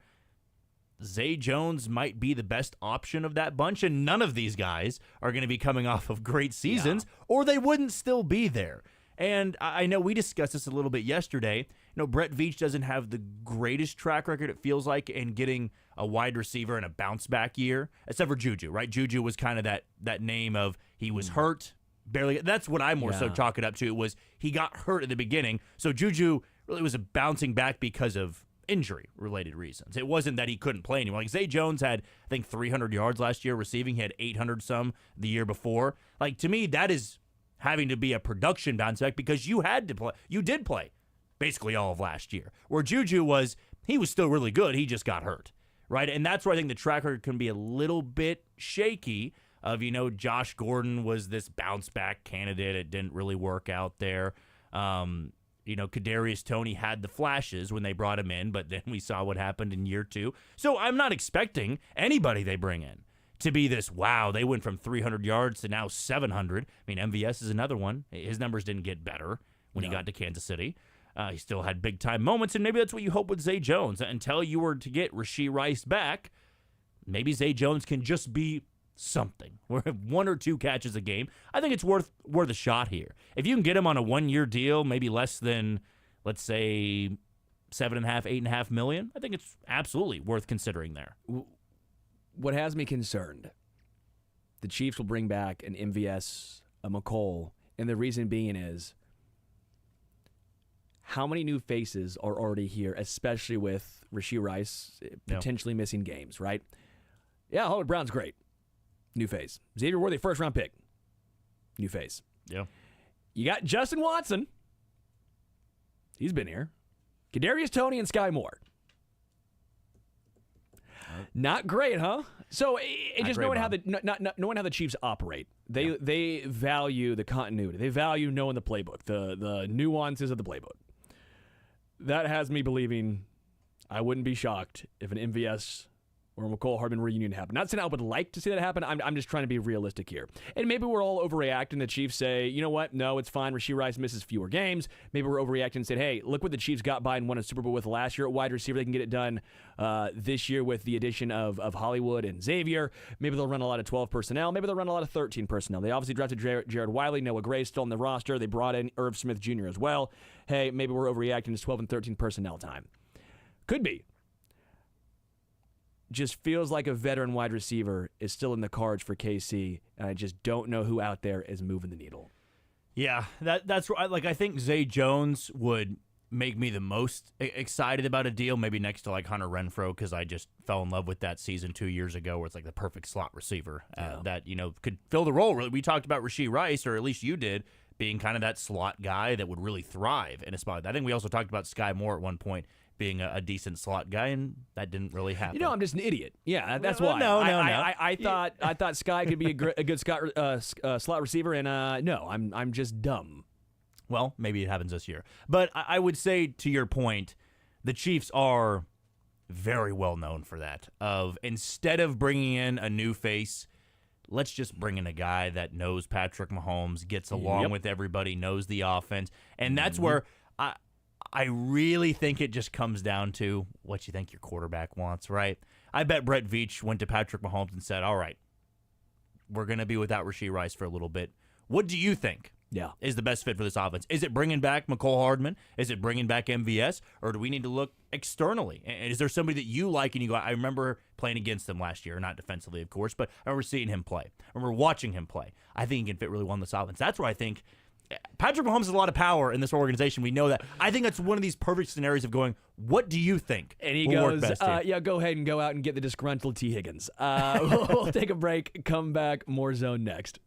Zay Jones might be the best option of that bunch, and none of these guys are going to be coming off of great seasons, or they wouldn't still be there. And I know we discussed this a little bit yesterday. Brett Veach doesn't have the greatest track record, it feels like, in getting a wide receiver in a bounce-back year, except for Juju, right? Juju was kind of that name of he was hurt, barely. That's what I more so chalk it up to, was he got hurt at the beginning. So Juju really was a bouncing back because of injury-related reasons. It wasn't that he couldn't play anymore. Like, Zay Jones had, I think, 300 yards last year receiving. He had 800-some the year before. Like, to me, that is having to be a production bounce back because you had to play. You did play basically all of last year. Where Juju was, he was still really good. He just got hurt, right? And that's where I think the track record can be a little bit shaky of, Josh Gordon was this bounce-back candidate. It didn't really work out there. Kadarius Toney had the flashes when they brought him in, but then we saw what happened in year 2. So I'm not expecting anybody they bring in to be this, wow, they went from 300 yards to now 700. I mean, MVS is another one. His numbers didn't get better when he got to Kansas City. He still had big-time moments, and maybe that's what you hope with Zay Jones. Until you were to get Rashee Rice back, maybe Zay Jones can just be something. We're 1 or 2 catches a game. I think it's worth a shot here. If you can get him on a 1-year deal, maybe less than, let's say, $7.5, $8.5 million, I think it's absolutely worth considering there. What has me concerned, the Chiefs will bring back an MVS, a McColl, and the reason being is how many new faces are already here, especially with Rashee Rice potentially missing games, right? Yeah, Hollywood Brown's great. New face. Xavier Worthy, first-round pick. New face. Yeah. You got Justin Watson. He's been here. Kadarius Toney and Sky Moore. Not great, huh? So just knowing how knowing how the Chiefs operate, they value the continuity. They value knowing the playbook, the nuances of the playbook. That has me believing I wouldn't be shocked if an MVS or a McCole Hardman reunion happened. Not saying I would like to see that happen. I'm just trying to be realistic here. And maybe we're all overreacting. The Chiefs say, you know what? No, it's fine. Rashee Rice misses fewer games. Maybe we're overreacting and said, hey, look what the Chiefs got by and won a Super Bowl with last year at wide receiver. They can get it done this year with the addition of Hollywood and Xavier. Maybe they'll run a lot of 12 personnel. Maybe they'll run a lot of 13 personnel. They obviously drafted Jared Wiley. Noah Gray's still on the roster. They brought in Irv Smith Jr. as well. Hey, maybe we're overreacting. It's 12 and 13 personnel time. Could be. Just feels like a veteran wide receiver is still in the cards for KC, and I just don't know who out there is moving the needle. Yeah, that's right. Like, I think Zay Jones would make me the most excited about a deal, maybe next to like Hunter Renfrow, because I just fell in love with that season 2 years ago where it's like the perfect slot receiver that, could fill the role. We talked about Rashee Rice, or at least you did, being kind of that slot guy that would really thrive in a spot. I think we also talked about Sky Moore at one point being a decent slot guy, and that didn't really happen. I'm just an idiot. Yeah, that's why. No. I thought Sky could be a good slot receiver, and no, I'm just dumb. Well, maybe it happens this year. But I would say, to your point, the Chiefs are very well known for that. Of instead of bringing in a new face, let's just bring in a guy that knows Patrick Mahomes, gets along with everybody, knows the offense, and that's where I really think it just comes down to what you think your quarterback wants, right? I bet Brett Veach went to Patrick Mahomes and said, all right, we're going to be without Rashee Rice for a little bit. What do you think is the best fit for this offense? Is it bringing back McCole Hardman? Is it bringing back MVS? Or do we need to look externally? And is there somebody that you like and you go, I remember playing against them last year, not defensively, of course, but I remember seeing him play. I remember watching him play. I think he can fit really well in this offense. That's where I think Patrick Mahomes has a lot of power in this organization. We know that. I think that's one of these perfect scenarios of going, what do you think? And he goes, go ahead and go out and get the disgruntled T. Higgins. We'll take a break, come back, more Zone next.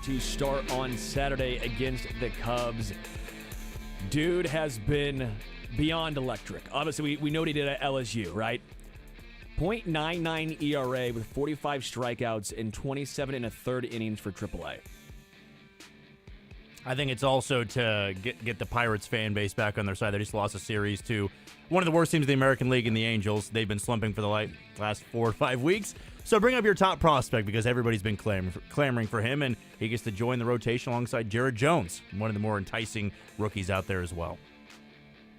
to start on Saturday against the Cubs. Dude has been beyond electric. Obviously, we know what he did at LSU, right? .99 ERA with 45 strikeouts in 27 and a third innings for AAA. I think it's also to get the Pirates fan base back on their side. They just lost a series to one of the worst teams in the American League in the Angels. They've been slumping for the last 4 or 5 weeks. So bring up your top prospect because everybody's been clamoring for him, and he gets to join the rotation alongside Jared Jones, one of the more enticing rookies out there as well.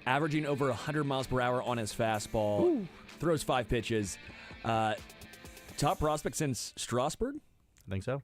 Averaging over 100 miles per hour on his fastball. Ooh. Throws 5 pitches. Top prospect since Strasburg? I think so.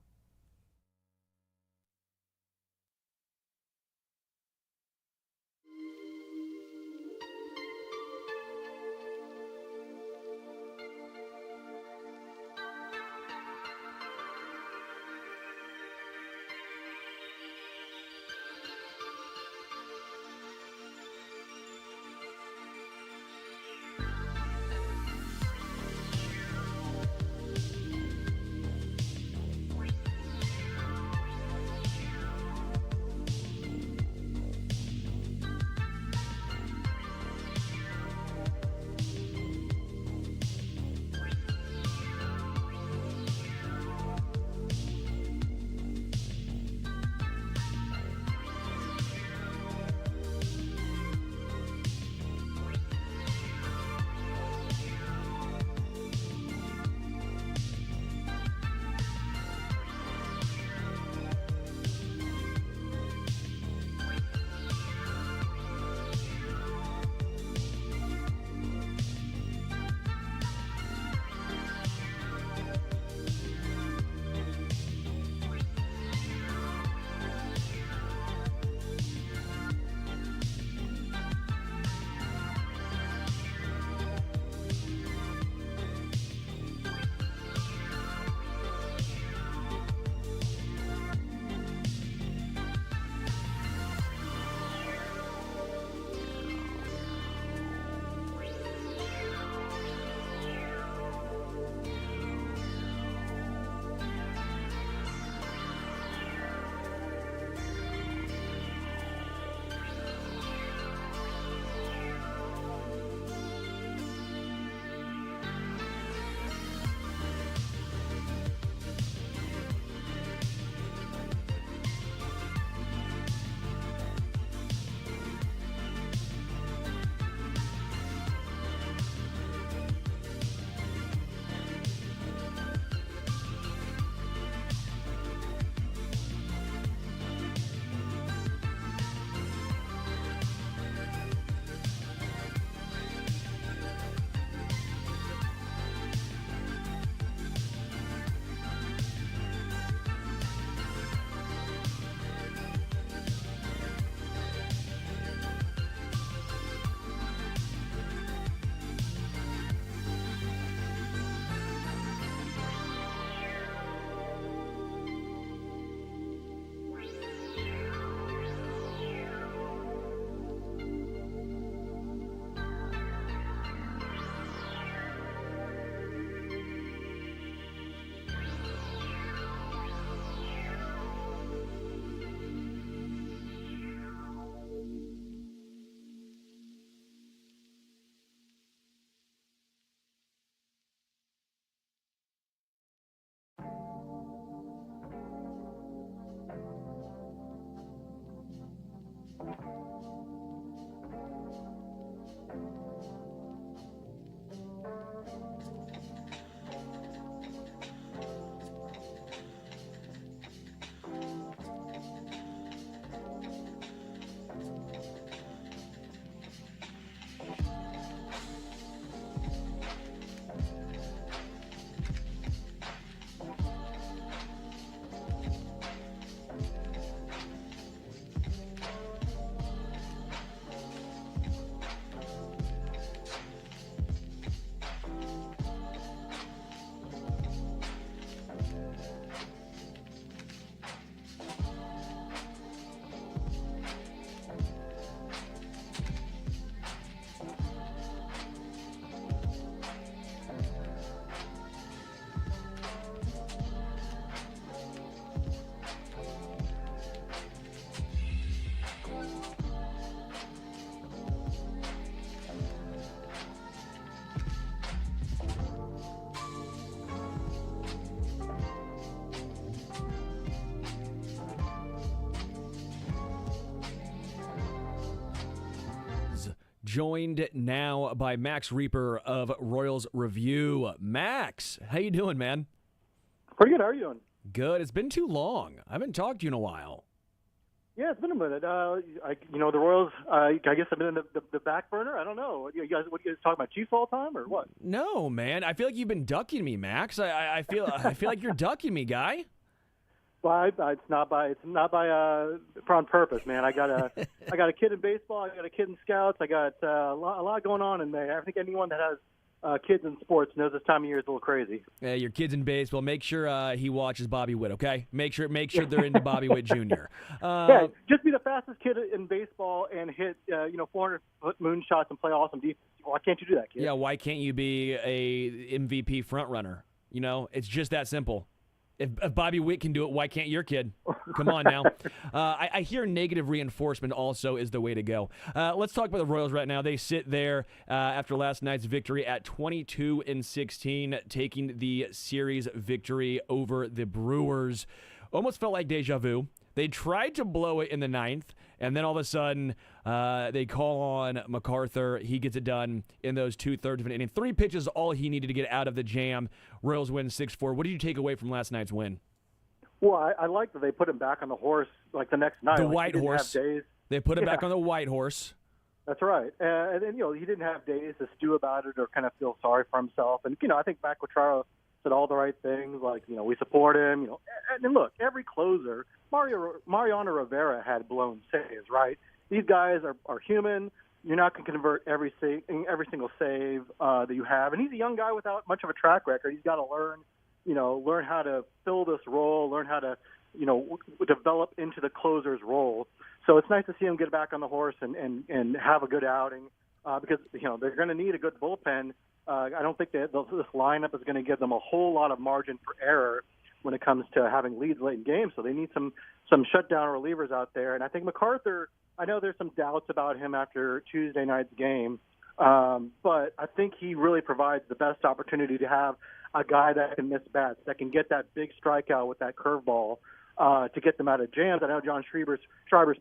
joined now by Max Reaper of Royals Review. Max, how you doing, man? Pretty good. How are you doing? Good. It's been too long. I haven't talked to you in a while. Yeah, it's been a minute. The Royals, I guess I've been in the back burner. I don't know. What you guys talking about Chiefs all the time or what? No, man. I feel like you've been ducking me, Max. I feel like you're ducking me, guy. Well, it's not for on purpose, man. I got a kid in baseball. I got a kid in scouts. I got a lot going on in there. I think anyone that has kids in sports knows this time of year is a little crazy. Yeah, your kid's in baseball. Make sure he watches Bobby Witt, okay? Make sure they're into Bobby Witt Jr. Yeah, just be the fastest kid in baseball and hit 400-foot moonshots and play awesome defense. Why can't you do that, kid? Yeah, why can't you be a MVP front runner? You know, it's just that simple. If Bobby Witt can do it, why can't your kid? Come on now. I hear negative reinforcement also is the way to go. Let's talk about the Royals right now. They sit there after last night's victory at 22-16, taking the series victory over the Brewers. Almost felt like deja vu. They tried to blow it in the ninth, and then all of a sudden they call on MacArthur. He gets it done in those 2/3 of an inning. 3 pitches, all he needed to get out of the jam. Royals win 6-4. What did you take away from last night's win? Well, I like that they put him back on the horse like the next night. The like, white horse. They put him back on the white horse. That's right. And then, he didn't have days to stew about it or kind of feel sorry for himself. And, I think Matt Quatraro said all the right things, like, we support him, And look, every closer, Mariano Rivera had blown saves, right? These guys are human. You're not going to convert every single save that you have. And he's a young guy without much of a track record. He's got to learn how to fill this role, learn how to, develop into the closer's role. So it's nice to see him get back on the horse and have a good outing because, they're going to need a good bullpen. I don't think that this lineup is going to give them a whole lot of margin for error when it comes to having leads late in games. So they need some shutdown relievers out there. And I think MacArthur, I know there's some doubts about him after Tuesday night's game, but I think he really provides the best opportunity to have a guy that can miss bats, that can get that big strikeout with that curveball to get them out of jams. I know John Schreiber's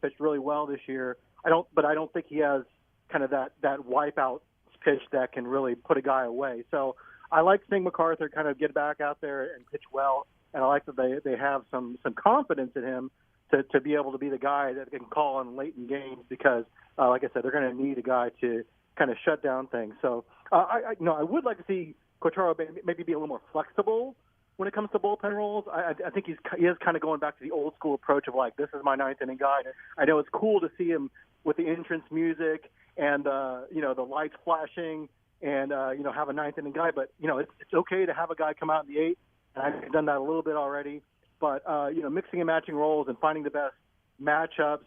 pitched really well this year. I don't think he has kind of that wipeout pitch that can really put a guy away. So I like seeing MacArthur kind of get back out there and pitch well, and I like that they have some confidence in him to be able to be the guy that can call on late in games because, like I said, they're going to need a guy to kind of shut down things. So I would like to see Quatraro maybe be a little more flexible when it comes to bullpen roles. I think he is kind of going back to the old school approach of like, this is my ninth inning guy. I know it's cool to see him with the entrance music and the lights flashing and have a ninth inning guy, but it's okay to have a guy come out in the eighth, and I've done that a little bit already. But mixing and matching roles and finding the best matchups,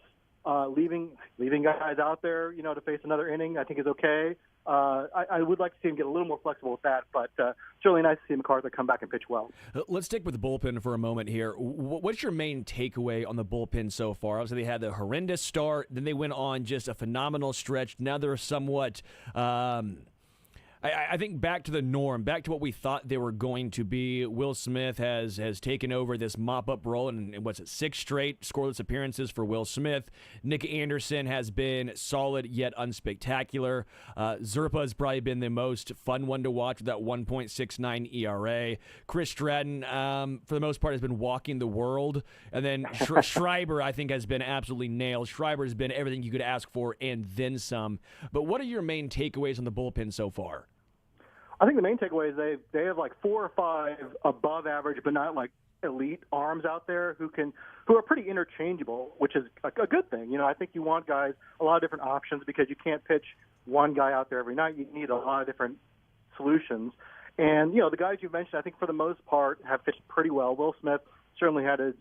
leaving guys out there to face another inning, I think is okay. I would like to see him get a little more flexible with that, but it's really nice to see MacArthur come back and pitch well. Let's stick with the bullpen for a moment here. What's your main takeaway on the bullpen so far? Obviously, they had the horrendous start, then they went on just a phenomenal stretch. Now they're somewhat I think back to the norm, back to what we thought they were going to be. Will Smith has taken over this mop-up role, and what's it, 6 straight scoreless appearances for Will Smith. Nick Anderson has been solid yet unspectacular. Zerpa has probably been the most fun one to watch with that 1.69 ERA. Chris Stratton, for the most part, has been walking the world. And then Schreiber, I think, has been absolutely nailed. Schreiber has been everything you could ask for and then some. But what are your main takeaways on the bullpen so far? I think the main takeaway is they have like 4 or 5 above average, but not like elite arms out there who are pretty interchangeable, which is a good thing. I think you want guys, a lot of different options because you can't pitch one guy out there every night. You need a lot of different solutions. And, the guys you mentioned, I think for the most part have pitched pretty well. Will Smith certainly had his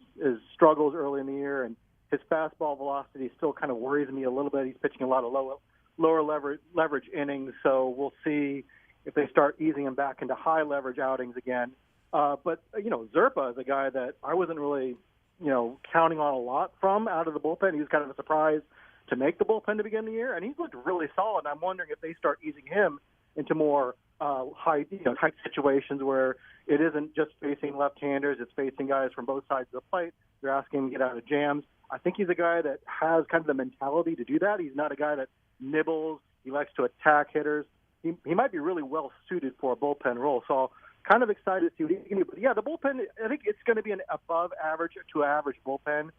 struggles early in the year, and his fastball velocity still kind of worries me a little bit. He's pitching a lot of lower leverage innings, so we'll see if they start easing him back into high leverage outings again. But Zerpa is a guy that I wasn't really, counting on a lot from out of the bullpen. He was kind of a surprise to make the bullpen to begin the year, and he's looked really solid. I'm wondering if they start easing him into more tight situations where it isn't just facing left-handers, it's facing guys from both sides of the plate. They're asking him to get out of jams. I think he's a guy that has kind of the mentality to do that. He's not a guy that nibbles He likes to attack hitters. He might be really well suited for a bullpen role. So kind of excited to see what he can do. But yeah, the bullpen, I think it's going to be an above average to average bullpen,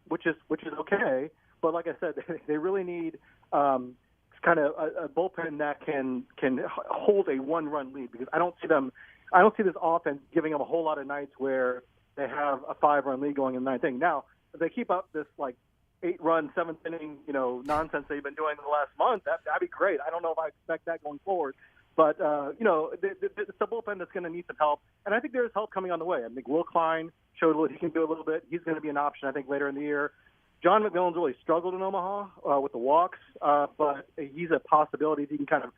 which is okay. But like I said, they really need kind of a bullpen that can hold a 1-run lead, because I don't see this offense giving them a whole lot of nights where they have a 5-run lead going in the ninth inning. Now, if they keep up this 8-run, 7th inning, nonsense they've been doing the last month, that'd be great. I don't know if I expect that going forward. But, it's a bullpen that's going to need some help. And I think there's help coming on the way. I think Will Klein showed what he can do a little bit. He's going to be an option, I think, later in the year. John McMillan's really struggled in Omaha with the walks, but he's a possibility if he can kind of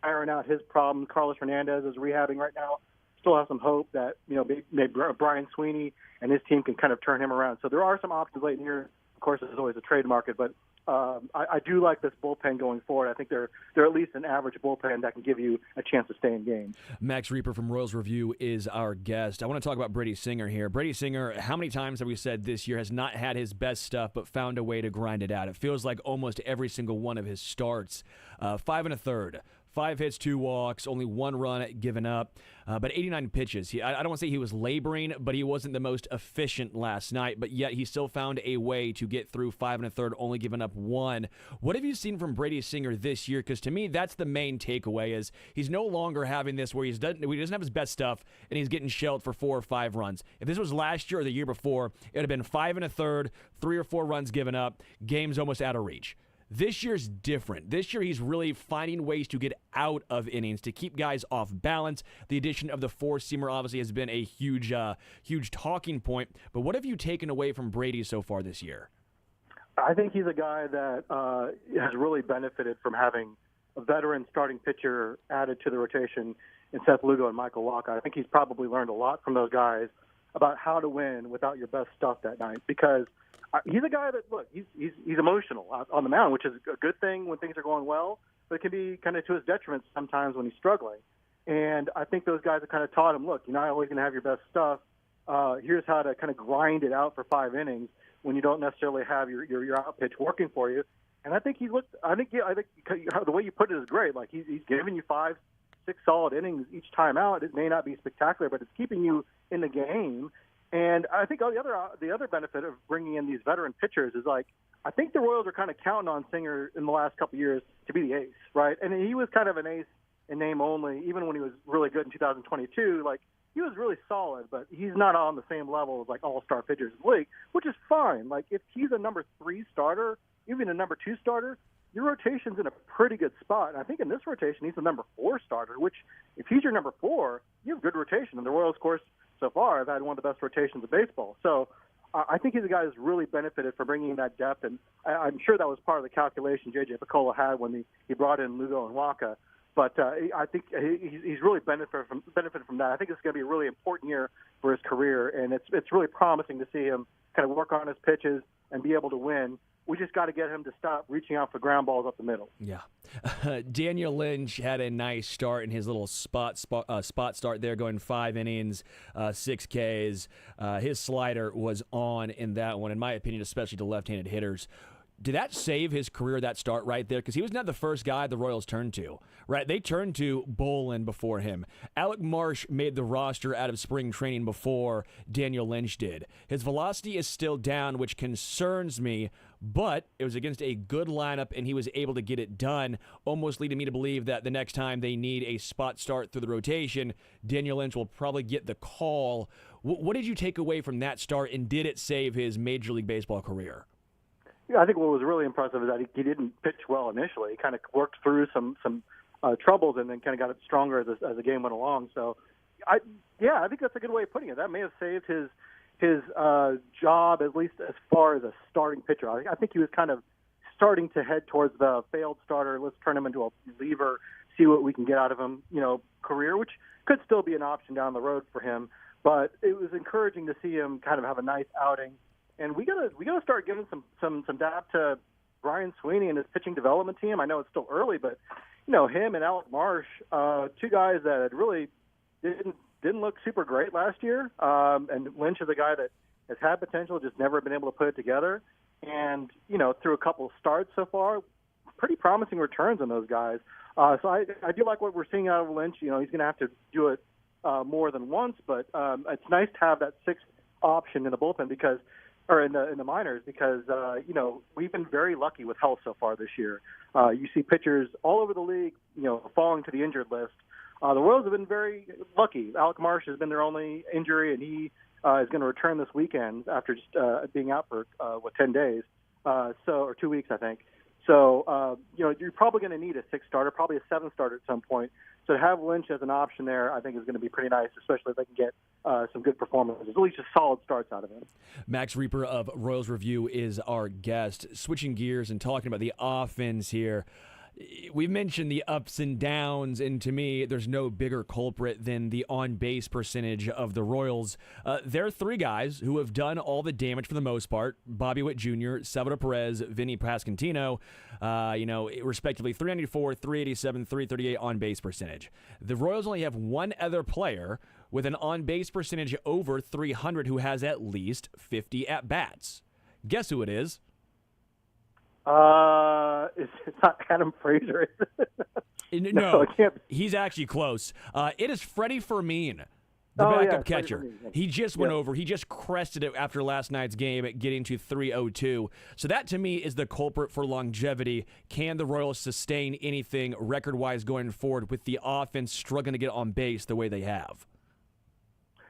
iron out his problems. Carlos Hernandez is rehabbing right now. Still have some hope that, maybe Brian Sweeney and his team can kind of turn him around. So there are some options late in the year. Of course, there's always a trade market, but I do like this bullpen going forward. I think they're at least an average bullpen that can give you a chance to stay in games. Max Reaper from Royals Review is our guest. I want to talk about Brady Singer here. Brady Singer, how many times have we said this year, has not had his best stuff but found a way to grind it out? It feels like almost every single one of his starts. 5 1/3. 5 hits, 2 walks, only 1 run given up, but 89 pitches. I don't want to say he was laboring, but he wasn't the most efficient last night, but yet he still found a way to get through 5 1/3, only giving up 1. What have you seen from Brady Singer this year? Because to me, that's the main takeaway, is he's no longer having this where he doesn't have his best stuff and he's getting shelled for 4 or 5 runs. If this was last year or the year before, it would have been 5 1/3, 3 or 4 runs given up, games almost out of reach. This year's different. This year he's really finding ways to get out of innings, to keep guys off balance. The addition of the 4-seamer obviously has been a huge talking point. But what have you taken away from Brady so far this year? I think he's a guy that has really benefited from having a veteran starting pitcher added to the rotation in Seth Lugo and Michael Wacha. I think he's probably learned a lot from those guys about how to win without your best stuff that night, because he's a guy that, look, he's emotional on the mound, which is a good thing when things are going well, but it can be kind of to his detriment sometimes when he's struggling. And I think those guys have kind of taught him, look, you're not always going to have your best stuff. Here's how to kind of grind it out for 5 innings when you don't necessarily have your out pitch working for you. And I think I think the way you put it is great. Like he's giving you 5, 6 solid innings each time out. It may not be spectacular, but it's keeping you in the game. And I think the other benefit of bringing in these veteran pitchers is, I think the Royals are kind of counting on Singer in the last couple of years to be the ace, right? And he was kind of an ace in name only, even when he was really good in 2022. He was really solid, but he's not on the same level as all-star pitchers in the league, which is fine. If he's a number 3 starter, even a number 2 starter, your rotation's in a pretty good spot. And I think in this rotation, he's a number 4 starter, which if he's your number 4, you have good rotation. And the Royals, of course, so far have had one of the best rotations of baseball. So I think he's a guy who's really benefited from bringing in that depth. And I'm sure that was part of the calculation J.J. Picola had when he brought in Lugo and Wacha. But I think he's really benefited from that. I think it's going to be a really important year for his career, and it's really promising to see him kind of work on his pitches and be able to win. We just got to get him to stop reaching out for ground balls up the middle. Yeah. Daniel Lynch had a nice start in his little spot start there, going 5 innings, 6 Ks. His slider was on in that one, in my opinion, especially to left-handed hitters. Did that save his career, that start right there? Because he was not the first guy the Royals turned to, right? They turned to Bolin before him. Alec Marsh made the roster out of spring training before Daniel Lynch did. His velocity is still down, which concerns me, but it was against a good lineup, and he was able to get it done, almost leading me to believe that the next time they need a spot start through the rotation, Daniel Lynch will probably get the call. What did you take away from that start, and did it save his Major League Baseball career? Yeah, I think what was really impressive is that he didn't pitch well initially. He kind of worked through some troubles and then kind of got it stronger as the game went along. So, I think that's a good way of putting it. That may have saved his job, at least as far as a starting pitcher. I think he was kind of starting to head towards the failed starter. Let's turn him into a reliever, see what we can get out of him, career, which could still be an option down the road for him. But it was encouraging to see him kind of have a nice outing. And we gotta start giving some dap to Brian Sweeney and his pitching development team. I know it's still early, but him and Alec Marsh, 2 guys that had really didn't look super great last year. And Lynch is a guy that has had potential, just never been able to put it together. And through a couple of starts so far, pretty promising returns on those guys. So I do like what we're seeing out of Lynch. He's going to have to do it more than once, but it's nice to have that sixth option in the bullpen or in the minors because we've been very lucky with health so far this year. You see pitchers all over the league, falling to the injured list. The Royals have been very lucky. Alec Marsh has been their only injury, and he is going to return this weekend after just being out for 10 days, or 2 weeks, I think. So you're probably going to need a sixth starter, probably a seventh starter at some point. So to have Lynch as an option there, I think is going to be pretty nice, especially if they can get some good performances, at least just solid starts out of him. Max Reaper of Royals Review is our guest. Switching gears and talking about the offense here. We mentioned the ups and downs, and to me, there's no bigger culprit than the on-base percentage of the Royals. There are three guys who have done all the damage for the most part: Bobby Witt Jr., Salvador Perez, Vinny Pasquantino. Respectively, 394, 387, 338 on-base percentage. The Royals only have one other player with an on-base percentage over 300 who has at least 50 at-bats. Guess who it is? It's not Adam Frazier. No, it can't be. He's actually close. It is Freddie Fermin, the backup catcher. He just went over. He just crested it after last night's game at getting to 302. So that, to me, is the culprit for longevity. Can the Royals sustain anything record-wise going forward with the offense struggling to get on base the way they have?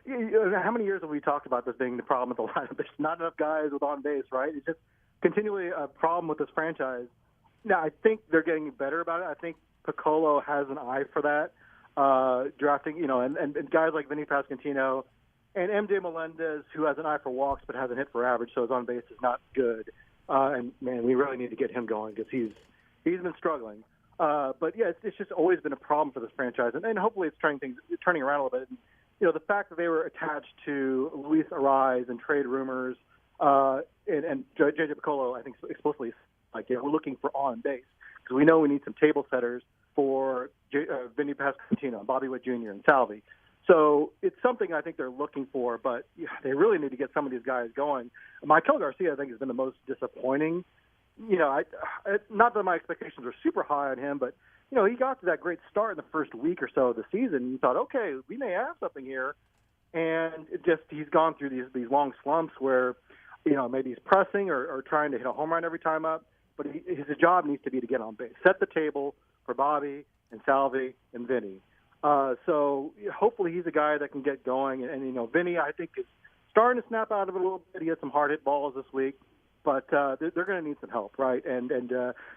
How many years have we talked about this being the problem with the lineup? There's not enough guys with on base, right? It's just continually a problem with this franchise. Now, I think they're getting better about it. I think Piccolo has an eye for that, drafting, and guys like Vinny Pasquantino and MJ Melendez, who has an eye for walks but hasn't hit for average, so his on base is not good. And man, we really need to get him going because he's been struggling. But yeah, it's just always been a problem for this franchise, and hopefully it's turning around a little bit. And, the fact that they were attached to Luis Arraez and trade rumors. And J.J. Piccolo, I think, explicitly, we're looking for on base because we know we need some table setters for Vinny Pasquantino, Bobby Witt Jr., and Salvi. So it's something I think they're looking for, but they really need to get some of these guys going. Maikel Garcia, I think, has been the most disappointing. Not that my expectations were super high on him, but he got to that great start in the first week or so of the season. You thought, okay, we may have something here, and he's gone through these long slumps where maybe he's pressing or trying to hit a home run every time up, but his job needs to be to get on base, set the table for Bobby and Salvi and Vinny. So hopefully he's a guy that can get going. And Vinny, I think, is starting to snap out of it a little bit. He had some hard hit balls this week, but they're going to need some help, right? And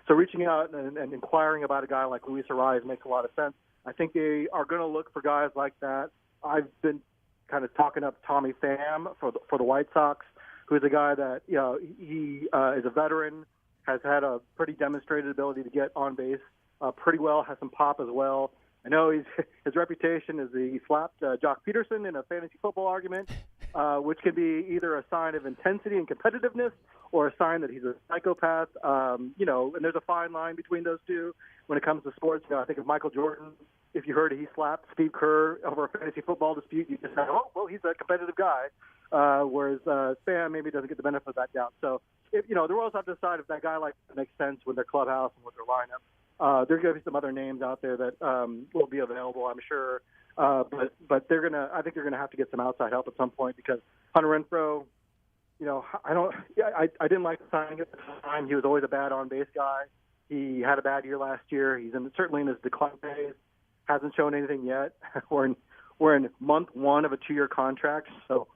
so reaching out and inquiring about a guy like Luis Arraez makes a lot of sense. I think they are going to look for guys like that. I've been kind of talking up Tommy Pham for the White Sox, who's a guy that, he is a veteran, has had a pretty demonstrated ability to get on base pretty well, has some pop as well. I know his reputation is he slapped Jock Peterson in a fantasy football argument, which can be either a sign of intensity and competitiveness or a sign that he's a psychopath. And there's a fine line between those two when it comes to sports. I think of Michael Jordan. If you heard he slapped Steve Kerr over a fantasy football dispute, you just say, oh, well, he's a competitive guy. Whereas Pham maybe doesn't get the benefit of that doubt. So, the Royals have to decide if that guy makes sense with their clubhouse and with their lineup. There's going to be some other names out there that will be available, I'm sure. But I think they're gonna have to get some outside help at some point because Hunter Renfroe, I didn't like the signing at the time. He was always a bad on base guy. He had a bad year last year. He's certainly in his decline phase. Hasn't shown anything yet. We're in month one of a 2-year contract, so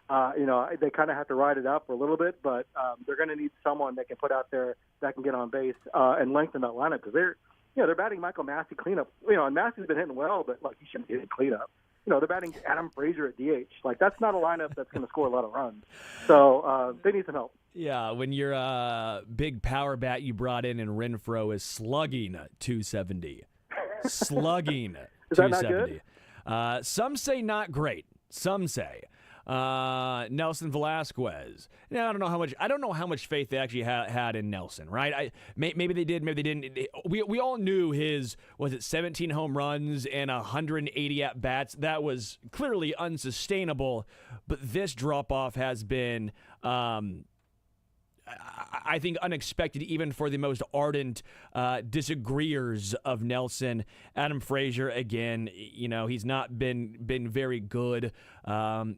they kind of have to ride it out for a little bit. But they're going to need someone they can put out there that can get on base and lengthen that lineup because they're batting Michael Massey cleanup. And Massey's been hitting well, but he shouldn't be hitting cleanup. They're batting Adam Frazier at DH. That's not a lineup that's going to score a lot of runs. So they need some help. Yeah, when your big power bat you brought in Renfroe is slugging 270. Slugging is that not good? Some say not great. Some say. Nelson Velasquez. Now, I don't know how much faith they actually had in Nelson, right? Maybe they did, maybe they didn't. We all knew his, 17 home runs and 180 at-bats. That was clearly unsustainable, but this drop-off has been I think, unexpected even for the most ardent disagreeers of Nelson. Adam Frazier, again, he's not been very good.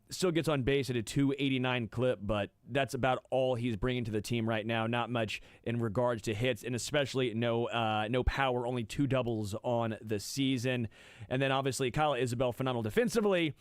Still gets on base at a 289 clip, but that's about all he's bringing to the team right now. Not much in regards to hits, and especially no power, only 2 doubles on the season. And then obviously Kyle Isbell, phenomenal defensively,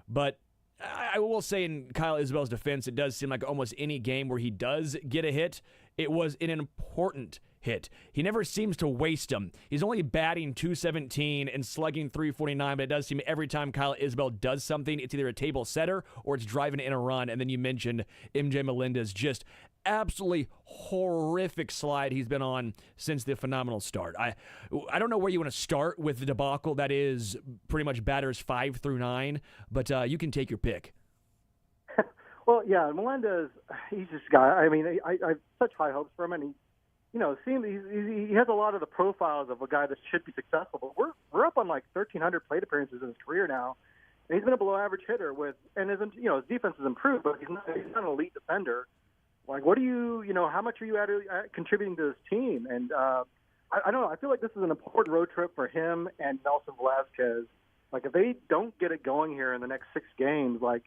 but I will say in Kyle Isbell's defense, it does seem like almost any game where he does get a hit, it was an important hit. He never seems to waste them. He's only batting .217 and slugging .349, but it does seem every time Kyle Isbell does something, it's either a table setter or it's driving in a run. And then you mentioned MJ Melendez, just absolutely horrific slide he's been on since the phenomenal start. I don't know where you want to start with the debacle that is pretty much batters 5 through 9, but you can take your pick. Well, yeah, Melendez, he's this guy. I mean, I have such high hopes for him, and he has a lot of the profiles of a guy that should be successful. But we're up on like 1,300 plate appearances in his career now, and he's been a below-average hitter and his defense has improved, but he's not an elite defender. Like, what do how much are you contributing to this team? And I don't know. I feel like this is an important road trip for him and Nelson Velazquez. Like, if they don't get it going here in the next 6 games, like,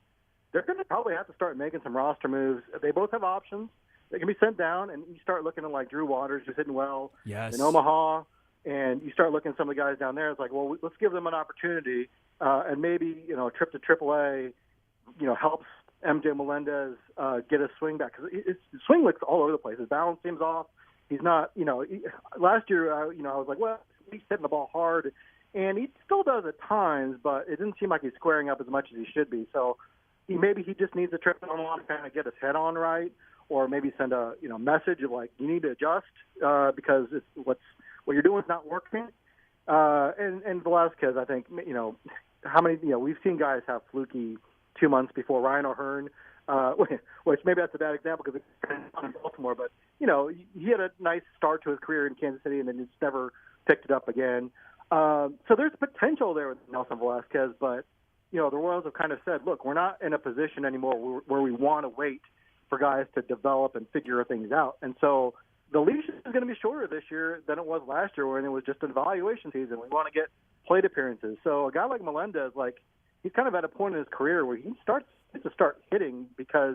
they're going to probably have to start making some roster moves. They both have options. They can be sent down, and you start looking at, like, Drew Waters, who's hitting well in Omaha, and you start looking at some of the guys down there. It's like, well, let's give them an opportunity, and maybe, a trip to AAA, helps MJ Melendez get his swing back, because his swing looks all over the place. His balance seems off. He's not, last year, I was like, well, he's hitting the ball hard, and he still does at times, but it didn't seem like he's squaring up as much as he should be. So maybe he just needs a trip to Omaha to kind of get his head on right, or maybe send a message of like, you need to adjust because what you're doing is not working. And Velazquez, I think, how many we've seen guys have fluky 2 months before. Ryan O'Hearn, which maybe that's a bad example because it's in Baltimore, but he had a nice start to his career in Kansas City and then just never picked it up again. So there's potential there with Nelson Velazquez, but the Royals have kind of said, look, we're not in a position anymore where we want to wait for guys to develop and figure things out. And so the leash is going to be shorter this year than it was last year when it was just an evaluation season. We want to get plate appearances. So a guy like Melendez, he's kind of at a point in his career where he starts to start hitting because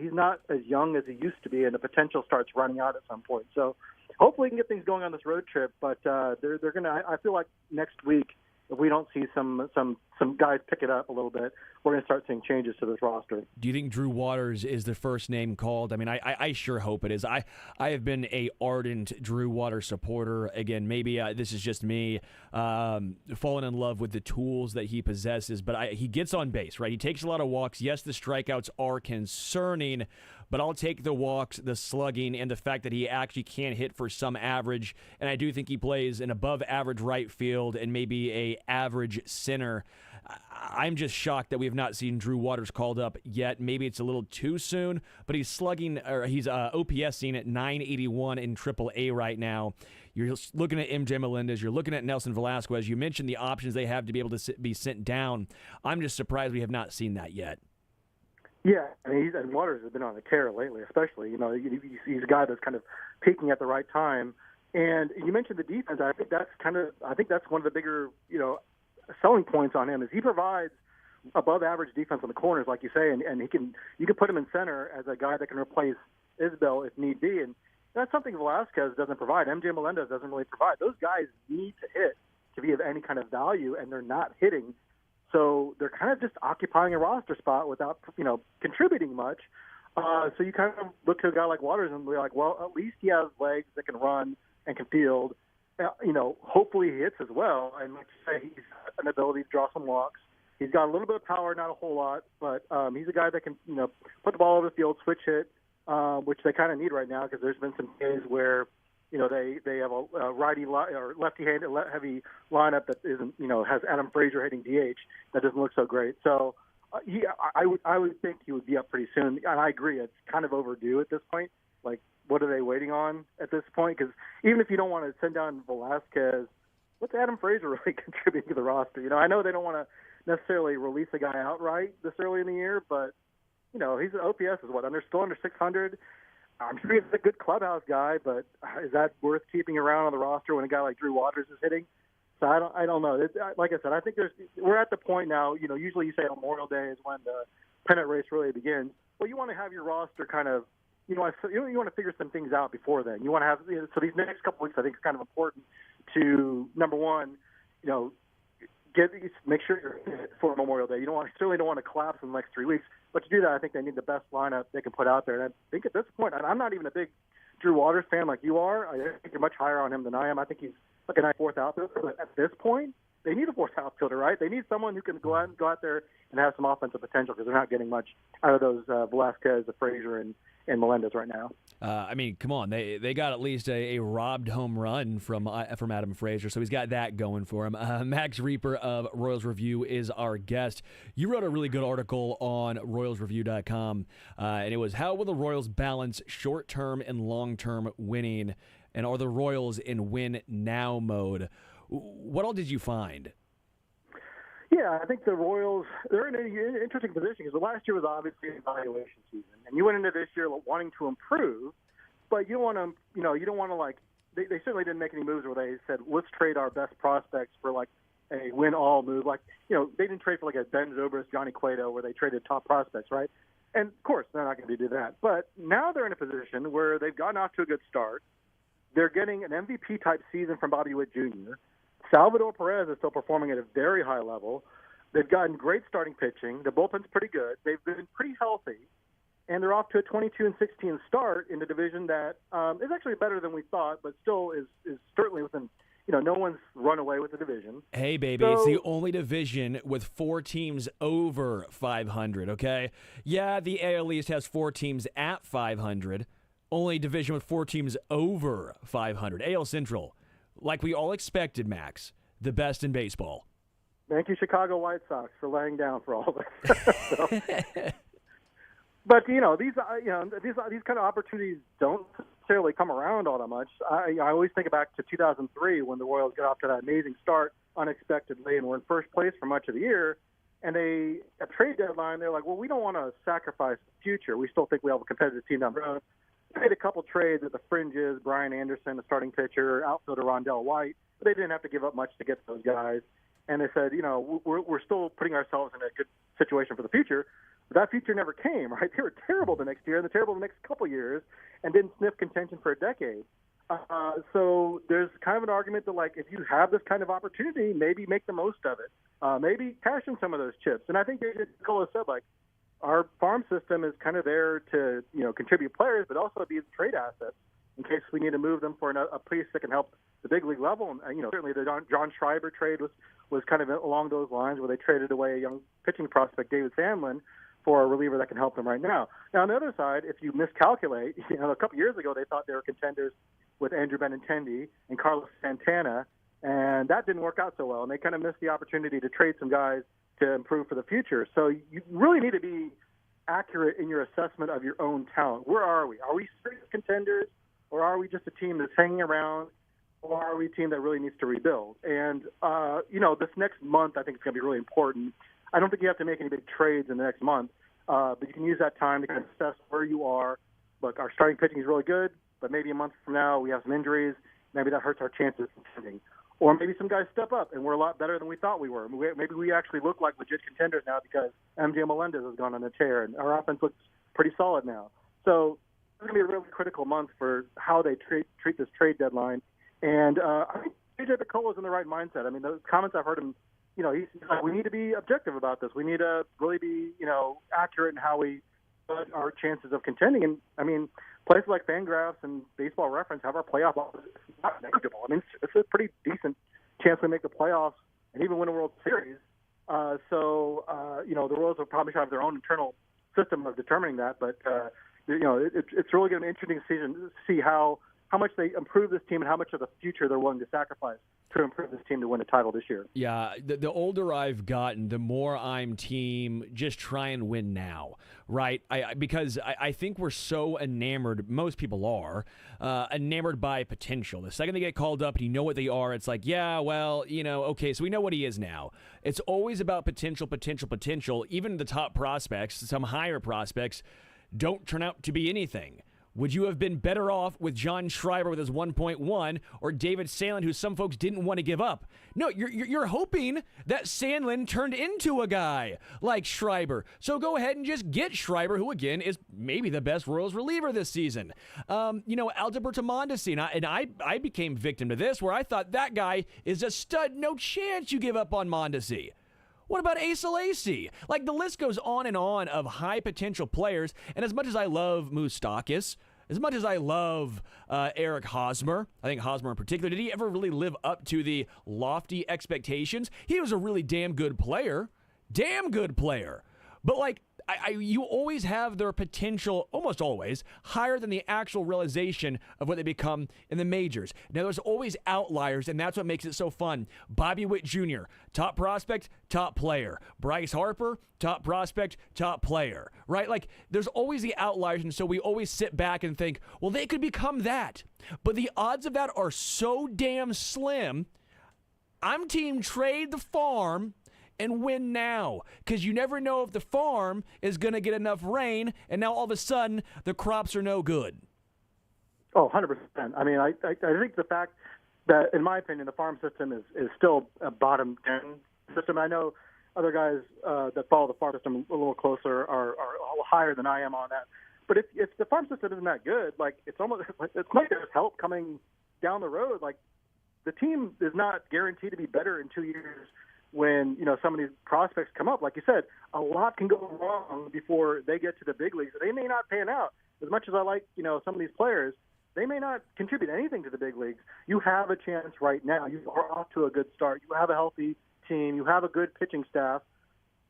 he's not as young as he used to be, and the potential starts running out at some point. So hopefully we can get things going on this road trip, but they're going to – I feel like next week, if we don't see some guys pick it up a little bit, we're going to start seeing changes to this roster. Do you think Drew Waters is the first name called? I mean, I sure hope it is. I have been a ardent Drew Waters supporter. Again, maybe this is just me falling in love with the tools that he possesses, but he gets on base, right? He takes a lot of walks. Yes, the strikeouts are concerning, but I'll take the walks, the slugging, and the fact that he actually can hit for some average. And I do think he plays an above-average right field and maybe a average center. I'm just shocked that we have not seen Drew Waters called up yet. Maybe it's a little too soon, but he's OPSing at 981 in AAA right now. You're looking at MJ Melendez. You're looking at Nelson Velazquez. You mentioned the options they have to be able to be sent down. I'm just surprised we have not seen that yet. Yeah, I mean, and Waters has been on a tear lately, especially. He's a guy that's kind of peaking at the right time. And you mentioned the defense. I think that's one of the bigger, selling points on him is he provides above average defense on the corners, like you say, and you can put him in center as a guy that can replace Isbell if need be. And that's something Velazquez doesn't provide. MJ Melendez doesn't really provide. Those guys need to hit to be of any kind of value, and they're not hitting. So they're kind of just occupying a roster spot without, contributing much. So you kind of look to a guy like Waters and be like, well, at least he has legs that can run and can field. Hopefully he hits as well. And like you say, he's got an ability to draw some walks. He's got a little bit of power, not a whole lot, but he's a guy that can, put the ball over the field, switch hit, which they kind of need right now because there's been some days where, they have a righty or lefty-handed heavy lineup that isn't, has Adam Frazier hitting DH. That doesn't look so great. So I would think he would be up pretty soon. And I agree, it's kind of overdue at this point. Like, what are they waiting on at this point? Because even if you don't want to send down Velazquez, what's Adam Frazier really contributing to the roster? I know they don't want to necessarily release a guy outright this early in the year, but, his OPS is still under 600. I'm sure he's a good clubhouse guy, but is that worth keeping around on the roster when a guy like Drew Waters is hitting? So I don't know. Like I said, I think we're at the point now. Usually you say Memorial Day is when the pennant race really begins. Well, you want to have your roster kind of, you want to figure some things out before then. You want to have so these next couple weeks I think is kind of important to, number one, make sure you're fit for Memorial Day. Certainly don't want to collapse in the next 3 weeks. But to do that, I think they need the best lineup they can put out there. And I think at this point, I'm not even a big Drew Waters fan like you are. I think you're much higher on him than I am. I think he's like a nice fourth outfielder. But at this point, they need a fourth outfielder, right? They need someone who can go out there and have some offensive potential because they're not getting much out of those Velasquez, Frazier, and Melendez right now. Come on. They got at least a robbed home run from Adam Frazier, so he's got that going for him. Max Reaper of Royals Review is our guest. You wrote a really good article on RoyalsReview.com, and it was How Will the Royals Balance Short-Term and Long-Term Winning, and Are the Royals in Win-Now mode? What all did you find? Yeah, I think the Royals, they're in an interesting position because the last year was obviously an evaluation season. And you went into this year wanting to improve, but you don't want to, they certainly didn't make any moves where they said, let's trade our best prospects for like a win-all move. Like, they didn't trade for like a Ben Zobrist, Johnny Cueto, where they traded top prospects, right? And of course, they're not going to do that. But now they're in a position where they've gotten off to a good start. They're getting an MVP-type season from Bobby Witt Jr., Salvador Perez is still performing at a very high level. They've gotten great starting pitching. The bullpen's pretty good. They've been pretty healthy, and they're off to a 22-16 start in the division that is actually better than we thought, but still is certainly within. No one's run away with the division. Hey, baby, it's the only division with 4 teams over 500. Okay, yeah, the AL East has 4 teams at 500. Only division with 4 teams over 500. AL Central. Like we all expected, Max, the best in baseball. Thank you, Chicago White Sox, for laying down for all this. But these kind of opportunities don't necessarily come around all that much. I always think back to 2003 when the Royals got off to that amazing start unexpectedly and were in first place for much of the year. And at trade deadline, they're like, well, we don't want to sacrifice the future. We still think we have a competitive team down the road. Made a couple trades at the fringes, Brian Anderson, the starting pitcher, outfielder Rondell White, but they didn't have to give up much to get those guys. And they said, we're still putting ourselves in a good situation for the future. But that future never came, right? They were terrible the next year and they're terrible the next couple years and didn't sniff contention for a decade. So there's kind of an argument that, like, if you have this kind of opportunity, maybe make the most of it. Maybe cash in some of those chips. And I think Nicola said, like, our farm system is kind of there to, contribute players, but also be trade assets in case we need to move them for a piece that can help the big league level. And, certainly the John Schreiber trade was kind of along those lines where they traded away a young pitching prospect, David Sandlin, for a reliever that can help them right now. Now, on the other side, if you miscalculate, a couple years ago they thought they were contenders with Andrew Benintendi and Carlos Santana, and that didn't work out so well. And they kind of missed the opportunity to trade some guys to improve for the future. So you really need to be accurate in your assessment of your own talent. Where are we? Are we serious contenders, or are we just a team that's hanging around, or are we a team that really needs to rebuild? And, this next month I think is going to be really important. I don't think you have to make any big trades in the next month, but you can use that time to kind of assess where you are. Look, our starting pitching is really good, but maybe a month from now we have some injuries. Maybe that hurts our chances of contending. Or maybe some guys step up and we're a lot better than we thought we were. Maybe we actually look like legit contenders now because MJ Melendez has gone on a tear and our offense looks pretty solid now. So it's going to be a really critical month for how they treat this trade deadline. And I think AJ Picolo's in the right mindset. I mean, the comments I've heard him, he's like, we need to be objective about this. We need to really be, accurate in how we put our chances of contending. And, I mean, places like Fangraphs and Baseball Reference have our playoff odds not negligible. I mean, it's a pretty decent chance we make the playoffs and even win a World Series. The Royals will probably have their own internal system of determining that. But, it's really going to be an interesting season to see how much they improve this team and how much of the future they're willing to sacrifice to improve this team to win a title this year. Yeah, the older I've gotten, the more I'm team just try and win now, right? Because I think we're so enamored, most people are, enamored by potential. The second they get called up and you know what they are, it's like, yeah, well, okay, so we know what he is now. It's always about potential. Even the top prospects, some higher prospects, don't turn out to be anything. Would you have been better off with John Schreiber with his 1.1 or David Sandlin, who some folks didn't want to give up? No, you're hoping that Sandlin turned into a guy like Schreiber. So go ahead and just get Schreiber, who, again, is maybe the best Royals reliever this season. Alberto Mondesi, and I became victim to this, where I thought that guy is a stud. No chance you give up on Mondesi. What about Asa Lacy? Like, the list goes on and on of high potential players. And as much as I love Moustakas, as much as I love Eric Hosmer, I think Hosmer in particular, did he ever really live up to the lofty expectations? He was a really damn good player. Damn good player. But, like, you always have their potential, almost always, higher than the actual realization of what they become in the majors. Now, there's always outliers, and that's what makes it so fun. Bobby Witt Jr., top prospect, top player. Bryce Harper, top prospect, top player, right? Like, there's always the outliers, and so we always sit back and think, well, they could become that. But the odds of that are so damn slim. I'm team trade the farm and win now, because you never know if the farm is going to get enough rain, and now all of a sudden the crops are no good. Oh, 100%. I mean, I think the fact that, in my opinion, the farm system is still a bottom 10 system. I know other guys that follow the farm system a little closer are a little higher than I am on that. But if the farm system isn't that good, like, it's like there's help coming down the road. Like, the team is not guaranteed to be better in 2 years. When, some of these prospects come up, like you said, a lot can go wrong before they get to the big leagues. They may not pan out. As much as I like, some of these players, they may not contribute anything to the big leagues. You have a chance right now. You are off to a good start. You have a healthy team. You have a good pitching staff.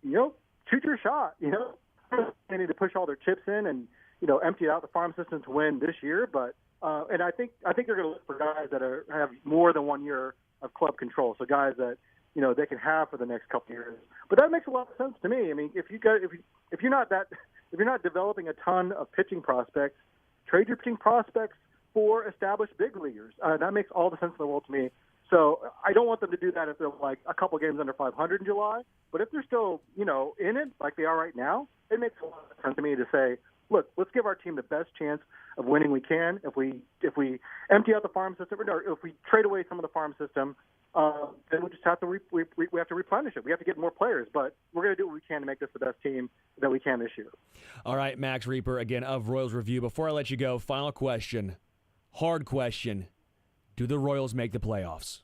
Shoot your shot. They need to push all their chips in and, empty out the farm system to win this year. But and I think they're going to look for guys that have more than 1 year of club control. So guys that they can have for the next couple of years. But that makes a lot of sense to me. I mean, if you're not developing a ton of pitching prospects, trade your pitching prospects for established big leaguers. That makes all the sense in the world to me. So I don't want them to do that if they're like a couple games under 500 in July. But if they're still, in it like they are right now, it makes a lot of sense to me to say, look, let's give our team the best chance of winning we can. If we empty out the farm system, or if we trade away some of the farm system, then we just have to we have to replenish it. We have to get more players, but we're going to do what we can to make this the best team that we can this year. All right, Max Reaper, again, of Royals Review. Before I let you go, final question, hard question. Do the Royals make the playoffs?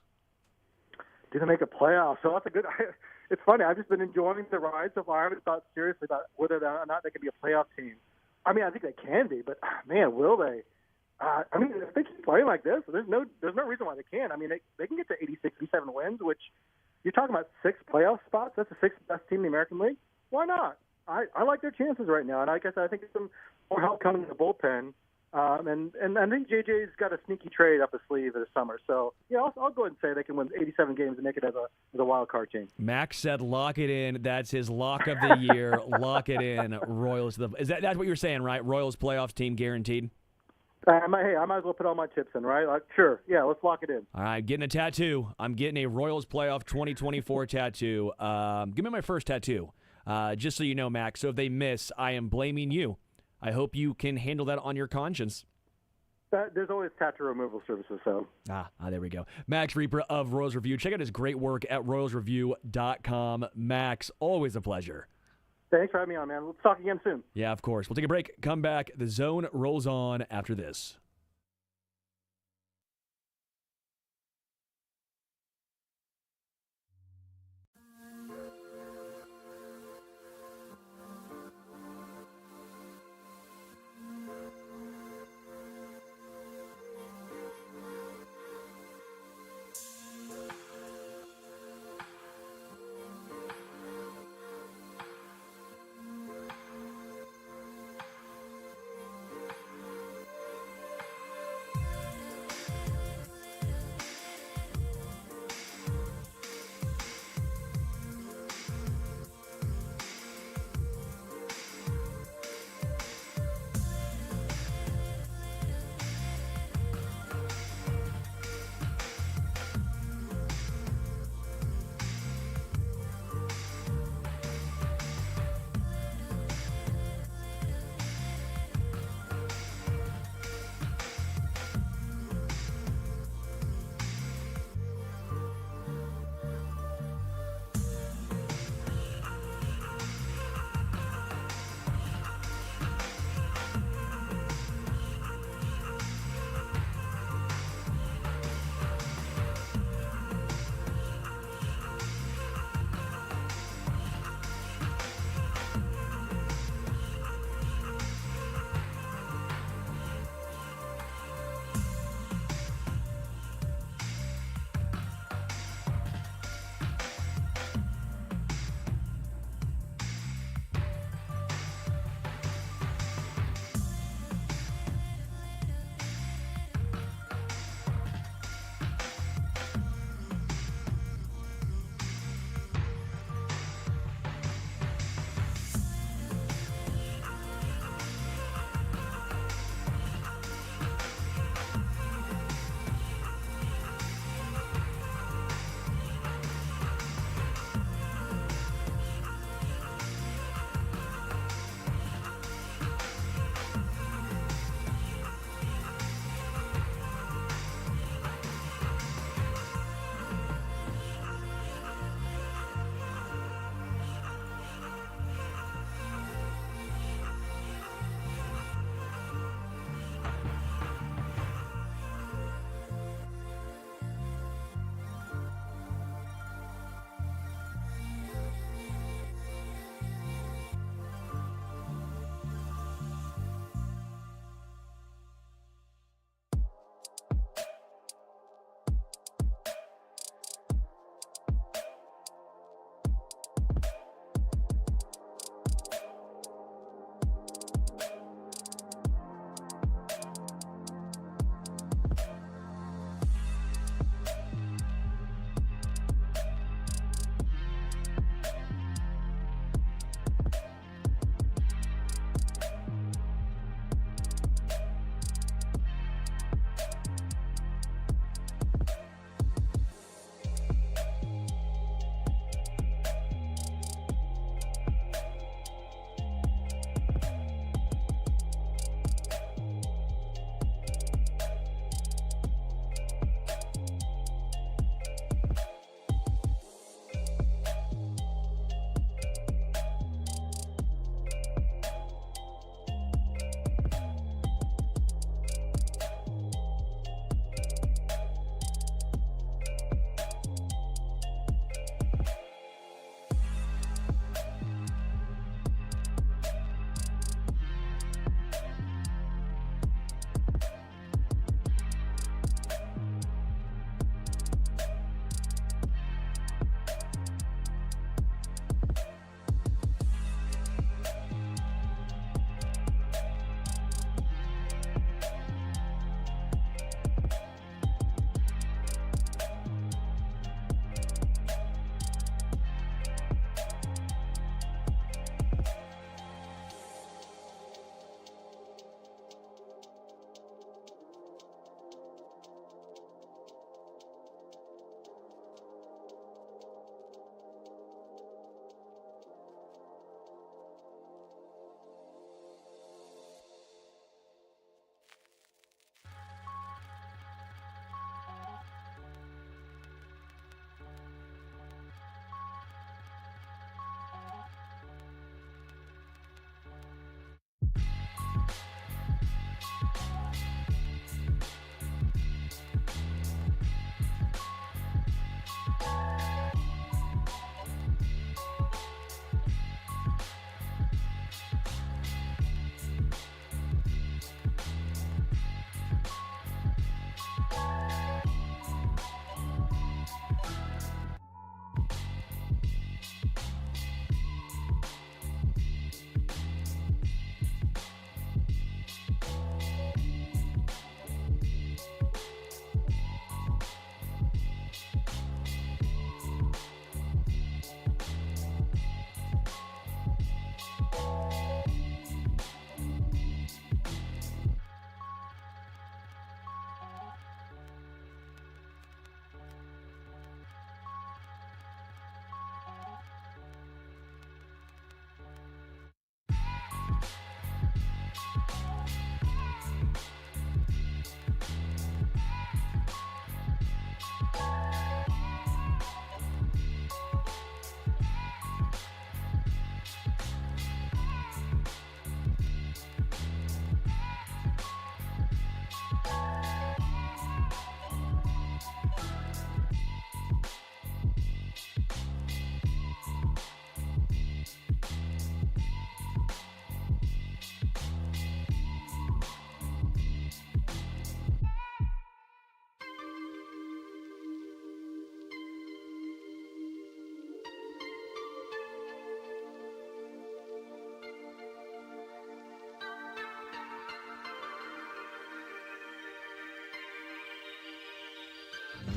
Do they make a playoff? So that's a good – it's funny. I've just been enjoying the ride so far. I haven't thought seriously about whether or not they can be a playoff team. I mean, I think they can be, but, man, will they? I mean, if they keep playing like this, there's no reason why they can't. I mean, they can get to 86, 87 wins, which you're talking about 6 playoff spots. That's the 6th best team in the American League. Why not? I like their chances right now, and I guess I think there's some more help coming in the bullpen. And I think JJ's got a sneaky trade up his sleeve this summer. So, I'll go ahead and say they can win 87 games and make it as a wild card team. Max said lock it in. That's his lock of the year. Lock it in. Royals. That's what you're saying, right? Royals playoffs team guaranteed? I might as well put all my chips in, right? Sure. Yeah, let's lock it in. All right, getting a tattoo. I'm getting a Royals playoff 2024 tattoo. Give me my first tattoo. Just so you know, Max, so if they miss, I am blaming you. I hope you can handle that on your conscience. There's always tattoo removal services, so. There we go. Max Reaper of Royals Review. Check out his great work at royalsreview.com. Max, always a pleasure. Thanks for having me on, man. Let's talk again soon. Yeah, of course. We'll take a break, come back. The Zone rolls on after this.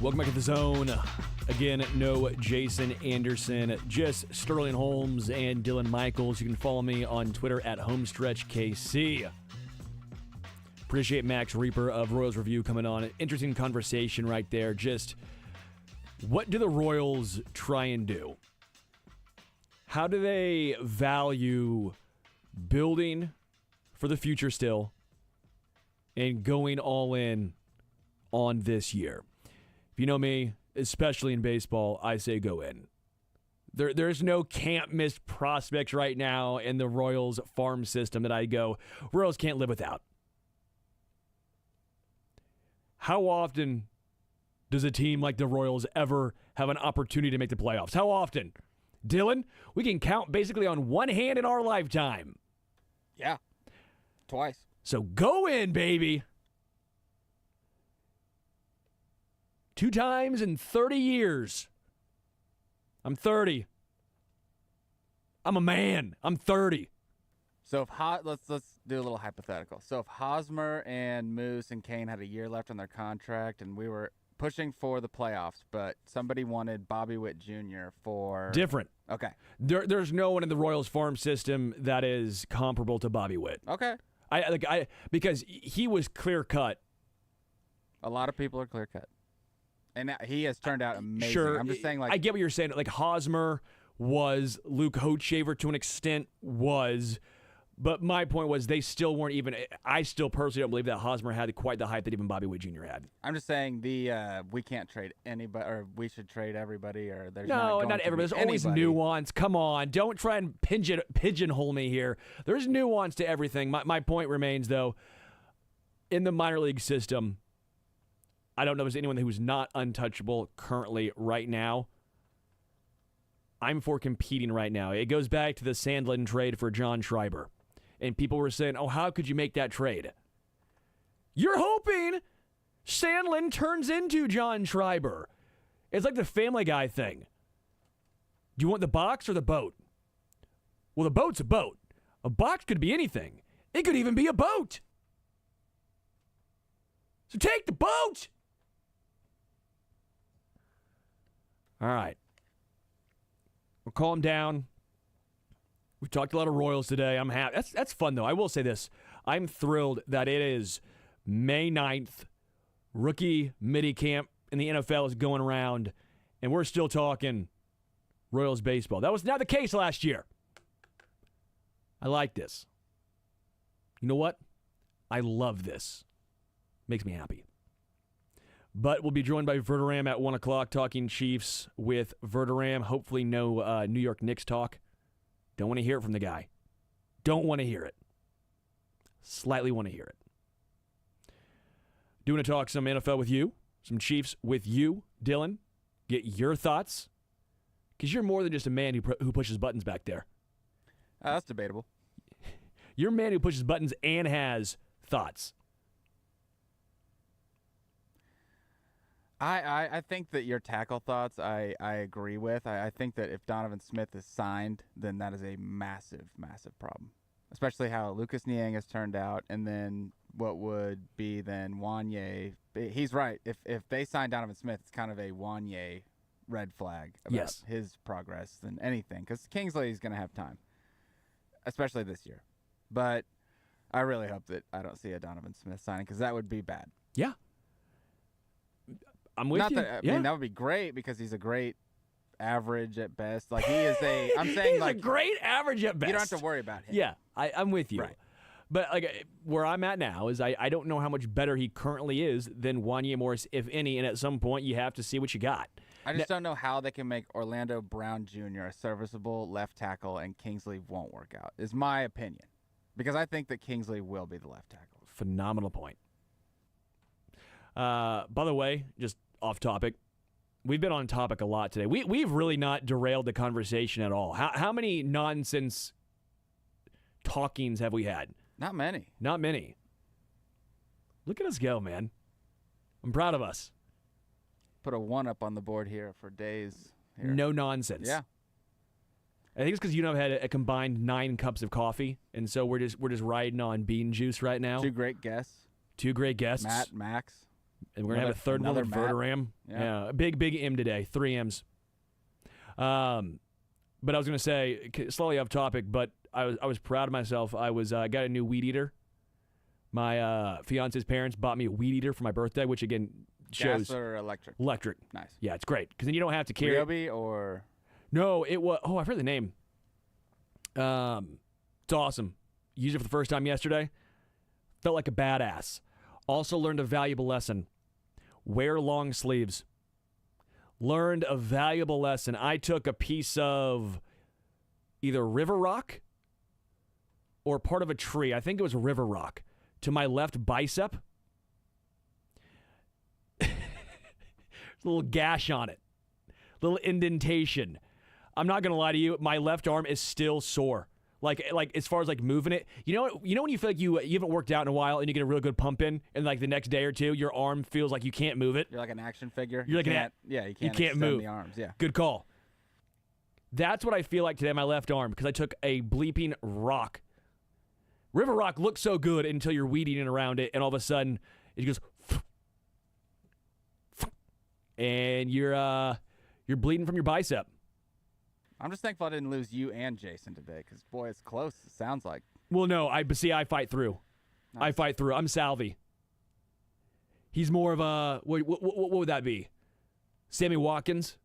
Welcome back to the Zone. Again, no Jason Anderson, just Sterling Holmes and Dylan Michaels. You can follow me on Twitter at HomestretchKC. Appreciate Max Reaper of Royals Review coming on. An interesting conversation right there. Just what do the Royals try and do? How do they value building for the future still and going all in on this year? If you know me, especially in baseball, I say go in. There's no can't miss prospects right now in the Royals farm system that I go, Royals can't live without. How often does a team like the Royals ever have an opportunity to make the playoffs? How often? Dylan, we can count basically on one hand in our lifetime. Yeah. Twice. So go in, baby. 2 times in 30 years. I'm 30. I'm a man. I'm 30. So if let's do a little hypothetical. So if Hosmer and Moose and Kane had a year left on their contract and we were pushing for the playoffs, but somebody wanted Bobby Witt Jr. for... Different. Okay. There's no one in the Royals farm system that is comparable to Bobby Witt. Okay. Because he was clear cut. A lot of people are clear cut. And he has turned out amazing. Sure. I'm just saying, I get what you're saying. Like Hosmer was, Luke Hochshaver to an extent was, but my point was they still weren't even. I still personally don't believe that Hosmer had quite the hype that even Bobby Witt Jr. had. I'm just saying we can't trade anybody, or we should trade everybody, or there's not everybody. There's always nuance. Come on, don't try and pigeonhole me here. There's nuance to everything. My point remains though, in the minor league system, I don't know if there's anyone who's not untouchable currently right now. I'm for competing right now. It goes back to the Sandlin trade for John Schreiber. And people were saying, oh, how could you make that trade? You're hoping Sandlin turns into John Schreiber. It's like the Family Guy thing. Do you want the box or the boat? Well, the boat's a boat. A box could be anything. It could even be a boat. So take the boat. All right. We'll calm down. We've talked a lot of Royals today. I'm happy. That's fun, though. I will say this. I'm thrilled that it is May 9th. Rookie mini-camp in the NFL is going around, and we're still talking Royals baseball. That was not the case last year. I like this. You know what? I love this. Makes me happy. But we'll be joined by Verderam at 1 o'clock talking Chiefs with Verderam. Hopefully no New York Knicks talk. Don't want to hear it from the guy. Don't want to hear it. Slightly want to hear it. Do want to talk some NFL with you, some Chiefs with you, Dylan. Get your thoughts. Because you're more than just a man who pushes buttons back there. That's debatable. You're a man who pushes buttons and has thoughts. I think that your tackle thoughts I agree with. I think that if Donovan Smith is signed, then that is a massive, massive problem. Especially how Lucas Niang has turned out, and then what would be then Wanye. He's right. If they sign Donovan Smith, it's kind of a Wanye red flag about his progress than anything. Because Kingsley is going to have time, especially this year. But I really hope that I don't see a Donovan Smith signing because that would be bad. Yeah. I'm with you. I mean, that would be great because he's a great average at best. Like he is a. I'm saying he's like a great average at best. You don't have to worry about him. Yeah, I'm with you. Right. But like where I'm at now is I don't know how much better he currently is than Wanye Morris, if any. And at some point, you have to see what you got. I just don't know how they can make Orlando Brown Jr. a serviceable left tackle and Kingsley won't work out. Is my opinion, because I think that Kingsley will be the left tackle. Phenomenal point. By the way, just off topic, we've been on topic a lot today. We've really not derailed the conversation at all. How many nonsense talkings have we had? Not many. Not many. Look at us go, man. I'm proud of us. Put a 1 up on the board here for days. Here. No nonsense. Yeah. I think it's because you and I have had a combined 9 cups of coffee, and so we're just riding on bean juice right now. 2 great guests. 2 great guests. Matt, Max. And we're going to have a third one with Verderam. Yeah, a big M today. 3 M's. But I was going to say, slightly off topic, but I was proud of myself. I got a new weed eater. My fiance's parents bought me a weed eater for my birthday, which again shows gas or electric. Electric. Nice. Yeah, it's great because then you don't have to carry. Ryobi or no, it was. Oh, I've heard the name. It's awesome. Used it for the first time yesterday. Felt like a badass. Also learned a valuable lesson. Wear long sleeves. Learned a valuable lesson. I took a piece of either river rock or part of a tree. I think it was river rock to my left bicep. There's a little gash on it. Little indentation. I'm not going to lie to you. My left arm is still sore. Like as far as like moving it, you know when you feel like you haven't worked out in a while and you get a real good pump in, and like the next day or two your arm feels like you can't move it. You're like an action figure. You can't extend move the arms. Yeah, good call. That's what I feel like today, my left arm, because I took a bleeping rock. River rock looks so good until you're weed eating around it, and all of a sudden it goes, and you're bleeding from your bicep. I'm just thankful I didn't lose you and Jason today, because boy, it's close. It sounds like. Well, no, I fight through. Nice. I fight through. I'm Salvi. He's more of a what would that be? Sammy Watkins?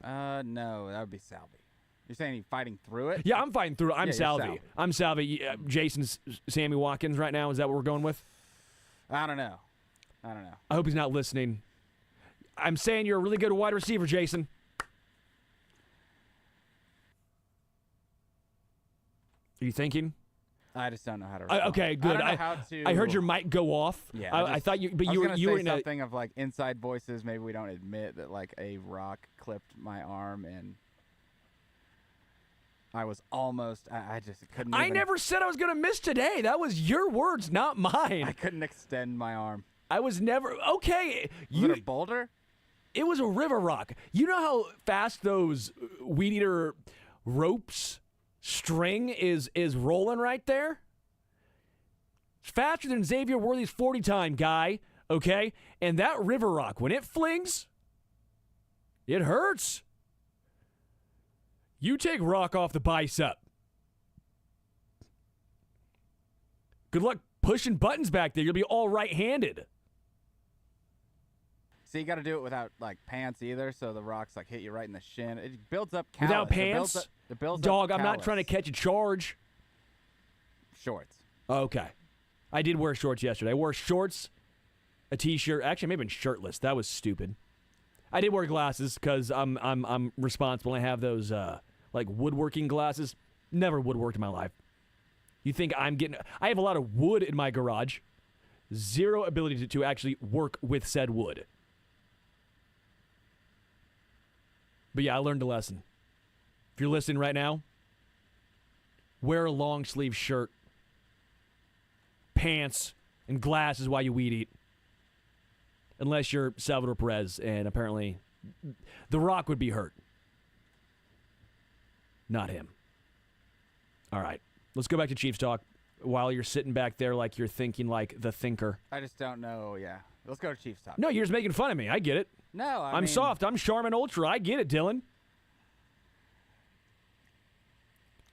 No, that would be Salvi. You're saying he's fighting through it? Yeah, I'm fighting through it. I'm Salvi. Salvi. I'm Salvi. Jason's Sammy Watkins right now. Is that what we're going with? I don't know. I hope he's not listening. I'm saying you're a really good wide receiver, Jason. Are you thinking? I just don't know how to respond. Okay, good. I heard your mic go off. Yeah, I thought you, but you were in something of like inside voices. Maybe we don't admit that like a rock clipped my arm and I was almost. I just couldn't. I never said I was going to miss today. That was your words, not mine. I couldn't extend my arm. I was never okay. Was it a boulder? It was a river rock. You know how fast those weed eater ropes string is rolling right there? It's faster than Xavier Worthy's 40 time, guy. Okay? And that river rock, when it flings, it hurts. You take rock off the bicep. Good luck pushing buttons back there. You'll be all right-handed. So you got to do it without like pants either, so the rocks like hit you right in the shin. It builds up callus. Without pants? It builds Dog, up I'm not trying to catch a charge. Shorts. Okay. I did wear shorts yesterday. I wore shorts, a t-shirt. Actually, I may have been shirtless. That was stupid. I did wear glasses because I'm responsible. I have those like woodworking glasses. Never woodworked in my life. You think I have a lot of wood in my garage. Zero ability to actually work with said wood. But yeah, I learned a lesson. If you're listening right now, wear a long sleeve shirt, pants, and glasses while you weed eat. Unless you're Salvador Perez, and apparently The Rock would be hurt. Not him. All right, let's go back to Chiefs talk while you're sitting back there like you're thinking like the thinker. I just don't know, yeah. Let's go to Chiefs talk. No, you're just making fun of me. I get it. No, I'm soft. I'm Charmin Ultra. I get it, Dylan.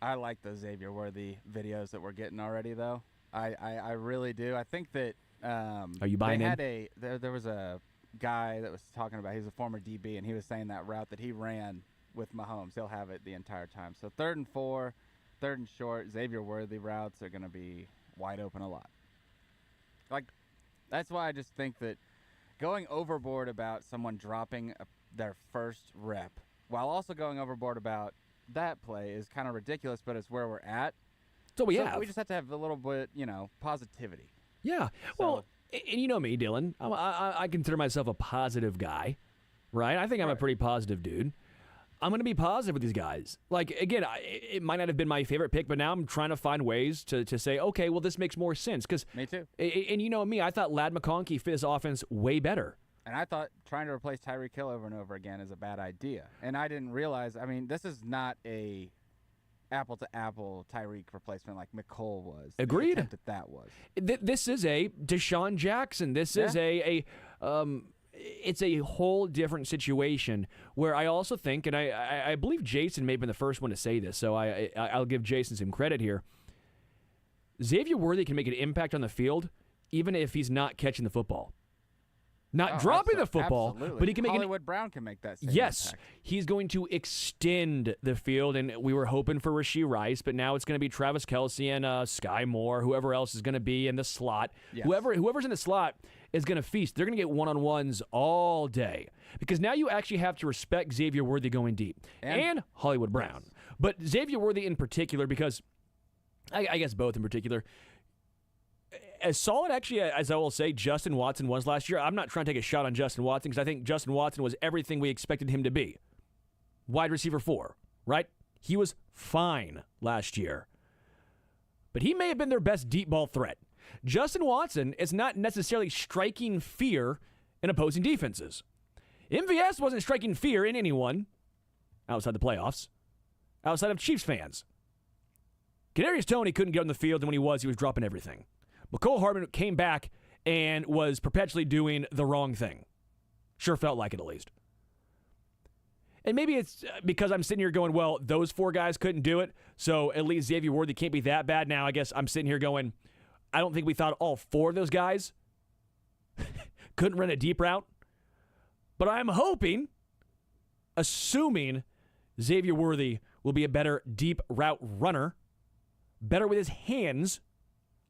I like the Xavier Worthy videos that we're getting already, though. I really do. I think that are you buying in? There was a guy that was talking about, he's a former DB, and he was saying that route that he ran with Mahomes, he'll have it the entire time. So 3rd and 4, 3rd and short, Xavier Worthy routes are going to be wide open a lot. Like, that's why I just think that going overboard about someone dropping their first rep while also going overboard about that play is kind of ridiculous, but it's where we're at. So we just have to have a little bit, positivity. Yeah. Well, and you know me, Dylan. I consider myself a positive guy, right? I think I'm a pretty positive dude. I'm going to be positive with these guys. Like, again, it might not have been my favorite pick, but now I'm trying to find ways to say, okay, well, this makes more sense. Me too. And you know me, I thought Ladd McConkey fit this offense way better. And I thought trying to replace Tyreek Hill over and over again is a bad idea. And I didn't realize, this is not apple-to-apple Tyreek replacement like McCole was. Agreed. The attempt at that was. This is a Deshaun Jackson. This is it's a whole different situation where I also think, and I believe Jason may have been the first one to say this, so I'll give Jason some credit here. Xavier Worthy can make an impact on the field even if he's not catching the football. Not dropping the football, absolutely. but he can make Hollywood Brown can make that same Yes, impact. he's going to extend the field, and we were hoping for Rashee Rice, but now it's going to be Travis Kelce and Sky Moore, whoever else is going to be in the slot. Yes. Whoever's in the slot is going to feast. They're going to get one-on-ones all day because now you actually have to respect Xavier Worthy going deep and Hollywood Brown. Yes. But Xavier Worthy in particular, because I guess both in particular, as solid, actually, as I will say, Justin Watson was last year. I'm not trying to take a shot on Justin Watson because I think Justin Watson was everything we expected him to be. Wide receiver 4, right? He was fine last year. But he may have been their best deep ball threat. Justin Watson is not necessarily striking fear in opposing defenses. MVS wasn't striking fear in anyone outside the playoffs, outside of Chiefs fans. Kadarius Toney couldn't get on the field, and when he was dropping everything. McCole Hardman came back and was perpetually doing the wrong thing. Sure felt like it, at least. And maybe it's because I'm sitting here going, well, those 4 guys couldn't do it, so at least Xavier Worthy can't be that bad. Now I guess I'm sitting here going, I don't think we thought all 4 of those guys couldn't run a deep route. But I'm hoping, assuming Xavier Worthy will be a better deep route runner, better with his hands,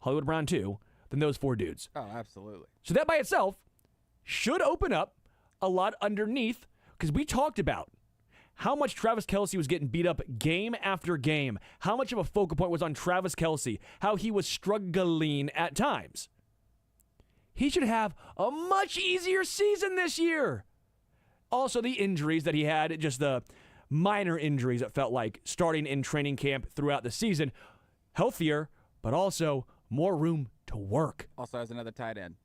Hollywood Brown too, than those 4 dudes. Oh, absolutely. So that by itself should open up a lot underneath, because we talked about how much Travis Kelce was getting beat up game after game, how much of a focal point was on Travis Kelce, how he was struggling at times. He should have a much easier season this year. Also, the injuries that he had, just the minor injuries, it felt like, starting in training camp throughout the season. Healthier, but also more room to work. Also has another tight end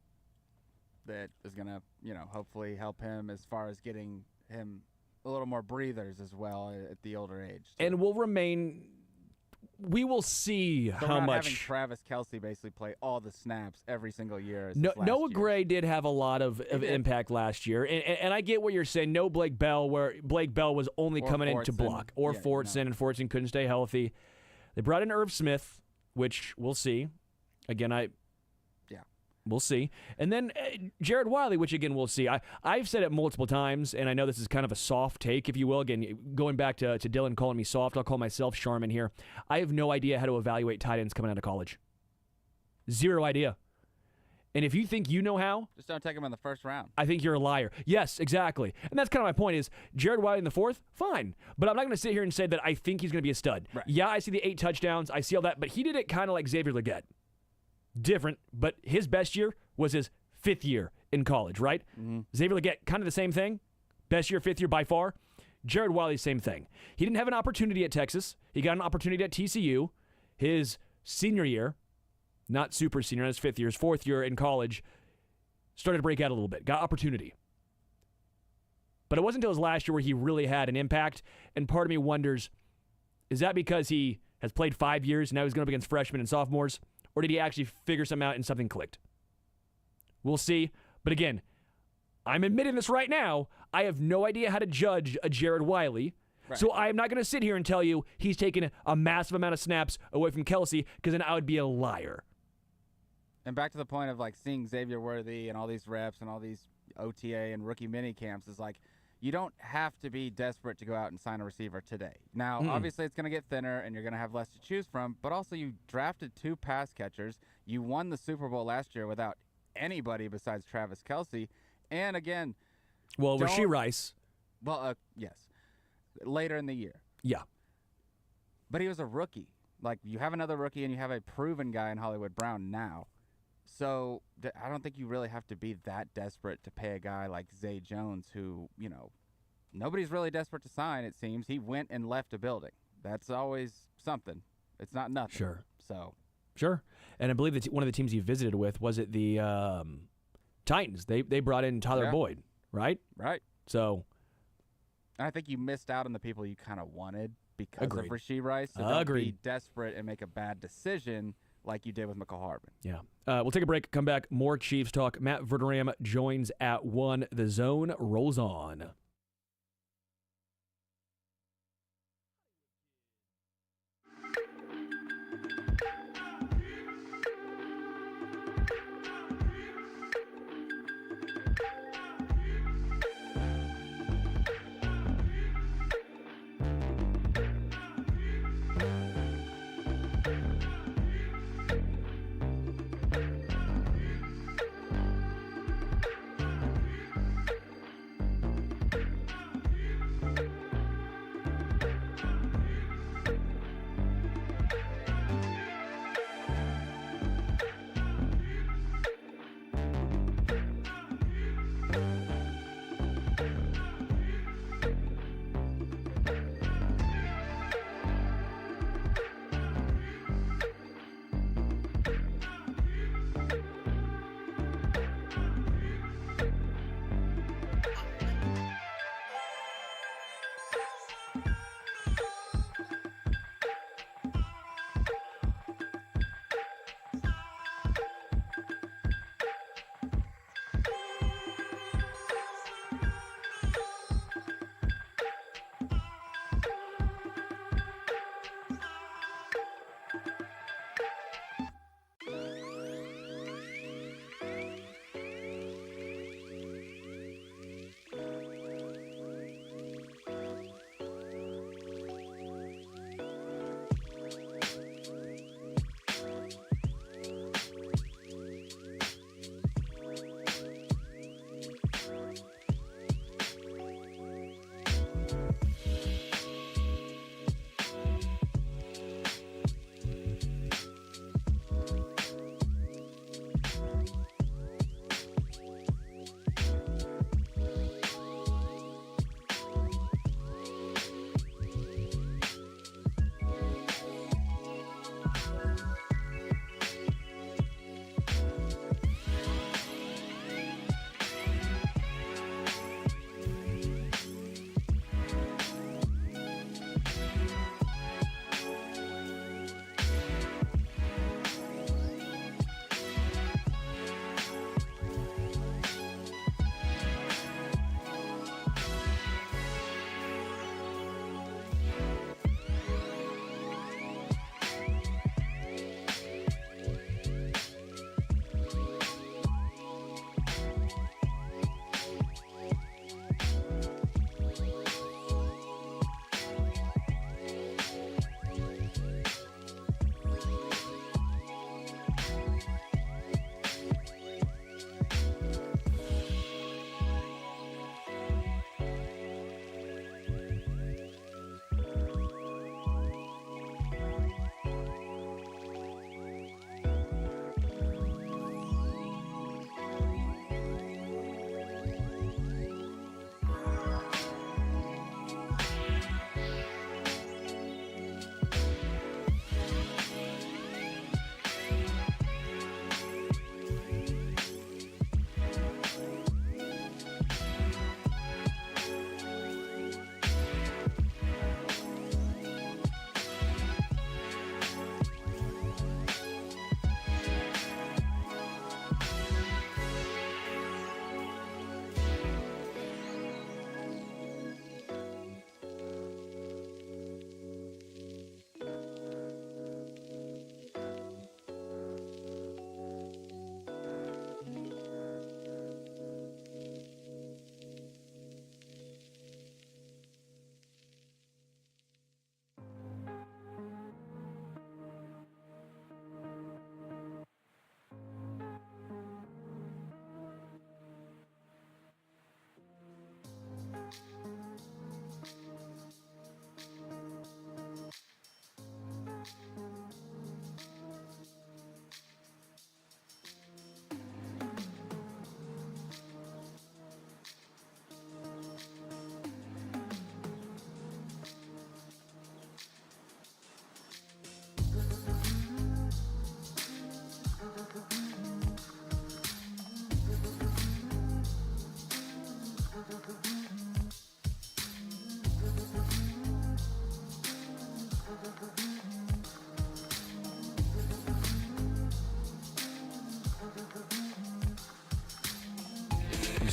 that is going to, hopefully help him as far as getting him a little more breathers as well at the older age. And we will see so how not much. Having Travis Kelce basically play all the snaps every single year. Noah Gray did have a lot of impact last year, and I get what you're saying. No Blake Bell, where Blake Bell was only coming in to block, or Fortson, and Fortson couldn't stay healthy. They brought in Irv Smith, which we'll see. Again, we'll see. And then Jared Wiley, which again we'll see. I've said it multiple times, and I know this is kind of a soft take, if you will. Again, going back to Dylan calling me soft, I'll call myself Charmin here. I have no idea how to evaluate tight ends coming out of college. Zero idea. And if you think you know how, just don't take him in the first round. I think you're a liar. Yes, exactly. And that's kind of my point is Jared Wiley in the 4th, fine. But I'm not going to sit here and say that I think he's going to be a stud. Right. Yeah, I see the 8 touchdowns. I see all that. But he did it kind of like Xavier Legette. Different, but his best year was his 5th year in college, right? Mm-hmm. Xavier Legette, kind of the same thing. Best year, 5th year by far. Jared Wiley, same thing. He didn't have an opportunity at Texas. He got an opportunity at TCU. His senior year, not super senior, his 5th year, his 4th year in college, started to break out a little bit. Got opportunity. But it wasn't until his last year where he really had an impact. And part of me wonders, is that because he has played 5 years and now he's going up against freshmen and sophomores? Or did he actually figure something out and something clicked? We'll see. But again, I'm admitting this right now. I have no idea how to judge a Jared Wiley. Right. So I am not going to sit here and tell you he's taken a massive amount of snaps away from Kelce, because then I would be a liar. And back to the point of seeing Xavier Worthy and all these reps and all these OTA and rookie mini camps is you don't have to be desperate to go out and sign a receiver today. Now, obviously, it's going to get thinner, and you're going to have less to choose from, but also you drafted 2 pass catchers. You won the Super Bowl last year without anybody besides Travis Kelce. And, again... Well, Rashee Rice. Well, yes. Later in the year. Yeah. But he was a rookie. You have another rookie, and you have a proven guy in Hollywood Brown now. So I don't think you really have to be that desperate to pay a guy like Zay Jones who, nobody's really desperate to sign, it seems. He went and left a building. That's always something. It's not nothing. Sure. So. Sure. And I believe that one of the teams he visited with, was it the Titans? They brought in Tyler Boyd, right? Right. So. I think you missed out on the people you kind of wanted because Agreed. of Rashee Rice. So don't be Agreed. desperate and make a bad decision like you did with McCall Hardman. Yeah. We'll take a break, come back, more Chiefs talk. Matt Verderam joins at 1. The Zone rolls on.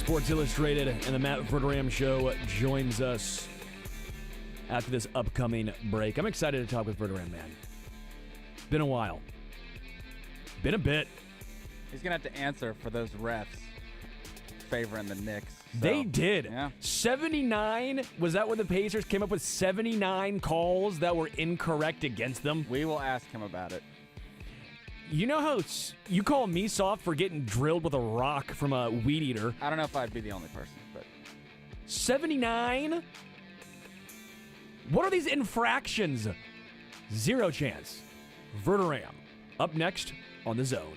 Sports Illustrated and the Matt Verderam Show joins us after this upcoming break. I'm excited to talk with Verderam, man. Been a while. Been a bit. He's going to have to answer for those refs favoring the Knicks. So, They did. Yeah. 79. Was that when the Pacers came up with 79 calls that were incorrect against them? We will ask him about it. You know how you call me soft for getting drilled with a rock from a weed eater? I don't know if I'd be the only person, but 79? What are these infractions? Zero chance. Verderam. Up next on The Zone.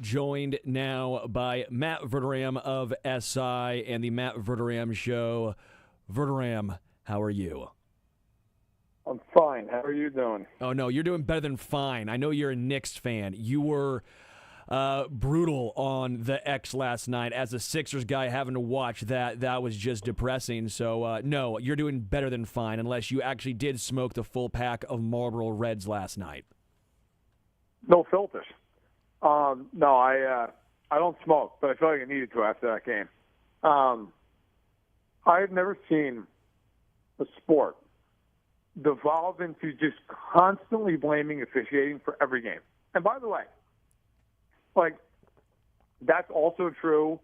joined now by Matt Verderam of SI and the Matt Verderam Show. Verderam, how are you? I'm fine. How are you doing? Oh, no, you're doing better than fine. I know you're a Knicks fan. You were brutal on the X last night. As a Sixers guy having to watch that was just depressing. So, no, you're doing better than fine unless you actually did smoke the full pack of Marlboro Reds last night. No filters. No, I don't smoke, but I feel like I needed to after that game. I had never seen a sport devolve into just constantly blaming officiating for every game. And by the way, that's also true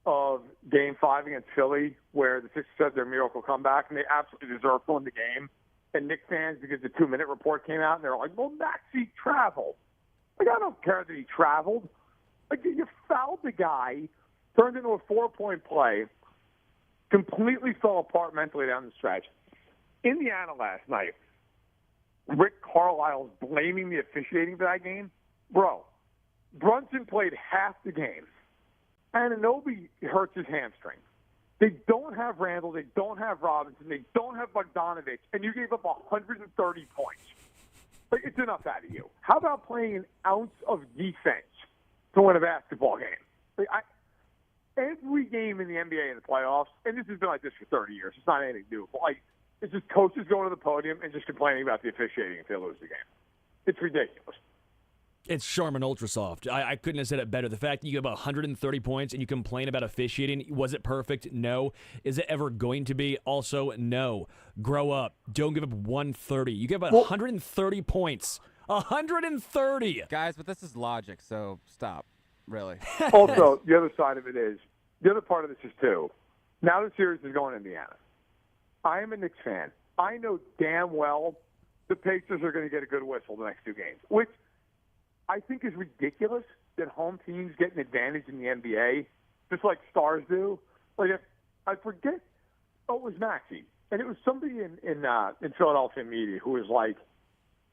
of Game 5 against Philly, where the Sixers had their miracle comeback, and they absolutely deserved to win the game. And Knicks fans, because the 2-minute report came out, and they're like, well, Maxey traveled. I don't care that he traveled. You fouled the guy, turned into a 4-point play, completely fell apart mentally down the stretch. Indiana last night, Rick Carlisle's blaming the officiating for that game. Bro, Brunson played half the game. Anunoby hurts his hamstring. They don't have Randall. They don't have Robinson. They don't have Bogdanovich. And you gave up 130 points. It's enough out of you. How about playing an ounce of defense to win a basketball game? Every game in the NBA in the playoffs, and this has been like this for 30 years. It's not anything new. But it's just coaches going to the podium and just complaining about the officiating if they lose the game. It's ridiculous. It's Charmin Ultra Soft. I couldn't have said it better. The fact that you have 130 points and you complain about officiating, was it perfect? No. Is it ever going to be? Also, no. Grow up. Don't give up 130. You give up 130 points. 130! Guys, but this is logic, so stop. Really. Also, the other side of it is, the other part of this is, too, now the series is going to Indiana. I am a Knicks fan. I know damn well the Pacers are going to get a good whistle the next two games, which I think is ridiculous that home teams get an advantage in the NBA, just like stars do. I forget, it was Maxey, and it was somebody in Philadelphia media who was like,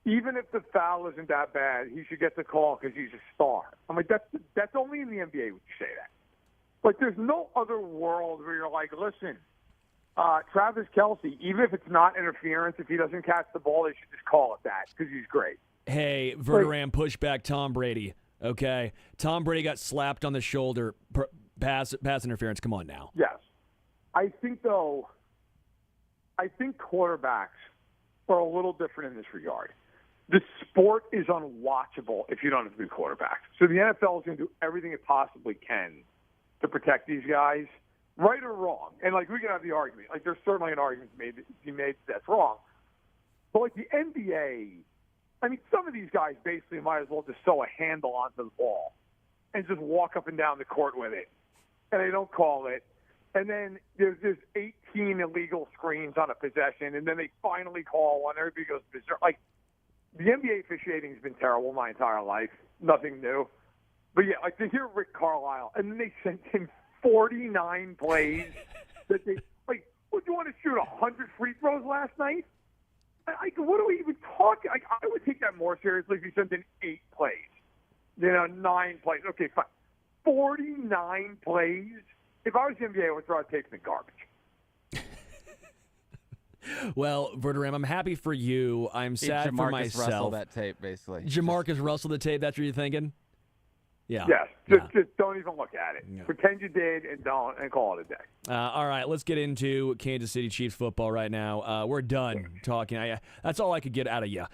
even if the foul isn't that bad, he should get the call because he's a star. I'm like, that's only in the NBA would you say that. There's no other world where you're like, listen, Travis Kelce, even if it's not interference, if he doesn't catch the ball, they should just call it that because he's great. Hey, Verderam, push back Tom Brady, okay? Tom Brady got slapped on the shoulder. Pass interference. Come on now. Yes. I think quarterbacks are a little different in this regard. The sport is unwatchable if you don't have a good quarterback. So the NFL is going to do everything it possibly can to protect these guys, right or wrong. And, we can have the argument. There's certainly an argument to be made that's wrong. But, the NBA, some of these guys basically might as well just sew a handle onto the ball and just walk up and down the court with it. And they don't call it. And then there's 18 illegal screens on a possession, and then they finally call one. Everybody goes berserk. The NBA officiating has been terrible my entire life. Nothing new. But, yeah, to hear Rick Carlisle, and then they sent him 49 plays that they – would you want to shoot 100 free throws last night? What are we even talking? I would take that more seriously if you sent in 8 plays. 9 plays. Okay, fine. 49 plays? If I was the NBA, I would throw a tape in the garbage. Well, Verderam, I'm happy for you. I'm sad for myself. Russell that tape, basically. Jamarcus Russell the tape, that's what you're thinking? Yeah. Yes. Just don't even look at it. Yeah. Pretend you did and call it a day. All right, let's get into Kansas City Chiefs football right now. We're done talking. That's all I could get out of you.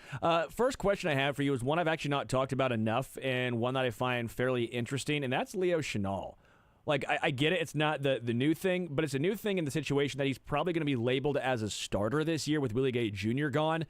First question I have for you is one I've actually not talked about enough and one that I find fairly interesting, and that's Leo Chenal. I get it. It's not the new thing, but it's a new thing in the situation that he's probably going to be labeled as a starter this year with Willie Gay Jr. gone.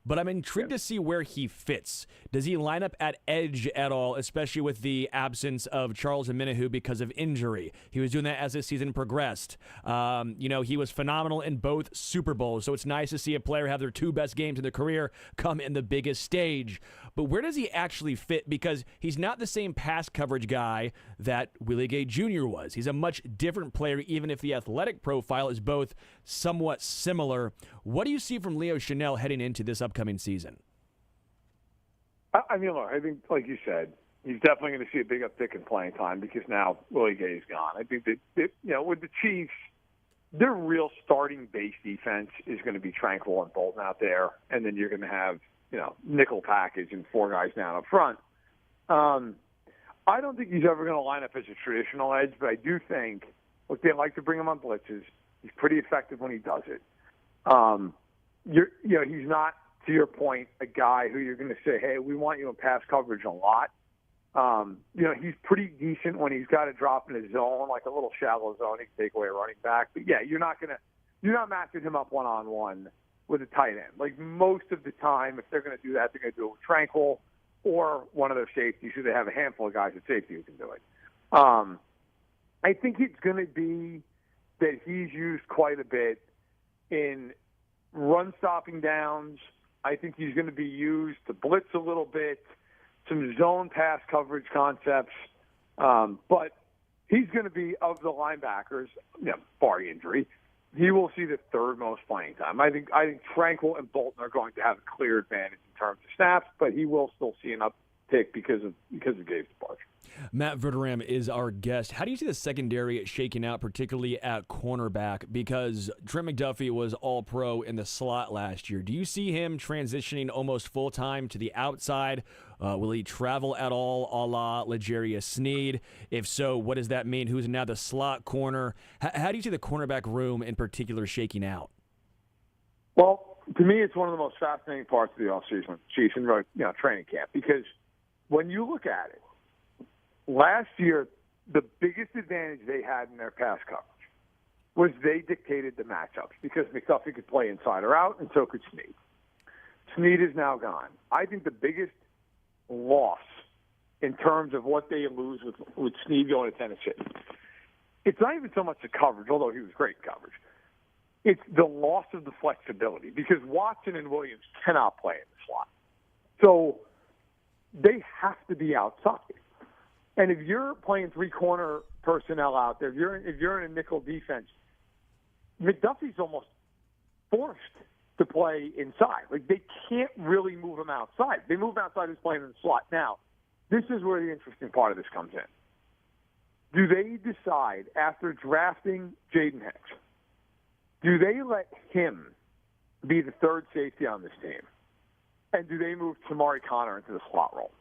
But I'm intrigued to see where he fits. Does he line up at edge at all, especially with the absence of Charles Omenihu because of injury? He was doing that as this season progressed. He was phenomenal in both Super Bowls, so it's nice to see a player have their 2 best games in their career come in the biggest stage. But where does he actually fit? Because he's not the same pass coverage guy that Willie Gay Jr. was. He's a much different player, even if the athletic profile is both somewhat similar. What do you see from Leo Chenal heading into this upcoming season? I think, like you said, he's definitely going to see a big uptick in playing time because now Willie Gay's gone. I think that, with the Chiefs, their real starting base defense is going to be Tranquil and Bolton out there, and then you're going to have, nickel package and 4 guys down up front. I don't think he's ever going to line up as a traditional edge, but I do think, look, they like to bring him on blitzes. He's pretty effective when he does it. He's not, to your point, a guy who you're going to say, hey, we want you in pass coverage a lot. He's pretty decent when he's got to drop in his zone, like a little shallow zone. He can take away a running back. But, yeah, you're not matching him up one-on-one with a tight end. Like most of the time, if they're going to do that, they're going to do it with Tranquil or one of their safeties, who they have a handful of guys at safety who can do it. I think it's going to be that he's used quite a bit in run-stopping downs. I think he's going to be used to blitz a little bit, some zone pass coverage concepts. But he's going to be, of the linebackers, bar injury, he will see the third most playing time. I think Tranquil and Bolton are going to have a clear advantage in terms of snaps, but he will still see an uptick because of Gabe's departure. Matt Verderame is our guest. How do you see the secondary shaking out, particularly at cornerback? Because Trent McDuffie was all-pro in the slot last year. Do you see him transitioning almost full-time to the outside? Will he travel at all, a la L'Jarius Sneed? If so, what does that mean? Who's now the slot corner? How do you see the cornerback room in particular shaking out? Well, to me, it's one of the most fascinating parts of the offseason, Chiefs, and training camp, because when you look at it, last year, the biggest advantage they had in their pass coverage was they dictated the matchups because McDuffie could play inside or out, and so could Sneed. Sneed is now gone. I think the biggest loss in terms of what they lose with Sneed going to Tennessee, it's not even so much the coverage, although he was great in coverage. It's the loss of the flexibility because Watson and Williams cannot play in the slot. So they have to be outside. And if you're playing 3-corner personnel out there, if you're in a nickel defense, McDuffie's almost forced to play inside. Like, they can't really move him outside. They move him outside who's playing in the slot. Now, this is where the interesting part of this comes in. Do they decide, after drafting Jaden Hicks, do they let him be the third safety on this team? And do they move Tamari Connor into the slot role?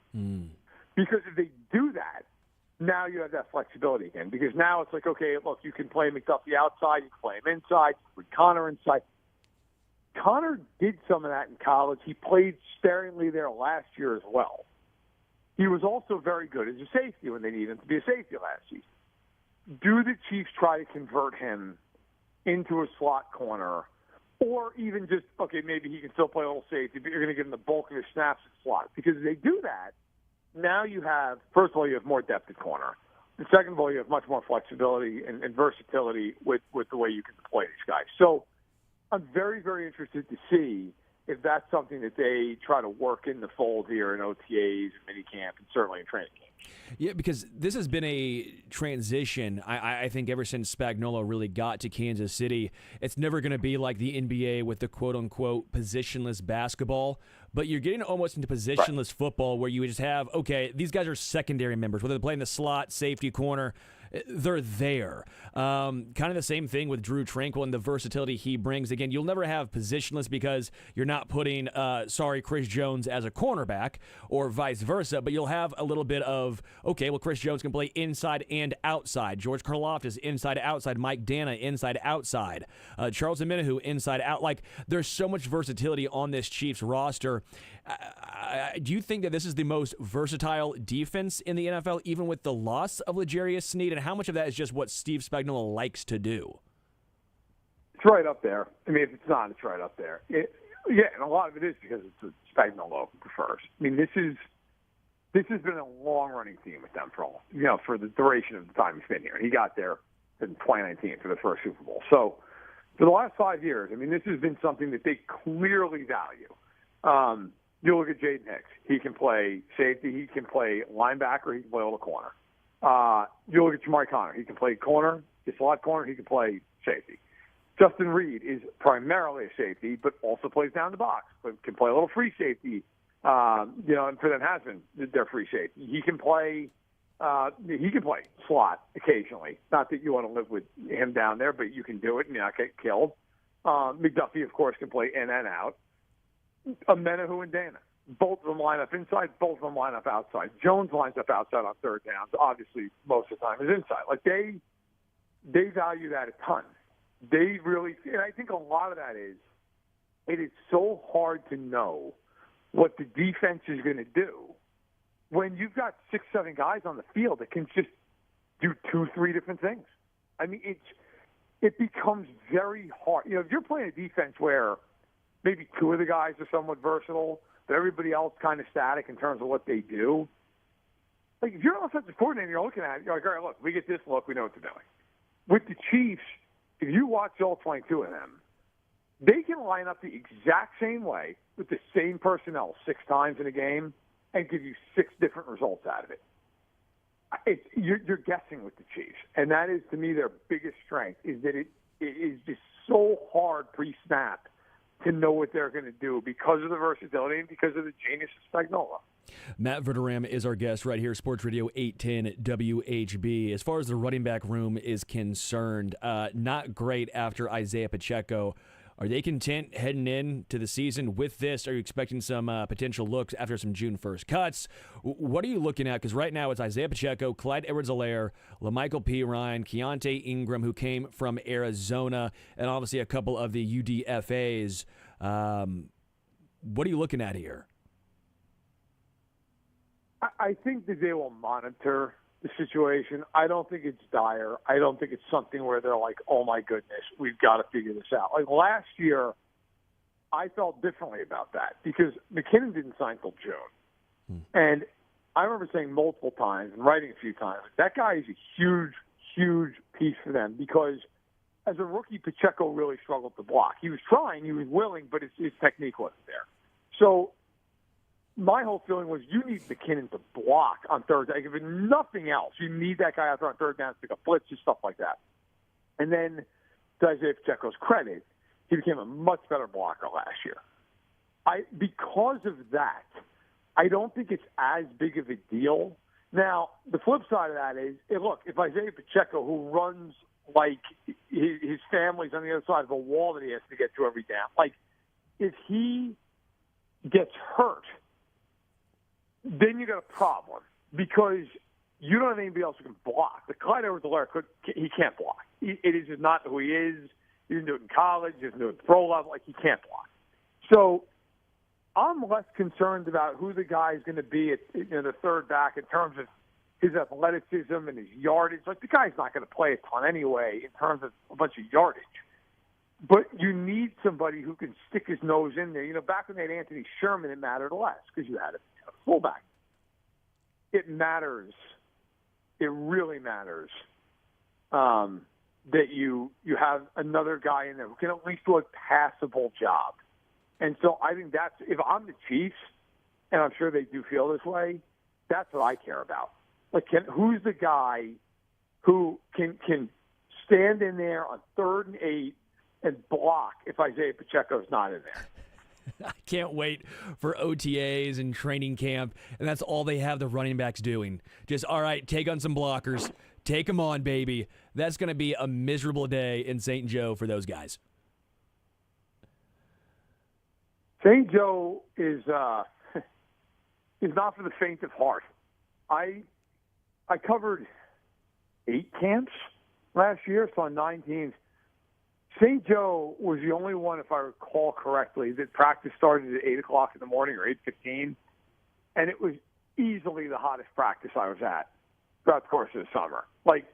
Because if they do that, now you have that flexibility again. Because now it's like, okay, look, you can play McDuffie outside, you can play him inside, you can put Connor inside. Connor did some of that in college. He played sparingly there last year as well. He was also very good as a safety when they needed him to be a safety last season. Do the Chiefs try to convert him into a slot corner, or even just, okay, maybe he can still play a little safety, but you're going to give him the bulk of his snaps at slot? Because if they do that, now you have, first of all, you have more depth at corner. And second of all, you have much more flexibility and versatility with the way you can deploy these guys. So I'm very, very interested to see if that's something that they try to work in the fold here in OTAs, minicamp, and certainly in training camp. Yeah, because this has been a transition, I think, ever since Spagnuolo really got to Kansas City. It's never going to be like the NBA with the quote-unquote positionless basketball, but you're getting almost into positionless football where you just have, okay, these guys are secondary members, whether they're playing the slot, safety, corner, they're there. Kind of the same thing with Drew Tranquil and the versatility he brings. Again, you'll never have positionless because you're not putting, Chris Jones as a cornerback or vice versa, but you'll have a little bit of, okay, well, Chris Jones can play inside and outside. George Karlaftis inside, outside. Mike Dana inside, outside. Charles Omenihu inside, out. Like, there's so much versatility on this Chiefs roster. Do you think that this is the most versatile defense in the NFL, even with the loss of L'Jarius Sneed? And how much of that is just what Steve Spagnuolo likes to do? It's right up there. I mean, if it's not, it's right up there. Yeah, and a lot of it is because it's what Spagnuolo prefers. I mean, this has been a long-running theme with them for the duration of the time he's been here. He got there in 2019 for the first Super Bowl. So for the last 5 years, I mean, this has been something that they clearly value. You look at Jaden Hicks. He can play safety. He can play linebacker. He can play all the corner. You look at Tamari Connor. He can play corner, slot corner. He can play safety. Justin Reed is primarily a safety, but also plays down the box. Can play a little free safety And for them has been their free safety. He can play slot occasionally. Not that you want to live with him down there, but you can do it and not get killed. McDuffie, of course, can play in and out. Menahu and Dana. Both of them line up inside. Both of them line up outside. Jones lines up outside on third downs. Obviously, most of the time is inside. Like they value that a ton. They really, and I think a lot of that is, it is so hard to know what the defense is going to do when you've got 6, 7 guys on the field that can just do 2, 3 different things. I mean, it becomes very hard. If you're playing a defense where maybe 2 of the guys are somewhat versatile, but everybody else kind of static in terms of what they do. Like, if you're an offensive coordinator, you're looking at it, you're like, all right, look, we get this look, we know what they're doing. With the Chiefs, if you watch all 22 of them, they can line up the exact same way with the same personnel 6 times in a game and give you 6 different results out of it. You're guessing with the Chiefs, and that is, to me, their biggest strength, is that it is just so hard pre-snap to know what they're going to do because of the versatility and because of the genius of Spagnuolo. Matt Verderame is our guest right here, Sports Radio 810 WHB. As far as the running back room is concerned, not great after Isaiah Pacheco. Are they content heading in to the season with this? Are you expecting some potential looks after some June 1st cuts? What are you looking at? Because right now it's Isaiah Pacheco, Clyde Edwards-Helaire, LaMichael P. Ryan, Keontae Ingram, who came from Arizona, and obviously a couple of the UDFAs. What are you looking at here? I think that they will monitor the situation. I don't think it's dire. I don't think it's something where they're like, oh, my goodness, we've got to figure this out. Like last year, I felt differently about that because McKinnon didn't sign till June. And I remember saying multiple times and writing a few times, that guy is a huge, huge piece for them because as a rookie, Pacheco really struggled to block. He was trying, he was willing, but his technique wasn't there. So my whole feeling was you need McKinnon to block on third down. If nothing else, you need that guy out there on third down to pick up blitzes, stuff like that. And then, to Isaiah Pacheco's credit, he became a much better blocker last year. Because of that, I don't think it's as big of a deal. Now, the flip side of that is, look, if Isaiah Pacheco, who runs like his family's on the other side of a wall that he has to get to every down, like if he gets hurt, then you got a problem because you don't have anybody else who can block. The Clyde Edwards-Helaire, he can't block. It is just not who he is. He didn't do it in college. He doesn't do it at the pro level. Like, he can't block. So I'm less concerned about who the guy is going to be at the third back in terms of his athleticism and his yardage. Like, the guy's not going to play a ton anyway in terms of a bunch of yardage. But you need somebody who can stick his nose in there. Back when they had Anthony Sherman, it mattered less because you had a fullback. It matters. It really matters that you have another guy in there who can at least do a passable job. And so I think that's, if I'm the Chiefs, and I'm sure they do feel this way, that's what I care about. Like, who's the guy who can stand in there on 3rd and 8 and block if Isaiah Pacheco's not in there? I can't wait for OTAs and training camp, and that's all they have the running backs doing. Just, all right, take on some blockers. Take them on, baby. That's going to be a miserable day in St. Joe for those guys. St. Joe is not for the faint of heart. I covered 8 camps last year, so on 9 teams. St. Joe was the only one, if I recall correctly, that practice started at 8 o'clock in the morning or 8:15, and it was easily the hottest practice I was at throughout the course of the summer. Like,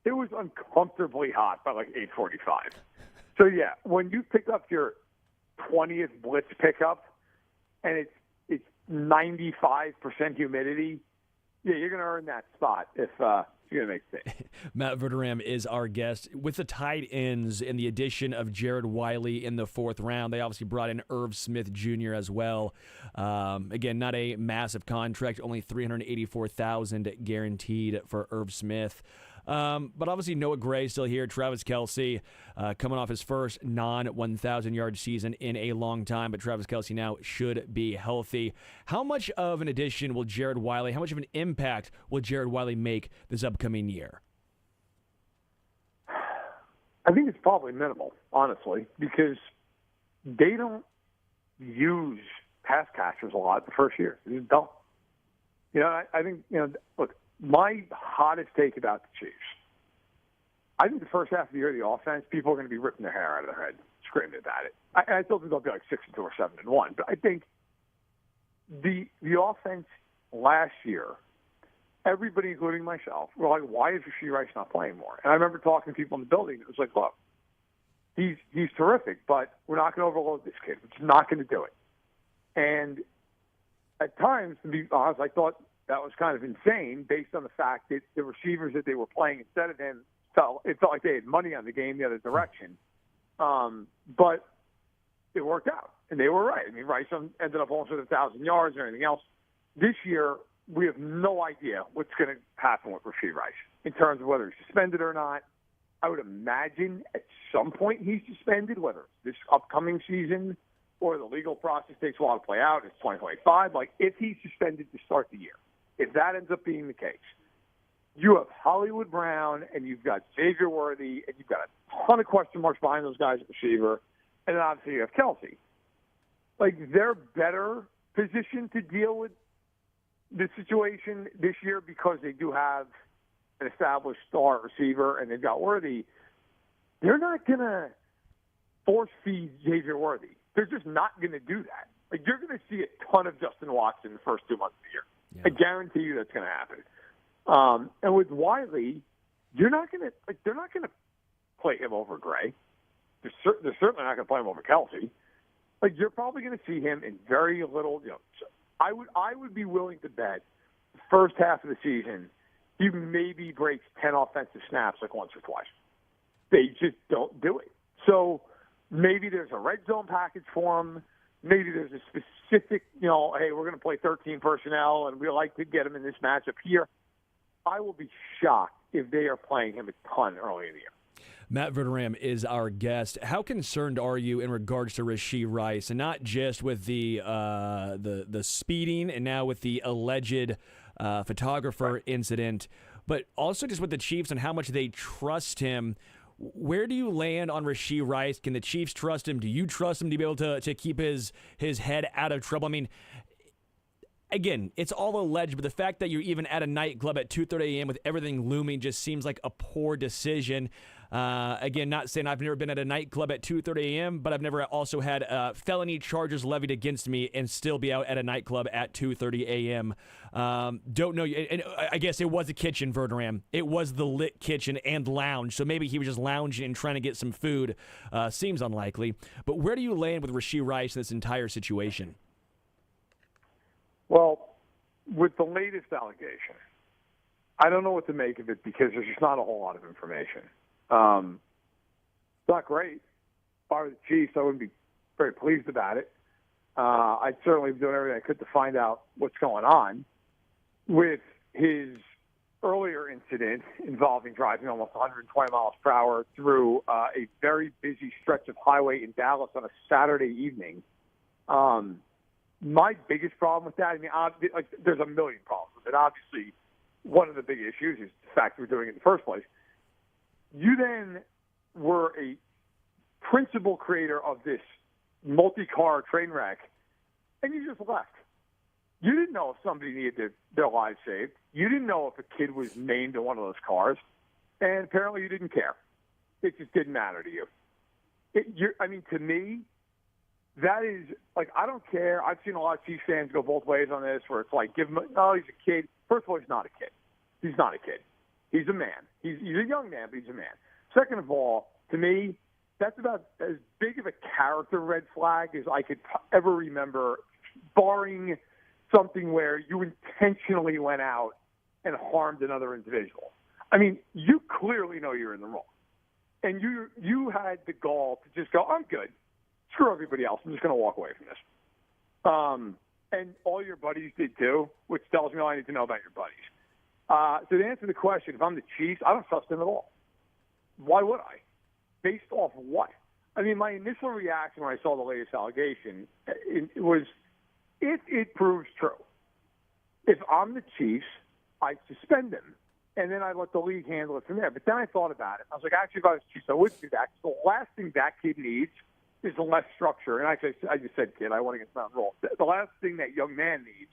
it was uncomfortably hot by like 8:45. So, yeah, when you pick up your 20th blitz pickup and it's 95% humidity, yeah, you're going to earn that spot if you're going to make sense. Matt Verderame is our guest. With the tight ends and the addition of Jared Wiley in the 4th round, they obviously brought in Irv Smith Jr. as well. Again, not a massive contract, only $384,000 guaranteed for Irv Smith. But obviously Noah Gray still here. Travis Kelce coming off his first non-1,000-yard season in a long time, but Travis Kelce now should be healthy. How much of an addition will Jared Wiley, how much of an impact will Jared Wiley make this upcoming year? I think it's probably minimal, honestly, because they don't use pass catchers a lot the first year. They just don't. I think, look, my hottest take about the Chiefs, I think the first half of the year, the offense, people are going to be ripping their hair out of their head, screaming about it. I still think they'll be like 6-2 or 7-1, but I think the offense last year, everybody, including myself, were like, why is Rashee Rice not playing more? And I remember talking to people in the building. It was like, look, he's terrific, but we're not going to overload this kid. We're just not going to do it. And at times, to be honest, I thought that was kind of insane based on the fact that the receivers that they were playing instead of him, it felt like they had money on the game the other direction. But it worked out, and they were right. I mean, Rice ended up almost with 1,000 yards or anything else. This year, we have no idea what's going to happen with Rashee Rice in terms of whether he's suspended or not. I would imagine at some point he's suspended, whether it's this upcoming season or the legal process takes a while to play out. It's 2025. Like, if he's suspended to start the year, if that ends up being the case, you have Hollywood Brown and you've got Xavier Worthy and you've got a ton of question marks behind those guys at receiver, and then obviously you have Kelce. Like, they're better positioned to deal with the situation this year because they do have an established star receiver and they've got Worthy. They're not going to force feed Xavier Worthy. They're just not going to do that. Like, you're going to see a ton of Justin Watson the first 2 months of the year. Yeah. I guarantee you that's going to happen. And with Wiley, they're not going to play him over Gray. They're certainly not going to play him over Kelce. Like, you're probably going to see him in very little. I would be willing to bet the first half of the season he maybe breaks 10 offensive snaps like once or twice. They just don't do it. So maybe there's a red zone package for him. Maybe there's a specific, hey, we're going to play 13 personnel and we like to get him in this matchup here. I will be shocked if they are playing him a ton early in the year. Matt Verderam is our guest. How concerned are you in regards to Rashee Rice, and not just with the speeding and now with the alleged photographer incident, but also just with the Chiefs and how much they trust him? Where do you land on Rashee Rice? Can the Chiefs trust him? Do you trust him to be able to keep his head out of trouble? I mean, again, it's all alleged, but the fact that you're even at a nightclub at 2:30 a.m. with everything looming just seems like a poor decision. Again, not saying I've never been at a nightclub at 2:30 a.m., but I've never also had felony charges levied against me and still be out at a nightclub at 2:30 a.m. Don't know. And I guess it was a kitchen, Verderam. It was the lit kitchen and lounge, so maybe he was just lounging and trying to get some food. Seems unlikely. But where do you land with Rashee Rice in this entire situation? Well, with the latest allegation, I don't know what to make of it because there's just not a whole lot of information. It's not great. If I were the Chiefs, I wouldn't be very pleased about it. I'd certainly be doing everything I could to find out what's going on. With his earlier incident involving driving almost 120 miles per hour through a very busy stretch of highway in Dallas on a Saturday evening, my biggest problem with that, I mean, there's a million problems with it. Obviously, one of the big issues is the fact we're doing it in the first place. You then were a principal creator of this multi-car train wreck, and you just left. You didn't know if somebody needed their lives saved. You didn't know if a kid was named in one of those cars, and apparently you didn't care. It just didn't matter to you. To me, that is, like, I don't care. I've seen a lot of Chiefs fans go both ways on this, where it's like, he's a kid. First of all, he's not a kid. He's not a kid. He's a man. He's a young man, but he's a man. Second of all, to me, that's about as big of a character red flag as I could ever remember, barring something where you intentionally went out and harmed another individual. I mean, you clearly know you're in the wrong. And you had the gall to just go, I'm good. Screw everybody else. I'm just going to walk away from this. And all your buddies did too, which tells me all I need to know about your buddies. So to answer the question, if I'm the Chiefs, I don't trust him at all. Why would I? Based off of what? I mean, my initial reaction when I saw the latest allegation was, if it proves true, if I'm the Chiefs, I'd suspend him, and then I'd let the league handle it from there. But then I thought about it. I was like, actually, if I was Chiefs, I wouldn't do that. The last thing that kid needs is less structure. And actually, I just said kid. I want to get Mountain Roll. The last thing that young man needs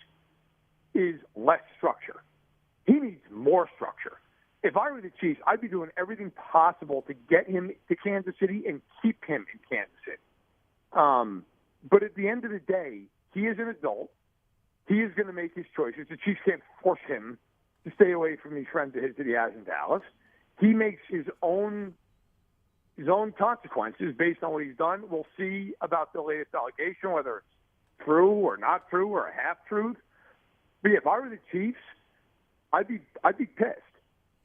is less structure. He needs more structure. If I were the Chiefs, I'd be doing everything possible to get him to Kansas City and keep him in Kansas City. But at the end of the day, he is an adult. He is going to make his choices. The Chiefs can't force him to stay away from these friends of his that he has in Dallas. He makes his own consequences based on what he's done. We'll see about the latest allegation, whether it's true or not true or a half-truth. But yeah, if I were the Chiefs, I'd be pissed.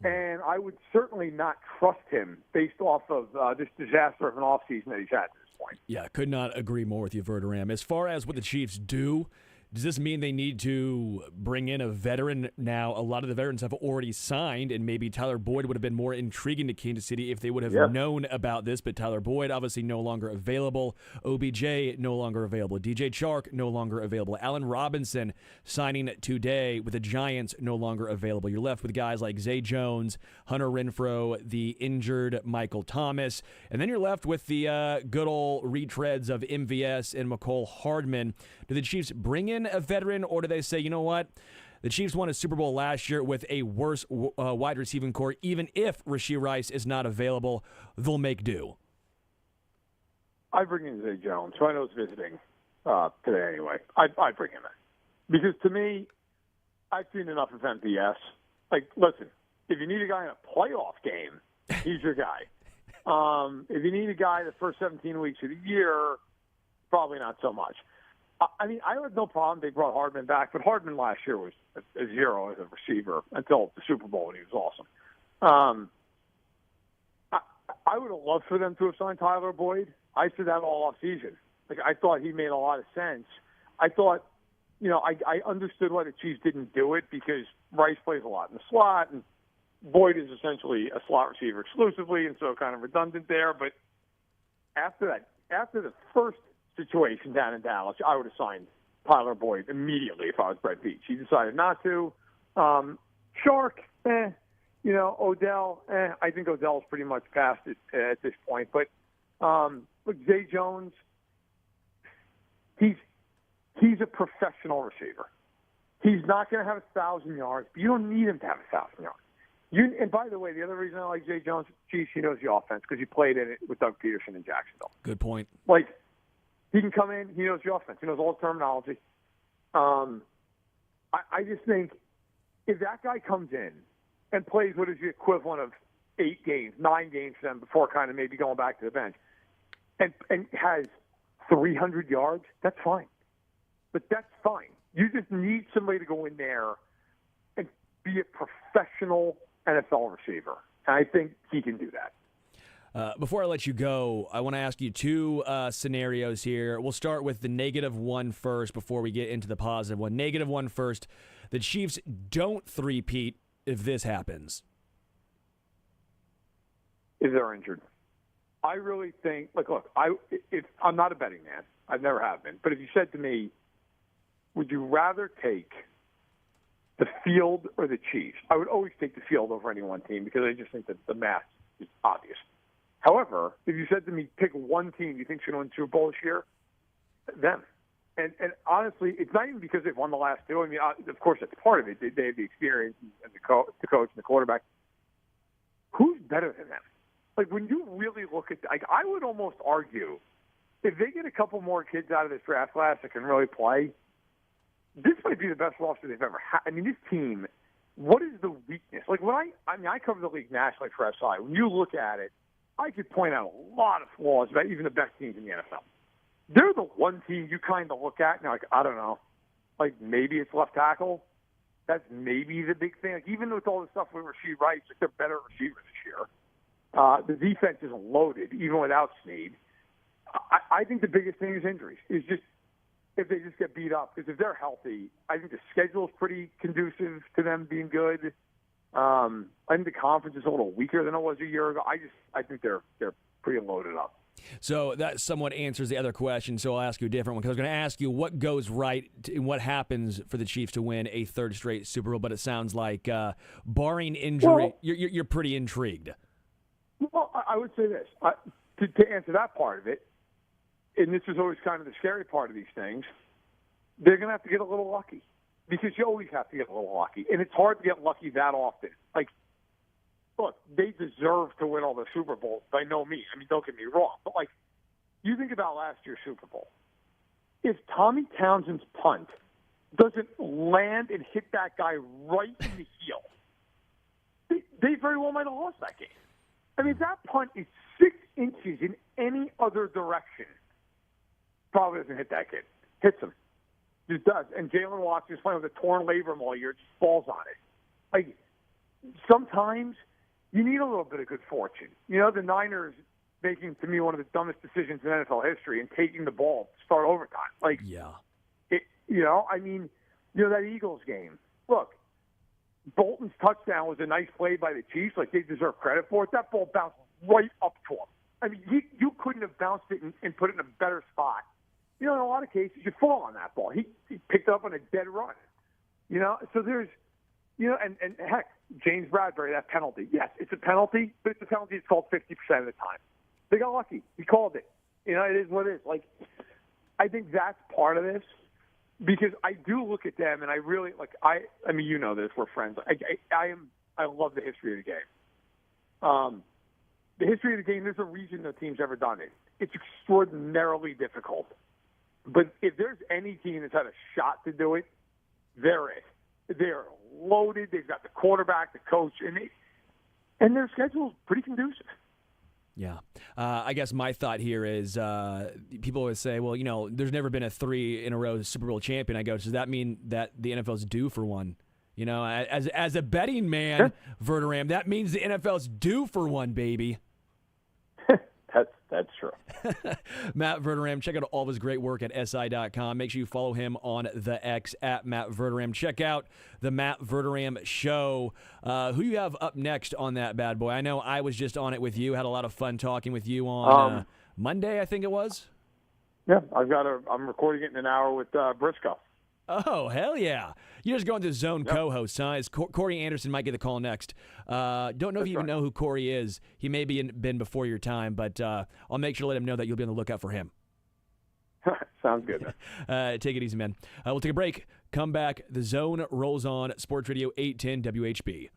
And I would certainly not trust him based off of this disaster of an offseason that he's had at this point. Yeah, could not agree more with you, Verderam. As far as what the Chiefs do, does this mean they need to bring in a veteran now? A lot of the veterans have already signed, and maybe Tyler Boyd would have been more intriguing to Kansas City if they would have known about this, but Tyler Boyd obviously no longer available. OBJ no longer available. DJ Chark no longer available. Allen Robinson signing today with the Giants no longer available. You're left with guys like Zay Jones, Hunter Renfrow, the injured Michael Thomas, and then you're left with the good old retreads of MVS and McCole Hardman. Do the Chiefs bring in a veteran, or do they say, you know what, the Chiefs won a Super Bowl last year with a worse wide receiving core. Even if Rashee Rice is not available, they'll make do? I bring in Zay Jones, who I know is visiting today anyway. I bring him in. Because to me, I've seen enough of MVS. Like, listen, if you need a guy in a playoff game, he's your guy. If you need a guy the first 17 weeks of the year, probably not so much. I mean, I have no problem they brought Hardman back, but Hardman last year was a zero as a receiver until the Super Bowl, and he was awesome. I would have loved for them to have signed Tyler Boyd. I said that all offseason. Like, I thought he made a lot of sense. I thought, I understood why the Chiefs didn't do it, because Rice plays a lot in the slot, and Boyd is essentially a slot receiver exclusively, and so kind of redundant there. But after the first situation down in Dallas, I would have signed Tyler Boyd immediately if I was Brett Veach. He decided not to. Chark, Odell, I think Odell's pretty much past it at this point. But look, Zay Jones, he's a professional receiver. He's not going to have 1,000 yards, but you don't need him to have 1,000 yards. And by the way, the other reason I like Zay Jones, Chiefs, he knows the offense because he played in it with Doug Peterson in Jacksonville. Good point. Like, he can come in. He knows the offense. He knows all the terminology. I just think if that guy comes in and plays what is the equivalent of 9 games for them before kind of maybe going back to the bench, and has 300 yards, that's fine. But that's fine. You just need somebody to go in there and be a professional NFL receiver. And I think he can do that. Before I let you go, I want to ask you two scenarios here. We'll start with the -1 first before we get into the positive one. -1 first. The Chiefs don't three-peat if this happens. If they're injured. I really think, look, I'm not a betting man. I never have been. But if you said to me, would you rather take the field or the Chiefs? I would always take the field over any one team because I just think that the math is obvious. However, if you said to me, pick one team you think is going to win Super Bowl this year, them. And honestly, it's not even because they've won the last two. I mean, of course, that's part of it. They have the experience and the coach and the quarterback. Who's better than them? Like, when you really look at, I would almost argue, if they get a couple more kids out of this draft class that can really play, this might be the best roster they've ever had. I mean, this team, what is the weakness? Like, I cover the league nationally for SI. When you look at it, I could point out a lot of flaws about even the best teams in the NFL. They're the one team you kind of look at and you're like, I don't know, like maybe it's left tackle. That's maybe the big thing. Like, even with all the stuff with Rashee Rice, like, they're better receivers this year. The defense is loaded, even without Snead. I think the biggest thing is injuries. Is just if they just get beat up. Because if they're healthy, I think the schedule is pretty conducive to them being good. I think the conference is a little weaker than it was a year ago. I think they're pretty loaded up. So that somewhat answers the other question, so I'll ask you a different one, because I was going to ask you what goes right and what happens for the Chiefs to win a third straight Super Bowl, but it sounds like, barring injury, you're pretty intrigued. Well, I would say this. To answer that part of it, and this is always kind of the scary part of these things, they're going to have to get a little lucky, because you always have to get a little lucky, and it's hard to get lucky that often. Like, look, they deserve to win all the Super Bowls by no means. I mean, don't get me wrong. But, like, you think about last year's Super Bowl. If Tommy Townsend's punt doesn't land and hit that guy right in the heel, they very well might have lost that game. I mean, that punt is 6 inches in any other direction. Probably doesn't hit that kid. Hits him. Just does. And Jalen Watson's playing with a torn labrum all year. Just falls on it. Like, sometimes you need a little bit of good fortune. You know, the Niners making, to me, one of the dumbest decisions in NFL history and taking the ball to start overtime. Like, Yeah. That Eagles game. Look, Bolton's touchdown was a nice play by the Chiefs. Like, they deserve credit for it. That ball bounced right up to him. I mean, you couldn't have bounced it and put it in a better spot. You know, in a lot of cases, you fall on that ball. He picked it up on a dead run. You know, so there's, and heck, James Bradbury, that penalty. Yes, it's a penalty, but it's a penalty that's called 50% of the time. They got lucky. He called it. You know, it is what it is. Like, I think that's part of this, because I do look at them and I really, like, I mean, you know this, we're friends. I love the history of the game. The history of the game, there's a reason no team's ever done it. It's extraordinarily difficult. But if there's any team that's had a shot to do it, they're it. They're loaded. They've got the quarterback, the coach, and their schedule's pretty conducive. Yeah. I guess my thought here is people always say, well, there's never been a 3-in-a-row Super Bowl champion. I go, does that mean that the NFL's due for one? You know, as a betting man, Verderam, that means the NFL's due for one, baby. That's true. Matt Verderam, check out all of his great work at SI.com. Make sure you follow him on the X at Matt Verderam. Check out the Matt Verderam Show. Who you have up next on that bad boy? I know I was just on it with you. Had a lot of fun talking with you on Monday, I think it was. Yeah, I'm recording it in an hour with Briscoe. Oh, hell yeah. You're just going to zone co-host, huh? Corey Anderson might get the call next. Don't know if you even know who Corey is. He may be been before your time, but I'll make sure to let him know that you'll be on the lookout for him. Sounds good, man. Take it easy, man. We'll take a break. Come back. The Zone rolls on. Sports Radio 810 WHB.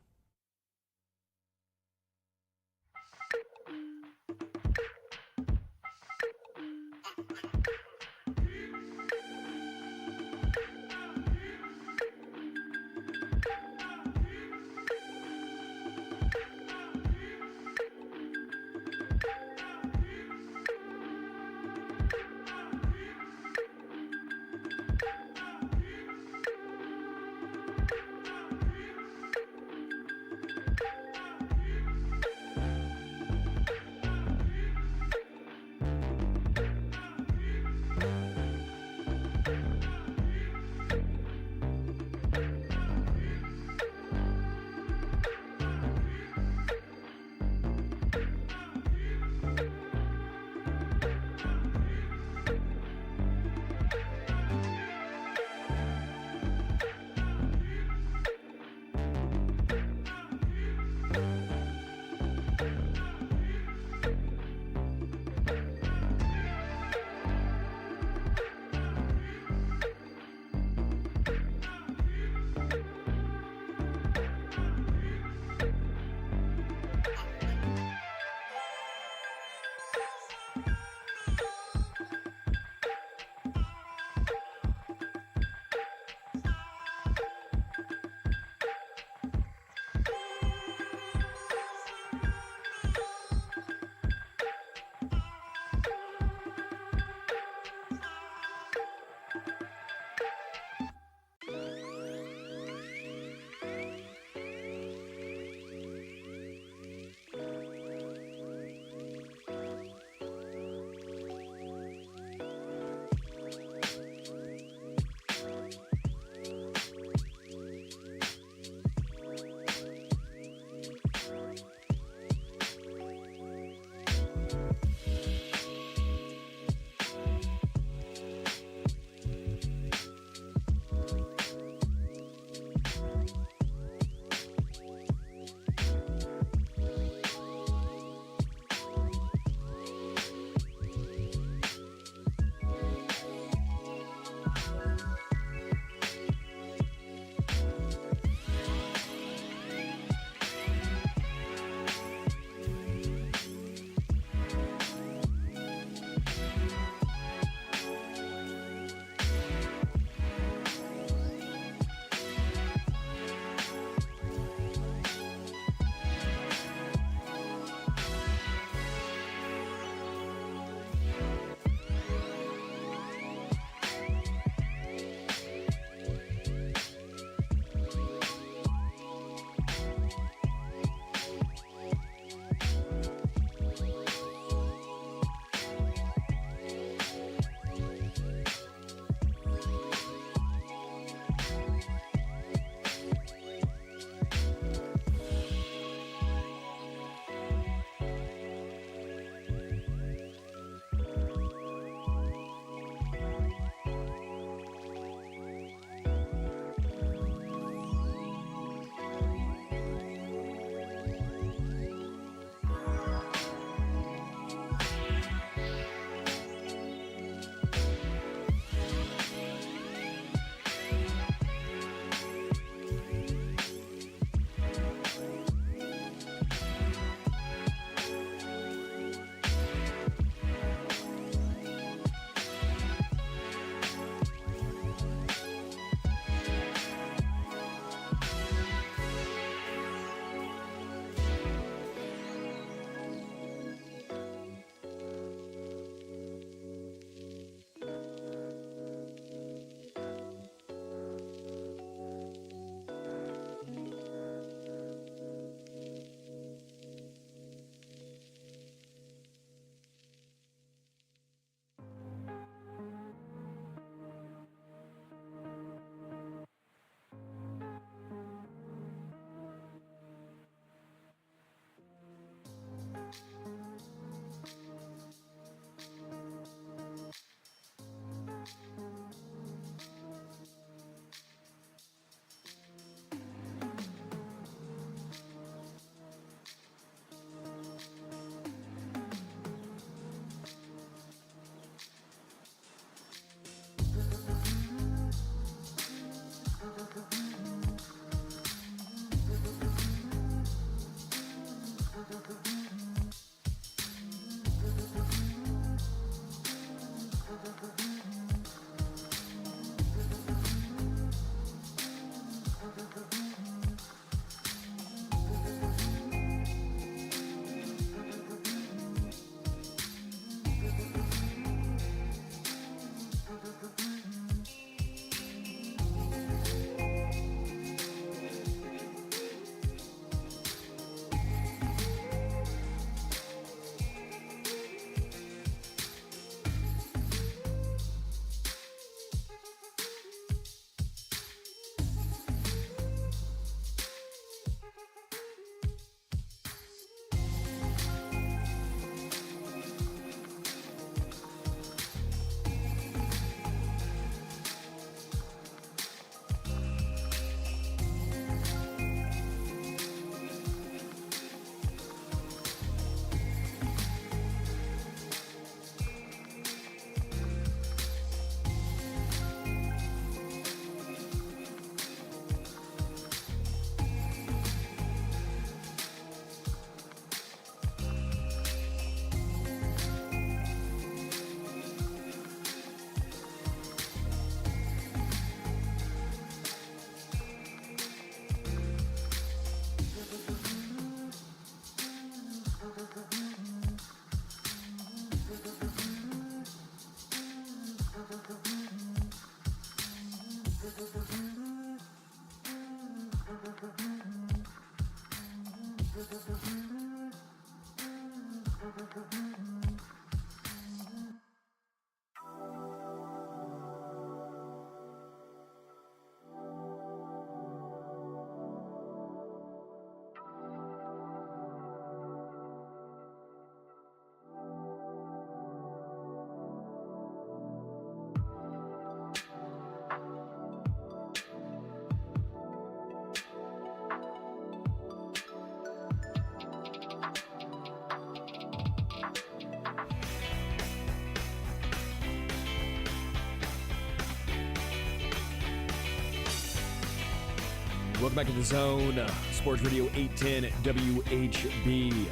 Welcome back to the Zone. Sports Radio 810 WHB.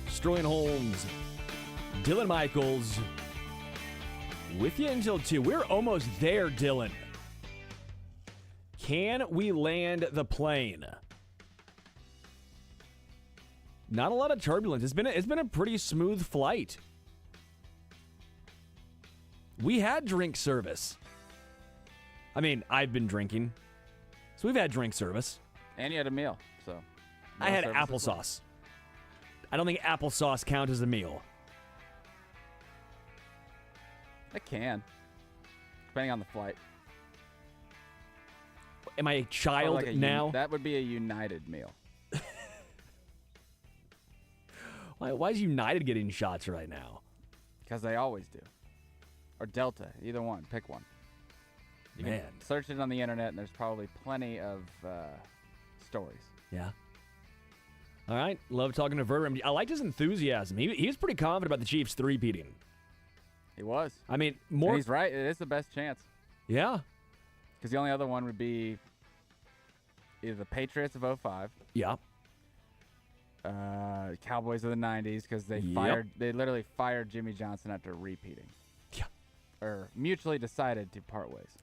Sterling Holmes, Dylan Michaels, with you until 2. We're almost there, Dylan. Can we land the plane? Not a lot of turbulence. It's been a pretty smooth flight. We had drink service. I mean, I've been drinking. So we've had drink service. And you had a meal, so. I had applesauce. I don't think applesauce counts as a meal. It can, depending on the flight. Am I a child Like now? that would be a United meal. Why is United getting shots right now? Because they always do. Or Delta, either one. Pick one. You Man. can search it on the internet, and there's probably plenty of stories. Yeah. All right. Love talking to Verder. I liked his enthusiasm. He was pretty confident about the Chiefs three-peating. He was. I mean, And more. he's right. It is the best chance. Yeah. Because the only other one would be either the Patriots of 05, Yeah. Cowboys of the 90s, because they literally fired Jimmy Johnson after repeating. Yeah. Or mutually decided to part ways.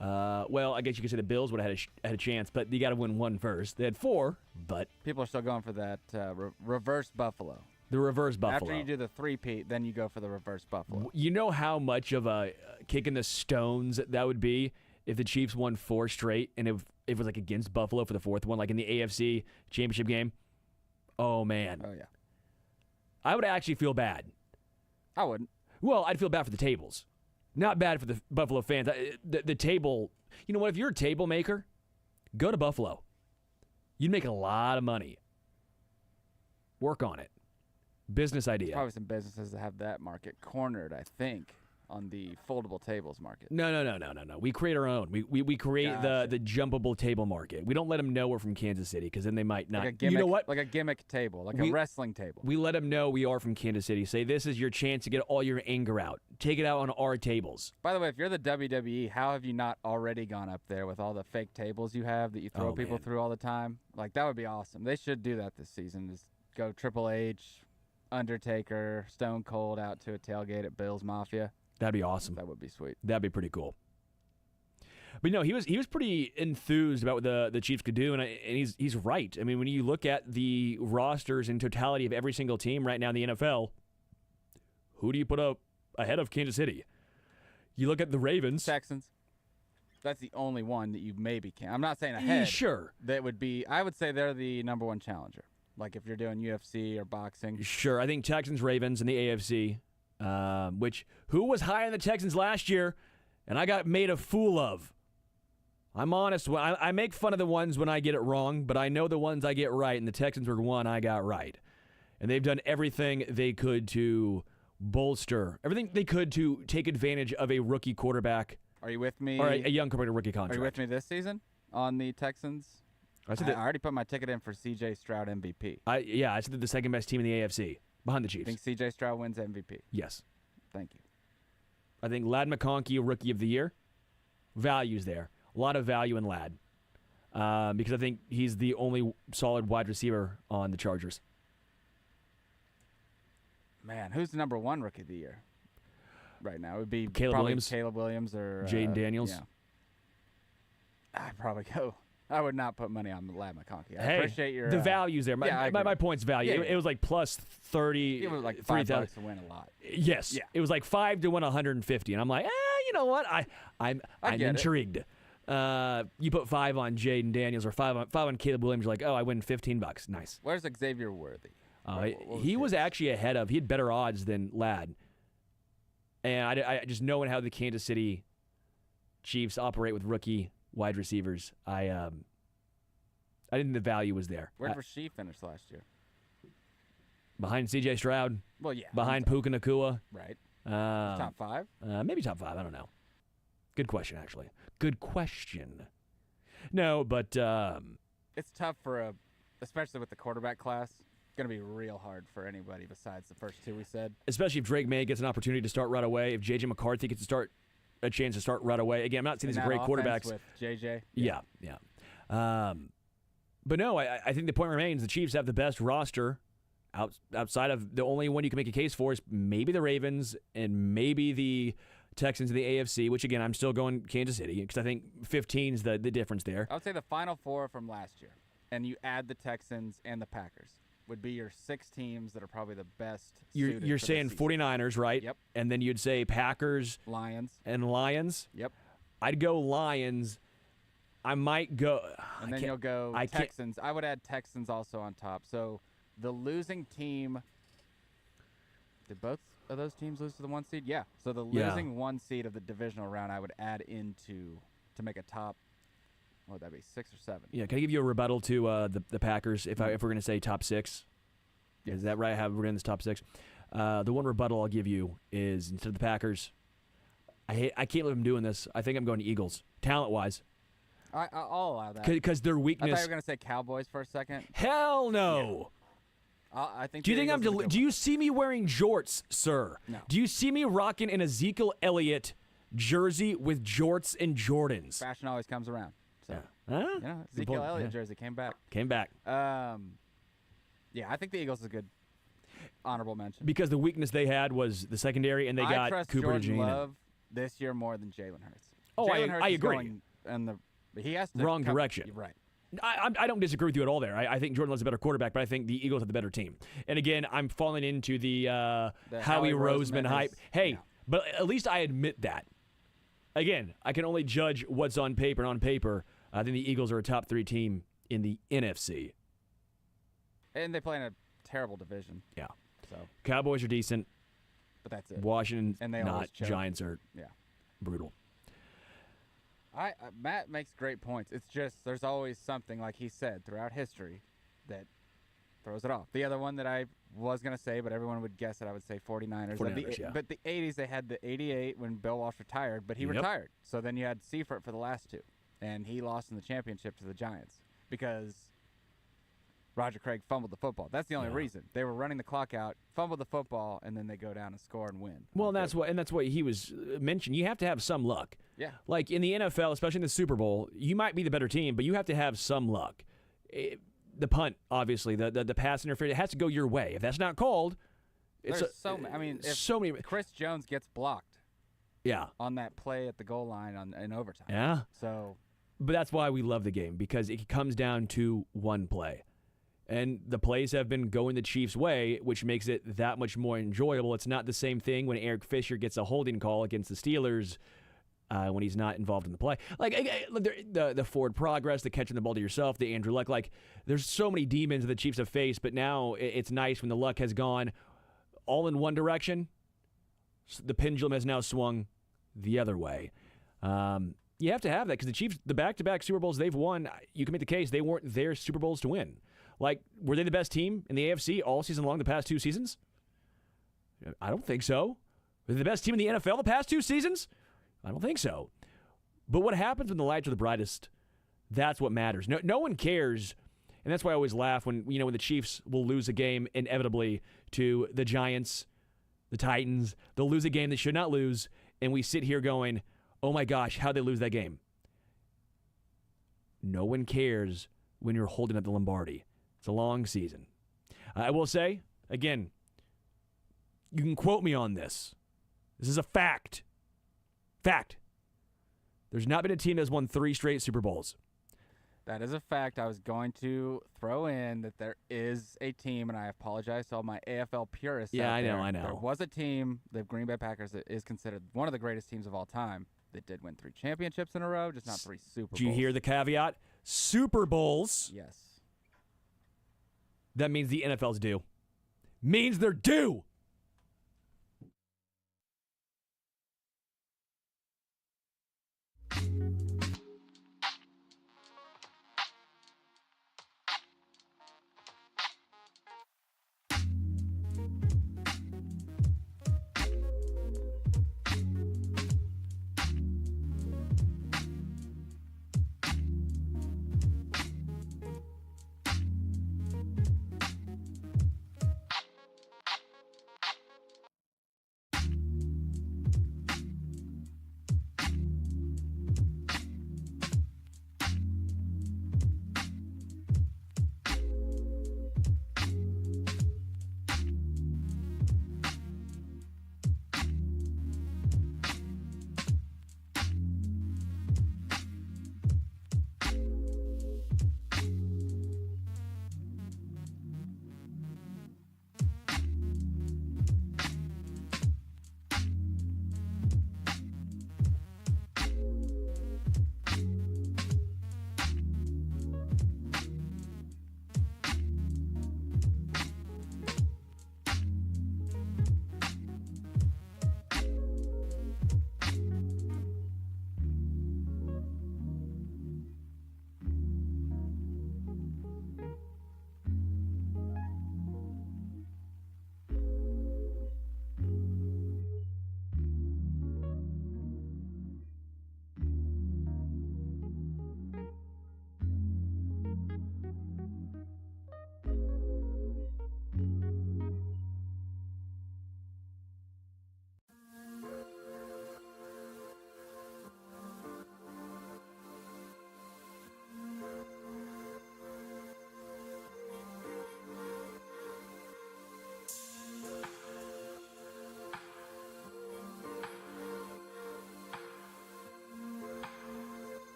Well, I guess you could say the Bills would have had a chance, but you got to win one first. They had 4, but People are still going for that reverse Buffalo. the reverse Buffalo. After you do the three-peat, then you go for the reverse Buffalo. You know how much of a kick in the stones that would be if the Chiefs won 4 straight and if it was like against Buffalo for the 4th one, like in the AFC Championship game? Oh, man. Oh, yeah. I would actually feel bad. I wouldn't. Well, I'd feel bad for the tables. Not bad for the Buffalo fans. The table, you know what? If you're a table maker, go to Buffalo. You'd make a lot of money. Work on it. Business idea. Probably some businesses that have that market cornered, I think, on the foldable tables market. No. We create our own. We create Gotcha. the jumpable table market. We don't let them know we're from Kansas City because then they might not. Like a gimmick, You know what? Like a gimmick table, like a wrestling table. We let them know we are from Kansas City. Say this is your chance to get all your anger out. Take it out on our tables. By the way, if you're the WWE, how have you not already gone up there with all the fake tables you have that you throw people through all the time? Like, that would be awesome. They should do that this season. Just go Triple H, Undertaker, Stone Cold out to a tailgate at Bill's Mafia. That'd be awesome. That would be sweet. That'd be pretty cool. But no, he was pretty enthused about what the Chiefs could do, and he's right. I mean, when you look at the rosters in totality of every single team right now in the NFL, who do you put up ahead of Kansas City? You look at the Ravens. Texans. That's the only one that you maybe can. I'm not saying ahead. Sure. That would be. I would say they're the number one challenger. Like if you're doing UFC or boxing. Sure. I think Texans, Ravens in the AFC. Who was high on the Texans last year, and I got made a fool of. I'm honest. I make fun of the ones when I get it wrong, but I know the ones I get right, and the Texans were one I got right. And they've done everything they could to bolster, everything they could to take advantage of a rookie quarterback. Are you with me? Or a young quarterback rookie contract. Are you with me this season on the Texans? I already put my ticket in for C.J. Stroud MVP. I said they're the second best team in the AFC, behind the Chiefs. Think C.J. Stroud wins MVP? Yes. Thank you. I think Ladd McConkey, Rookie of the Year. Values there. A lot of value in Ladd. Because I think he's the only solid wide receiver on the Chargers. Man, who's the number one Rookie of the Year right now? It would be Caleb probably Williams. Caleb Williams or Jaden Daniels. Yeah. I'd probably go. I would not put money on Ladd McConkey. I Hey, appreciate your the values there. My point's value. Yeah, It was like plus 30. It was like $3,000 $5 to win a lot. Yes. Yeah. It was like 5 to win 150. And I'm like, you know what? I'm get it. intrigued. You put 5 on Jaden Daniels or 5 on Caleb Williams. You're like, I win $15. Nice. Where's Xavier Worthy? He was actually ahead of. He had better odds than Ladd. And I just knowing how the Kansas City Chiefs operate with rookie wide receivers, I didn't think the value was there. Where did Rasheed finish last year? Behind C.J. Stroud. Well, yeah. Behind Puka Nacua. Right. Top 5? Maybe top 5. I don't know. Good question, actually. Good question. No, but it's tough especially with the quarterback class. It's going to be real hard for anybody besides the first 2 we said. Especially if Drake May gets an opportunity to start right away. If J.J. McCarthy gets a chance to start right away. Again, I'm not saying he's a great quarterback. With J.J. Yeah. But no, I think the point remains the Chiefs have the best roster outside of the only one you can make a case for is maybe the Ravens and maybe the Texans in the AFC, which, again, I'm still going Kansas City because I think 15 is the difference there. I would say the Final Four from last year, and you add the Texans and the Packers, would be your 6 teams that are probably the best suited You're for saying this season. 49ers, right? Yep. And then you'd say Packers Lions. and Lions? Yep. I'd go Lions. I might go. And then you'll go Texans. I would add Texans also on top. So the losing team, did both of those teams lose to the 1 seed? Yeah. So the losing 1 seed of the divisional round, I would add into to make a top. What would that be? 6 or 7? Yeah. Can I give you a rebuttal to the Packers if we're going to say top 6? Yes. Is that right? We're in this top 6. The one rebuttal I'll give you is instead of the Packers, I can't let them doing this. I think I'm going to Eagles, talent-wise. I'll allow that. Because their I weakness. thought you were going to say Cowboys for a second. Hell no. I think. Do you think I'm? Do Do you see me wearing jorts, sir? No. Do you see me rocking an Ezekiel Elliott jersey with jorts and Jordans? Fashion always comes around. So, Huh? Ezekiel point, Elliott yeah. jersey came back. Came back. Yeah, I think the Eagles is a good honorable mention. Because the weakness they had was the secondary, and they I got trust Cooper Jordan DeJean. Love this year more than Jalen Hurts. Oh, Jalen Hurts I is agree. going in he has to Wrong direction. You're right. I don't disagree with you at all there. I think Jordan Love's a better quarterback, but I think the Eagles have the better team. And again, I'm falling into the Howie Roseman hype. Hey, but at least I admit that. Again, I can only judge what's on paper. And on paper, I think the Eagles are a top 3 team in the NFC. And they play in a terrible division. Yeah. So, Cowboys are decent. but that's it. Washington, And they always not. choke. Giants are Yeah. brutal. Matt makes great points. It's just there's always something, like he said, throughout history that throws it off. The other one that I was going to say, but everyone would guess that I would say 49ers. 49ers, yeah. But the 80s, they had the 88 when Bill Walsh retired, but he Yep. retired. So then you had Seifert for the last 2, and he lost in the championship to the Giants because Roger Craig fumbled the football. That's the only reason. They were running the clock out, fumbled the football, and then they go down and score and win. Well, that's what he was mentioning. You have to have some luck. Yeah. Like in the NFL, especially in the Super Bowl, you might be the better team, but you have to have some luck. The punt, obviously, the pass interference, it has to go your way. If that's not called, it's There's so many. I mean, if so many. Chris Jones gets blocked Yeah. on that play at the goal line in overtime. Yeah. So, But that's why we love the game, because it comes down to one play. And the plays have been going the Chiefs' way, which makes it that much more enjoyable. It's not the same thing when Eric Fisher gets a holding call against the Steelers when he's not involved in the play. Like the forward progress, the catching the ball to yourself, the Andrew Luck. Like there's so many demons that the Chiefs have faced, but now it's nice when the luck has gone all in one direction. The pendulum has now swung the other way. You have to have that because the Chiefs, the back-to-back Super Bowls they've won, you can make the case they weren't their Super Bowls to win. Like, were they the best team in the AFC all season long the past 2 seasons? I don't think so. Were they the best team in the NFL the past 2 seasons? I don't think so. But what happens when the lights are the brightest? That's what matters. No one cares, and that's why I always laugh when the Chiefs will lose a game inevitably to the Giants, the Titans. They'll lose a game they should not lose, and we sit here going, oh my gosh, how'd they lose that game? No one cares when you're holding up the Lombardi. It's a long season. I will say, again, you can quote me on this. This is a fact. Fact. There's not been a team that's won 3 straight Super Bowls. that is a fact. I was going to throw in that there is a team, and I apologize to all my AFL purists Yeah, out I know, there. I know. There was a team, the Green Bay Packers, that is considered one of the greatest teams of all time that did win 3 championships in a row, just not 3 Super Bowls. Do you hear the caveat? Super Bowls. Yes. That means the NFL's due. Means they're due.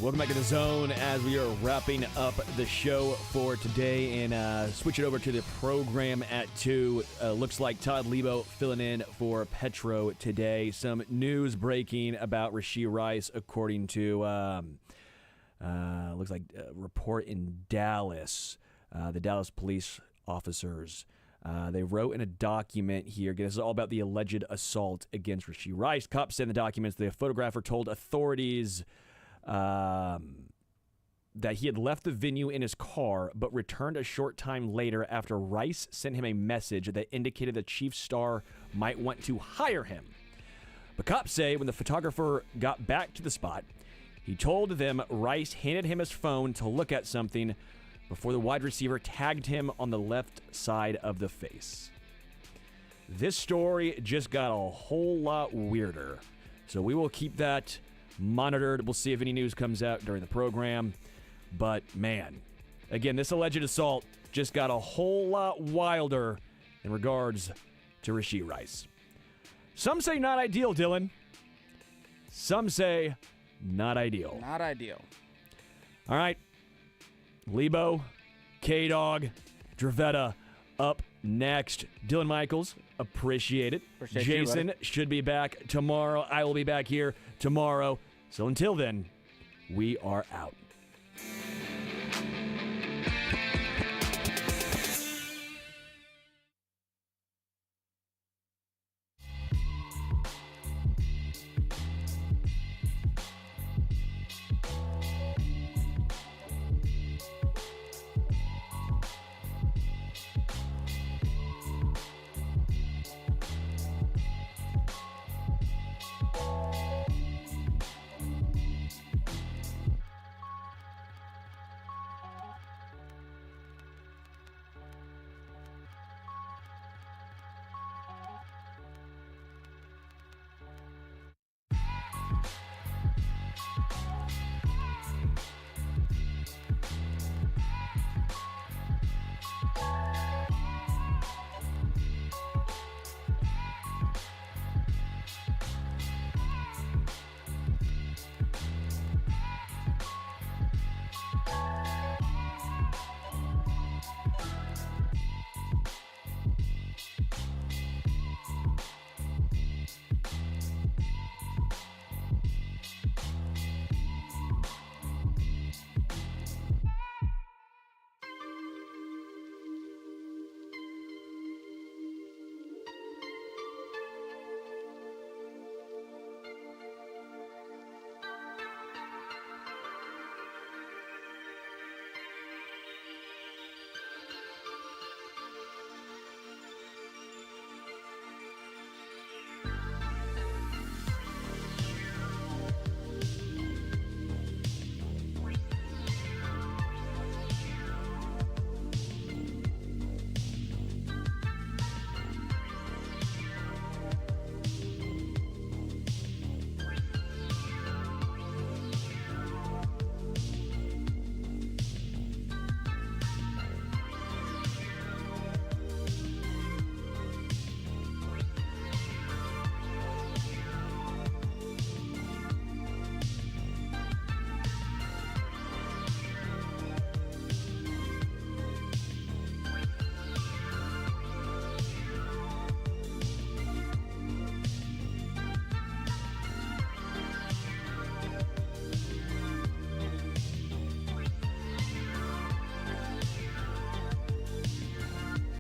Welcome back to The Zone as we are wrapping up the show for today and switch it over to the program at 2. Looks like Todd Lebo filling in for Petro today. Some news breaking about Rashee Rice according to, looks like a report in Dallas. The Dallas police officers. They wrote in a document here. This is all about the alleged assault against Rashee Rice. Cops said in the documents the photographer told authorities that he had left the venue in his car, but returned a short time later after Rice sent him a message that indicated the Chiefs star might want to hire him. But cops say when the photographer got back to the spot, he told them Rice handed him his phone to look at something before the wide receiver tagged him on the left side of the face. This story just got a whole lot weirder, so we will keep that monitored. We'll see if any news comes out during the program. But, man, again, this alleged assault just got a whole lot wilder in regards to Rashee Rice. Some say not ideal, Dylan. Some say not ideal. Not ideal. All right. Lebo, K-Dog, Dravetta up next. Dylan Michaels, appreciate it. Appreciate Jason you, should be back tomorrow. I will be back here tomorrow. So until then, we are out.